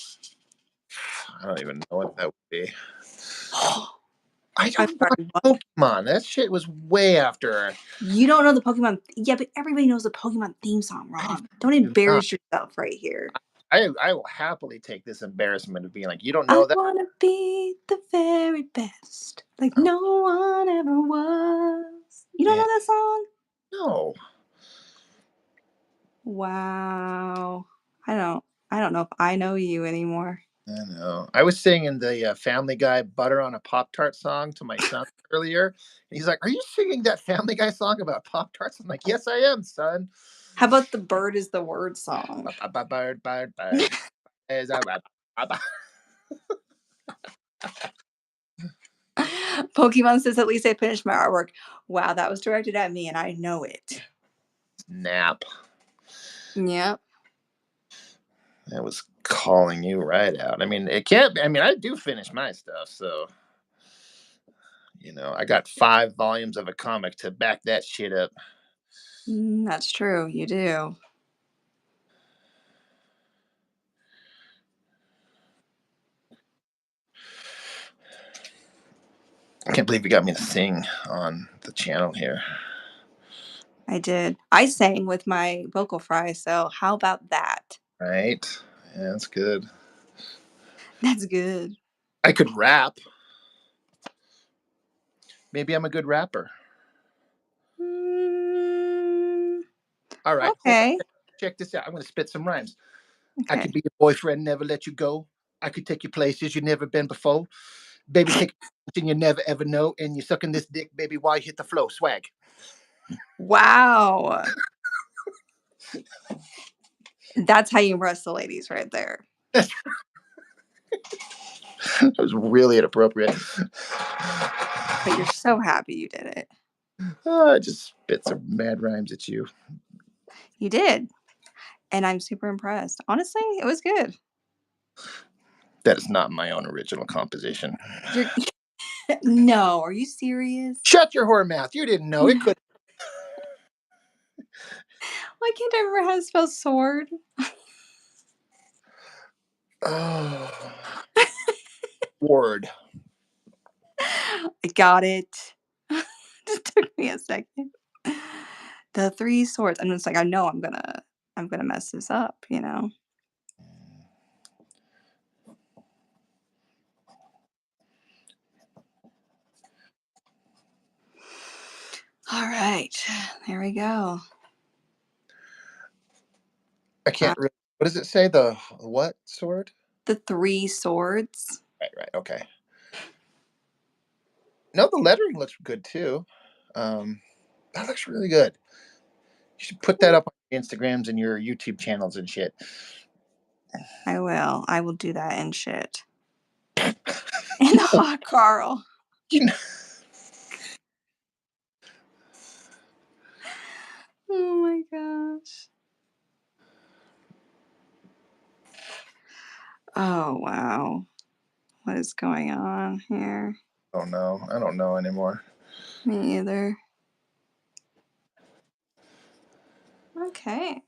I don't even know what that would be. I I'm don't sorry, what? watch Pokemon. That shit was way after. You don't know the Pokemon? Yeah, but everybody knows the Pokemon theme song, I Rob. Don't do not. embarrass yourself right here. I will happily take this embarrassment of being like, you don't I know that. wanna be the very best, like Oh, no one ever was. You don't yeah. know that song? No. Wow. I don't know if I know you anymore. I know. I was singing the Family Guy "Butter on a Pop-Tart" song to my son earlier, and he's like, "Are you singing that Family Guy song about Pop-Tarts?" I'm like, "Yes, I am, son." How about the bird is the word song? Bird, bird, bird. Is a Pokemon says, at least I finished my artwork. Wow, that was directed at me, and I know it. Snap. Yep. That was calling you right out. I mean, it can't. I mean, I do finish my stuff, so I got 5 volumes of a comic to back that shit up. That's true. You do. I can't believe you got me to sing on the channel here. I did. I sang with my vocal fry, so how about that? Right? Yeah, that's good. That's good. I could rap. Maybe I'm a good rapper. Mm, All right, hold on. okay. Check this out. I'm going to spit some rhymes. I Okay. could be your boyfriend, never let you go. I could take you places you've never been before. Baby, take and you never ever know. And you're sucking this dick, baby, while you hit the flow. Swag. Wow. That's how you impress the ladies right there. That was really inappropriate. But you're so happy you did it. Oh, I just spit some mad rhymes at you. You did. And I'm super impressed. Honestly, it was good. That is not my own original composition. You're No, are you serious? Shut your whore mouth. You didn't know. It Why could. can't I remember how to spell sword? Oh. Word. I got it. Just took me a second. The three swords. I'm just like, I know I'm gonna mess this up, you know. All right, there we go. I can't really. What does it say? The what sword? The three swords. Right, right. Okay. No, the lettering looks good too. Um, that looks really good. You should put that up on your Instagrams and your YouTube channels and shit. I will. I will do that and shit. And hot Carl. You know, Oh my gosh. Oh wow. What is going on here? I don't know. I don't know anymore. Me either. Okay.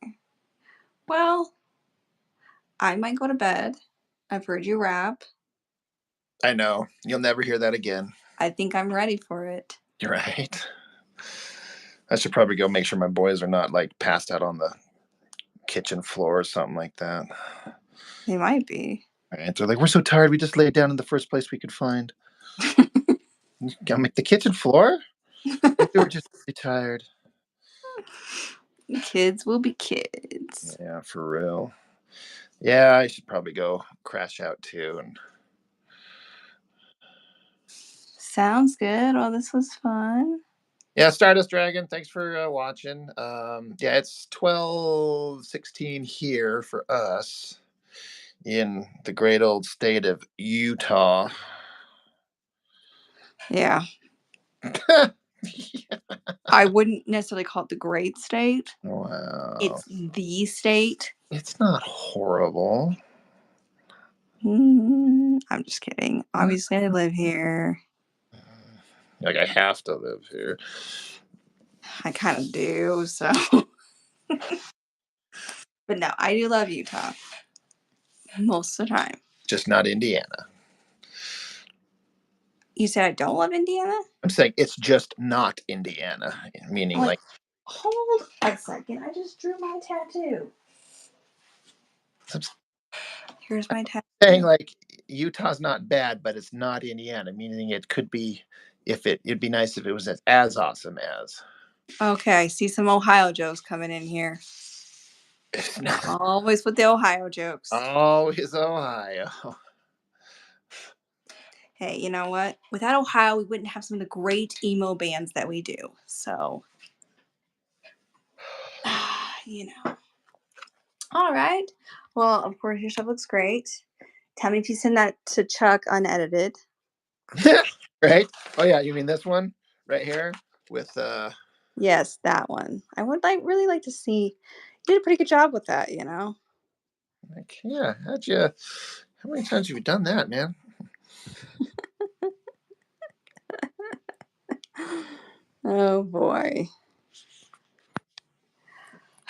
Well, I might go to bed. I've heard you rap. I know. You'll never hear that again. I think I'm ready for it. You're right. I should probably go make sure my boys are not like passed out on the kitchen floor or something like that. They might be. Right? They're like, we're so tired. We just laid down in the first place we could find. I'm like, the kitchen floor? They were just really tired. Kids will be kids. Yeah, for real. Yeah, I should probably go crash out too. And Sounds good. Well, this was fun. yeah, Stardust Dragon. Thanks for watching. Yeah, it's 12:16 here for us in the great old state of Utah. Yeah. Yeah. I wouldn't necessarily call it the great state. Wow. It's the state. It's not horrible. I'm just kidding. Obviously, I live here. Like, I have to live here. I kind of do, so. But no, I do love Utah most of the time. Just not Indiana. You said I don't love Indiana? I'm saying it's just not Indiana, meaning like Hold a second. I just drew my tattoo. I'm Here's my tattoo. saying like Utah's not bad, but it's not Indiana, meaning it could be if it'd be nice if it was as awesome as. Okay, I see some Ohio jokes coming in here. It's not Always with the Ohio jokes. always Ohio. hey, you know what? Without Ohio, we wouldn't have some of the great emo bands that we do. So, you know. All right. Well, of course, your stuff looks great. Tell me if you send that to Chuck unedited. Right? Oh yeah, you mean this one right here with Yes, that one. I would really like to see. You did a pretty good job with that, you know. like, yeah, how'd you how many times have you done that, man? Oh boy.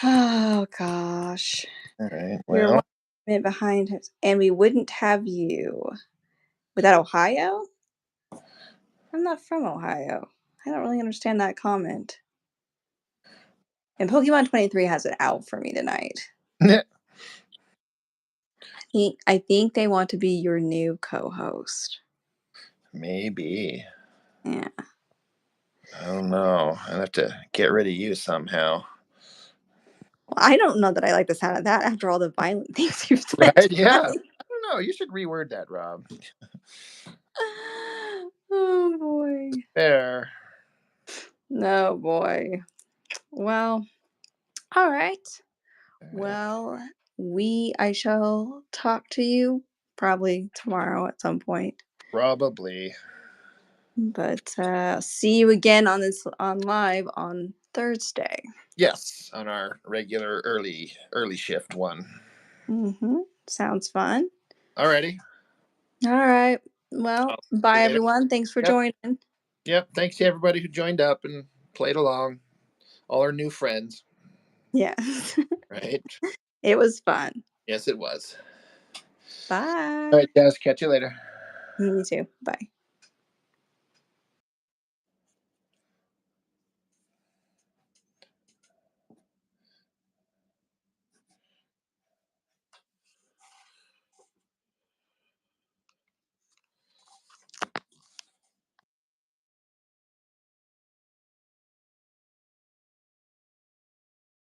Oh gosh. All right. You're Well, 1 minute behind us, and we wouldn't have you without Ohio. I'm not from Ohio. I don't really understand that comment. And Pokemon 23 has it out for me tonight. I think they want to be your new co-host. maybe. Yeah. I don't know. I'd have to get rid of you somehow. Well, I don't know that I like the sound of that after all the violent things you've said Right? Yeah. tonight. I don't know. You should reword that, Rob. Oh boy. There. No boy. Well, all right. All right. Well, I shall talk to you probably tomorrow at some point. Probably. But see you again on live on Thursday. Yes, on our regular early shift one. Sounds fun. Alrighty. All right. Well, I'll see you bye later. everyone. Thanks for Yep. joining. Yep. Thanks to everybody who joined up and played along. All our new friends. Yeah. Right? It was fun. Yes, it was. All Bye. right, Jess. Catch you later. Me too. Bye.